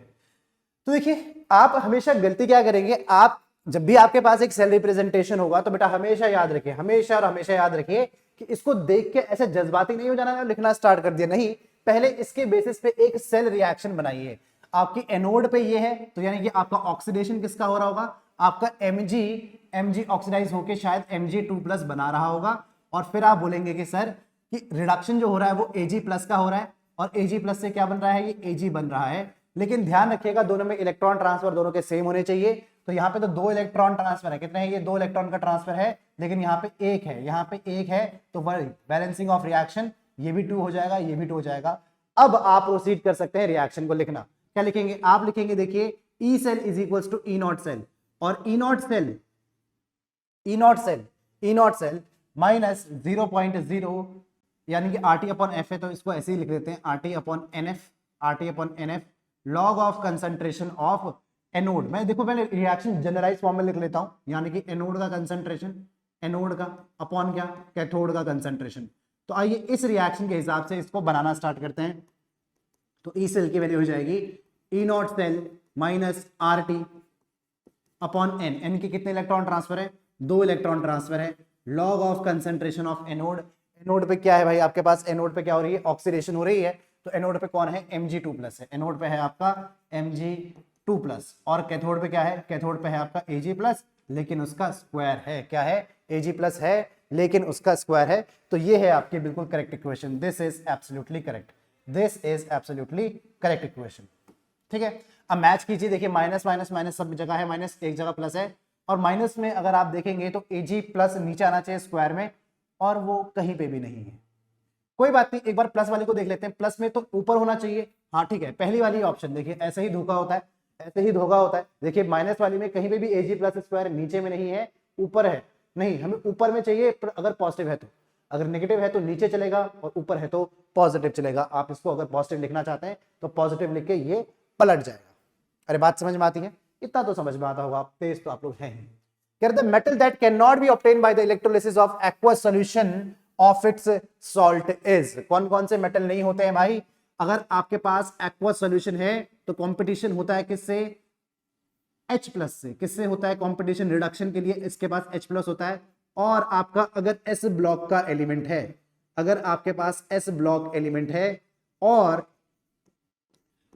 तो देखिए आप हमेशा गलती क्या करेंगे, आप जब भी आपके पास एक सेल रिप्रेजेंटेशन होगा तो बेटा हमेशा याद रखिए, हमेशा याद रखिए कि इसको देख के ऐसे जज्बाती नहीं हो जाना, लिखना स्टार्ट कर दिया, नहीं, पहले इसके बेसिस पे एक सेल रिएक्शन बनाइए। आपकी एनोड पे ये है, तो यानी कि आपका ऑक्सीडेशन किसका हो रहा होगा, आपका Mg ऑक्सीडाइज होके शायद Mg2+ बना रहा होगा, और फिर आप बोलेंगे कि सर कि रिडक्शन जो हो रहा है वो Ag+ का हो रहा है, और Ag+ से क्या बन रहा है, ये Ag बन रहा है। लेकिन ध्यान रखिएगा दोनों में इलेक्ट्रॉन ट्रांसफर दोनों के सेम होने चाहिए, तो यहाँ पे तो 2 इलेक्ट्रॉन ट्रांसफर है, कितने हैं, ये 2 इलेक्ट्रॉन का ट्रांसफर है, लेकिन यहाँ पे एक है, तो बैलेंसिंग ऑफ रिएक्शन, ये भी 2 हो जाएगा, ये भी 2 हो जाएगा। अब आप प्रोसीड कर सकते हैं रिएक्शन को लिखना। क्या लिखेंगे आप, लिखेंगे देखिए E cell is equals to E naught cell, और ई नॉट सेल माइनस 0.0, यानी कि RT/F है, तो इसको ऐसे ही लिख देते हैं RT/NF log of concentration of anode. मैं देखो पहले रिएक्शन जनरलाइज फॉर्म में लिख लेता हूं, यानी कि एनोड का कंसंट्रेशन, एनोड का अपॉन क्या, कैथोड का कंसंट्रेशन। तो आइए इस रिएक्शन के हिसाब से इसको बनाना स्टार्ट करते हैं। तो ई सेल की वैल्यू हो जाएगी E naught cell minus RT/N, N के कितने इलेक्ट्रॉन ट्रांसफर है, 2 इलेक्ट्रॉन ट्रांसफर है, log of concentration of anode. Anode पे क्या है भाई, आपके पास एनोड पे क्या हो रही है, ऑक्सीडेशन हो रही है, तो एनोड पे कौन है, Mg2+ है, एनोड पे है आपका Mg2+, और कैथोड पे क्या है, कैथोड पे है आपका Ag+, लेकिन उसका स्क्वायर है, क्या है, Ag+ है लेकिन उसका स्क्वायर है। तो ये है आपकी बिल्कुल correct equation, this is absolutely correct equation. ठीक है, अब मैच कीजिए, देखिए माइनस माइनस माइनस सब जगह है माइनस, एक जगह प्लस है, और माइनस में अगर आप देखेंगे तो एजी प्लस नीचे आना चाहिए स्क्वायर में, और वो कहीं पे भी नहीं है। कोई बात नहीं, एक बार प्लस वाले को देख लेते हैं, प्लस में तो ऊपर होना चाहिए। हाँ ठीक है, पहली वाली ऑप्शन देखिए, ऐसे ही धोखा होता है, ऐसे ही धोखा होता है। देखिए माइनस वाली में कहीं पे भी एजी प्लस स्क्वायर नीचे में नहीं है, ऊपर है, नहीं हमें ऊपर में चाहिए अगर पॉजिटिव है तो, अगर नेगेटिव है तो नीचे चलेगा, और ऊपर है तो पॉजिटिव चलेगा। आप इसको अगर पॉजिटिव लिखना चाहते हैं तो पॉजिटिव लिख के ये पलट जाएगा। अरे बात समझ में आती है, इतना तो समझ में आता होगा, आप तेज तो आप लोग हैं। कह रहे metal that can not be obtain by the electrolysis of aqueous solution of its salt is. कौन कौन से मेटल नहीं होते हैं भाई? अगर आपके पास एक्वस सॉल्यूशन है तो कंपटीशन होता है किससे? H प्लस से। किससे होता है कंपटीशन? रिडक्शन के लिए इसके पास H प्लस होता है। और आपका अगर S ब्लॉक का एलिमेंट है, अगर आपके पास S ब्लॉक एलिमेंट है, और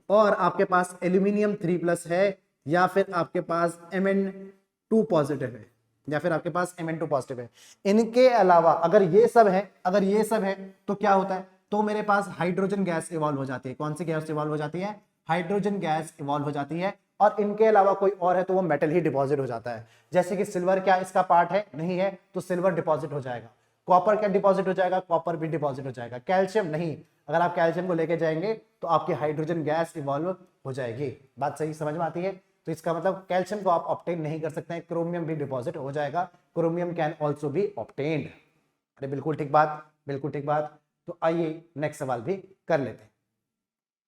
आपके पास एल्यूमिनियम 3 प्लस है, या फिर आपके पास Mn2 पॉजिटिव है, या फिर आपके पास Mn2 पॉजिटिव है, इनके अलावा अगर ये सब है, अगर ये सब है तो क्या होता है? तो मेरे पास हाइड्रोजन गैस इवॉल्व हो जाती है। कौन सी गैस इवॉल्व हो जाती है? हाइड्रोजन गैस इवॉल्व हो जाती है। और इनके अलावा कोई और है तो वो मेटल ही डिपॉजिट हो जाता है। जैसे कि सिल्वर, क्या इसका पार्ट है? नहीं है, तो सिल्वर डिपॉजिट हो जाएगा। कॉपर क्या डिपॉजिट हो जाएगा? कॉपर भी डिपॉजिट हो जाएगा। कैल्शियम नहीं, अगर आप कैल्शियम को लेके जाएंगे तो आपकी हाइड्रोजन गैस इवॉल्व हो जाएगी। बात सही समझ में आती है? तो इसका मतलब कैल्शियम को आप ऑब्टेन नहीं कर सकते हैं, क्रोमियम भी डिपॉजिट हो जाएगा। Chromium can also be obtained. अरे बिल्कुल ठीक बात, बिल्कुल ठीक बात। तो आइए नेक्स्ट सवाल भी कर लेते हैं।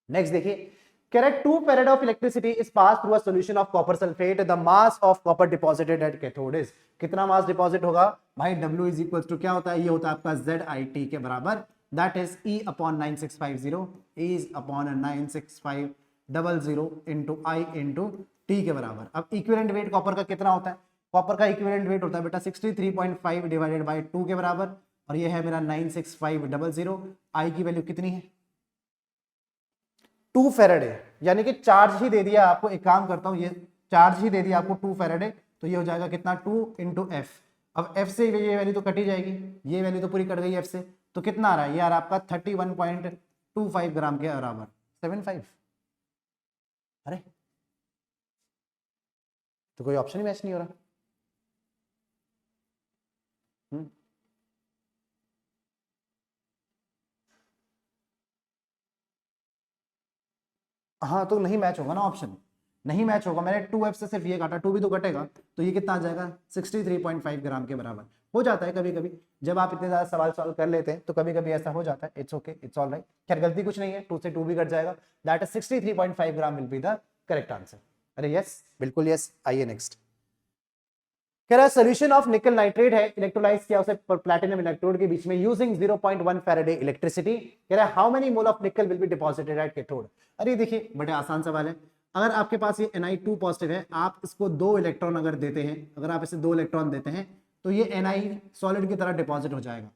नेक्स्ट देखिए, correct 2 farad of electricity is passed through a solution of copper sulfate. The mass of copper deposited at cathode is, कितना मास डिपॉजिट होगा भाई? W इज इक्वल टू क्या होता है? ये होता है आपका ZIT के बराबर, that is E upon 9650, is upon 96500 into I into T के बराबर। अब इक्विवेलेंट वेट कॉपर का कितना होता है? कॉपर का इक्विवेलेंट वेट होता है बेटा 63.5 डिवाइडेड बाय 2 के बराबर, और ये है मेरा 96500। I की वैल्यू कितनी है? 2 फैराडे, यानी कि चार्ज ही दे दिया आपको। एक काम करता हूं, ये चार्ज ही दे दिया आपको 2 फैराडे, तो ये हो जाएगा कितना? 2 इंटू एफ। अब एफ से ये वैल्यू तो कटी जाएगी, ये वैल्यू तो पूरी कट गई एफ से, तो कितना आ रहा है यार आपका? 31.25 ग्राम के बराबर, 75। अरे तो कोई ऑप्शन ही मैच नहीं हो रहा। हाँ तो नहीं मैच होगा ना, ऑप्शन नहीं मैच होगा। मैंने 2f से सिर्फ ये काटा, 2 भी तो कटेगा, तो ये कितना आ जाएगा? 63.5 ग्राम के बराबर। हो जाता है कभी कभी, जब आप इतने ज्यादा सवाल सॉल्व कर लेते हैं तो कभी कभी ऐसा हो जाता है। It's okay, it's all right. खैर गलती कुछ नहीं है, 2 से 2 भी कट जाएगा। That is 63.5 gram will be the correct answer. अरे यस, बिल्कुल यस। आइए नेक्स्ट। कह रहा है सोल्यूशन ऑफ निकल नाइट्रेट है, इलेक्ट्रोलाइज किया उसे प्लैटिनम इलेक्ट्रोड के बीच में यूजिंग 0.1 फैराडे इलेक्ट्रिसिटी। कह रहा है हाउ मेनी मोल ऑफ निकल will be deposited at cathode. अरे देखिए बड़े आसान सवाल है। अगर आपके पास ये Ni2 पॉजिटिव है, आप इसको 2 इलेक्ट्रॉन अगर देते हैं, अगर आप इसे 2 इलेक्ट्रॉन देते हैं तो ये Ni सॉलिड की तरह डिपॉजिट हो जाएगा।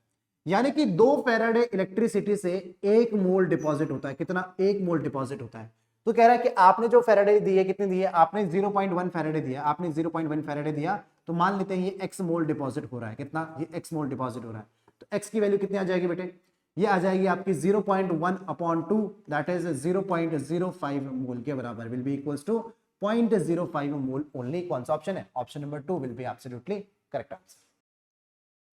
यानी कि 2 फैराडे इलेक्ट्रिसिटी से 1 मोल डिपॉजिट होता है। कितना? 1 मोल डिपॉजिट होता है। तो कह रहा है कि आपने जो फैराडे दी है, कितनी दी है आपने? 0.1 फैराडे दिया, आपने 0.1 फैराडे दिया, तो मान लेते हैं ये x मोल डिपॉजिट हो रहा है। कितना? ये x मोल डिपॉजिट हो रहा है। तो x की वैल्यू कितनी आ जाएगी बेटे? ये आ जाएगी आपकी 0.1 अपॉन 2, दैट इज 0.05 मोल के बराबर, will be equals to 0.05 mole only. कौन सा ऑप्शन है? Option number 2 will be absolutely correct answer.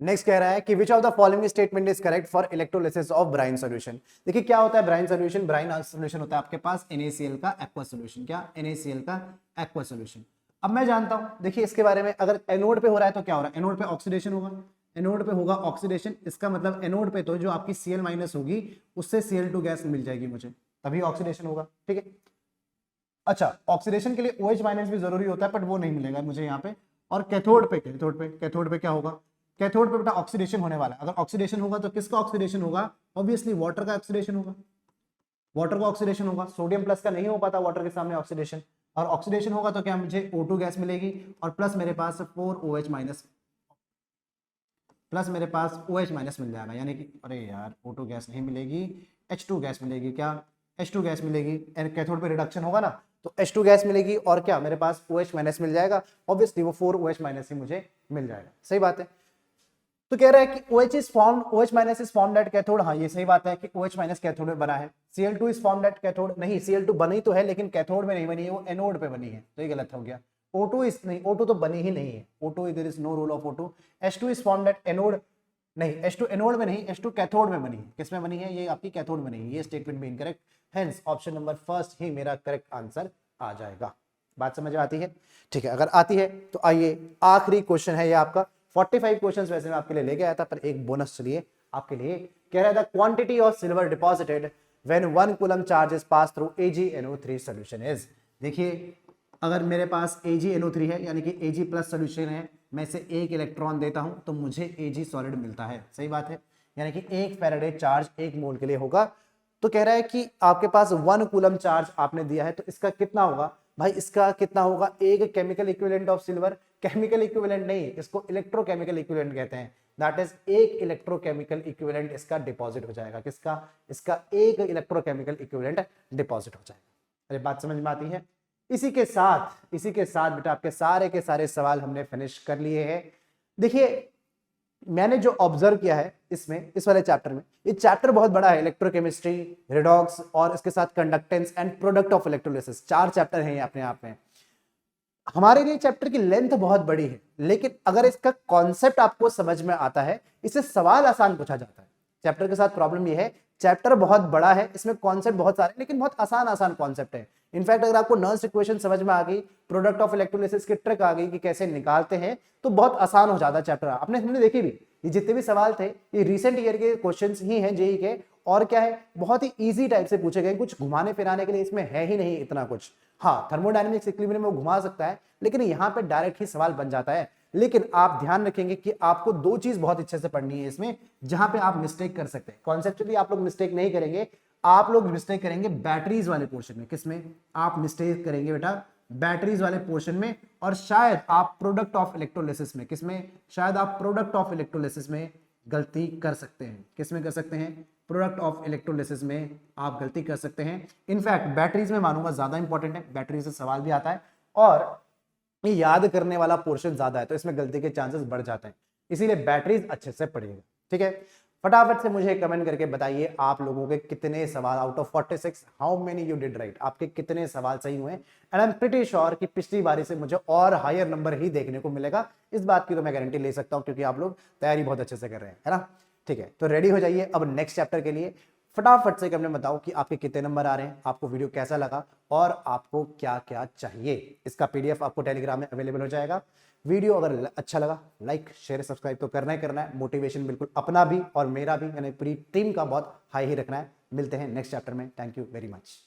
Next कह रहा है कि which of the following statement is correct for electrolysis of brine solution. देखिए क्या होता है ब्राइन सॉल्यूशन? ब्राइन सॉल्यूशन होता है आपके पास NaCl का एक्वा सॉल्यूशन। क्या? NaCl का एक्वा सॉल्यूशन। अब मैं जानता हूं, देखिए इसके बारे में, अगर एनोड पे हो रहा है तो क्या हो रहा है? एनोड पे ऑक्सीडेशन होगा, एनोड पे होगा ऑक्सीडेशन। इसका मतलब एनोड पे तो जो आपकी Cl माइनस होगी उससे Cl2 गैस मिल जाएगी मुझे, तभी ऑक्सीडेशन होगा। ठीक है, अच्छा ऑक्सीडेशन के लिए OH माइनस भी जरूरी होता है, बट वो नहीं मिलेगा मुझे यहाँ पे। और कैथोड पे क्या होगा? कैथोड पे बेटा ऑक्सीडेशन होने वाला है। अगर ऑक्सीडेशन होगा तो किसका ऑक्सीडेशन होगा? ऑब्वियसली वाटर का ऑक्सीडेशन होगा, वाटर का ऑक्सीडेशन होगा। सोडियम प्लस का नहीं हो पाता वाटर के सामने ऑक्सीडेशन, और ऑक्सीडेशन होगा तो क्या मुझे O2 गैस मिलेगी, और प्लस मेरे पास 4OH माइनस, प्लस मेरे पास OH माइनस मिल जाएगा। यानी कि अरे यार O2 गैस नहीं मिलेगी, H2 गैस मिलेगी। क्या? H2 गैस मिलेगी। कैथोड पे रिडक्शन होगा ना, तो H2 गैस मिलेगी, और क्या मेरे पास OH माइनस मिल जाएगा। ऑब्वियसली वो 4OH माइनस ही मुझे मिल जाएगा। सही बात है। तो कह रहा है कि OH is formed, OH minus is formed at cathode. हाँ ये सही बात है कि OH माइनस कैथोड में बना है। Cl2 is formed at cathode, नहीं Cl2 बनी तो है लेकिन कैथोड में नहीं बनी है, वो एनोड पे बनी है, तो ये गलत हो गया। O2 इज नहीं, O2 तो बनी ही नहीं है, O2 there is no role of O2। H2 is formed at anode, नहीं H2 एनोड में नहीं, H2 कैथोड में बनी है। किस में बनी है? ये आपकी कैथोड में नहीं है, ये स्टेटमेंट भी incorrect, hence option number first ही मेरा करेक्ट आंसर आ जाएगा। बात समझ में आती है? ठीक है, अगर आती है तो आइए आखिरी क्वेश्चन है ये आपका। 45 क्वेश्चंस वैसे मैं आपके लिए लेके आया था, पर एक बोनस चलिए आपके लिए। कह रहा था quantity of silver deposited when 1 coulomb charge is pass through AgNO3 solution is. देखिए अगर मेरे पास AgNO3 है यानी कि Ag प्लस सोल्यूशन है, मैं इसे एक इलेक्ट्रॉन देता हूं तो मुझे Ag सॉलिड मिलता है, सही बात है, यानी कि 1 फैराडे चार्ज 1 मोल के लिए होगा। तो कह रहा है कि आपके पास 1 कूलम चार्ज आपने दिया है, तो इसका कितना होगा भाई? इसका कितना होगा? एक chemical equivalent of silver, chemical equivalent नहीं, इसको इलेक्ट्रोकेमिकल इक्विवेलेंट कहते हैं। दैट इज एक इलेक्ट्रोकेमिकल इक्विवेलेंट इसका डिपॉजिट हो जाएगा। किसका? इसका एक इलेक्ट्रोकेमिकल इक्विवेलेंट डिपॉजिट हो जाएगा। अरे बात समझ में आती है? इसी के साथ बेटा आपके सारे के सारे सवाल हमने फिनिश कर लिए हैं। देखिए मैंने जो ऑब्जर्व किया है इसमें, इस वाले चैप्टर में, ये चैप्टर बहुत बड़ा है, इलेक्ट्रोकेमिस्ट्री, रिडॉक्स और इसके साथ conductance and product of electrolysis, 4 chapter हैं ये अपने आप में। हमारे लिए चैप्टर की लेंथ बहुत बड़ी है, लेकिन अगर इसका कॉन्सेप्ट आपको समझ में आता है, इससे सवाल आसान पूछा जाता है। चैप्टर के साथ प्रॉब्लम यह है, चैप्टर बहुत बड़ा है, इसमें कॉन्सेप्ट बहुत सारे, लेकिन बहुत आसान आसान कॉन्सेप्ट है। इनफैक्ट अगर आपको नर्स इक्वेशन समझ में आ गई, प्रोडक्ट ऑफ इलेक्ट्रोलिसिस की ट्रिक आ गई कि कैसे निकालते हैं, तो बहुत आसान हो जाता है चैप्टर। आपने हमने देखी भी, ये जितने भी सवाल थे ये रिसेंट ईयर के क्वेश्चंस ही हैं जेईई के, और क्या है, बहुत ही इजी टाइप से पूछे गए, कुछ घुमाने फिराने के लिए इसमें है ही नहीं इतना कुछ। हाँ थर्मोडायनेमिक्स इक्विलिब्रियम में वो घुमा सकता है, लेकिन यहाँ पे डायरेक्ट ही सवाल बन जाता है। लेकिन आप ध्यान रखेंगे कि आपको 2 चीज बहुत अच्छे से पढ़नी है इसमें, जहां पे आप मिस्टेक कर सकते हैं। कॉन्सेप्चुअली आप लोग मिस्टेक नहीं करेंगे, आप लोग मिस्टेक करेंगे बैटरीज वाले पोर्शन में। किसमें आप मिस्टेक करेंगे बेटा? बैटरीज वाले पोर्शन में, और शायद आप प्रोडक्ट ऑफ इलेक्ट्रोलिसिस में, किसमें? शायद आप प्रोडक्ट ऑफ इलेक्ट्रोलिसिस में गलती कर सकते हैं। किसमें कर सकते हैं? प्रोडक्ट ऑफ इलेक्ट्रोलिसिस में आप गलती कर सकते हैं। इनफैक्ट बैटरीज में मानूंगा ज्यादा इंपॉर्टेंट है, बैटरी से सवाल भी आता है और ये याद करने वाला पोर्शन ज्यादा है, तो इसमें गलती के चांसेस बढ़ जाते हैं, इसीलिए बैटरीज अच्छे से पढ़िएगा। ठीक है, फटाफट से मुझे कमेंट करके बताइए आप लोगों के कितने सवाल out of 46 how many you did right, आपके कितने सवाल सही हुए। And I am pretty sure कि पिछली बारी से मुझे और हायर नंबर ही देखने को मिलेगा, इस बात की तो मैं गारंटी ले सकता हूं, क्योंकि आप लोग तैयारी बहुत अच्छे से कर रहे हैं, है ना। ठीक है, तो रेडी हो जाइए अब नेक्स्ट चैप्टर के लिए। फटाफट से कमेंट बताओ कि आपके कितने नंबर आ रहे हैं, आपको वीडियो कैसा लगा और आपको क्या क्या चाहिए। इसका PDF आपको टेलीग्राम में अवेलेबल हो जाएगा। वीडियो अगर अच्छा लगा लाइक शेयर सब्सक्राइब तो करना है, मोटिवेशन बिल्कुल अपना भी और मेरा भी, यानी पूरी टीम का बहुत हाई ही रखना है। मिलते हैं नेक्स्ट चैप्टर में, थैंक यू वेरी मच।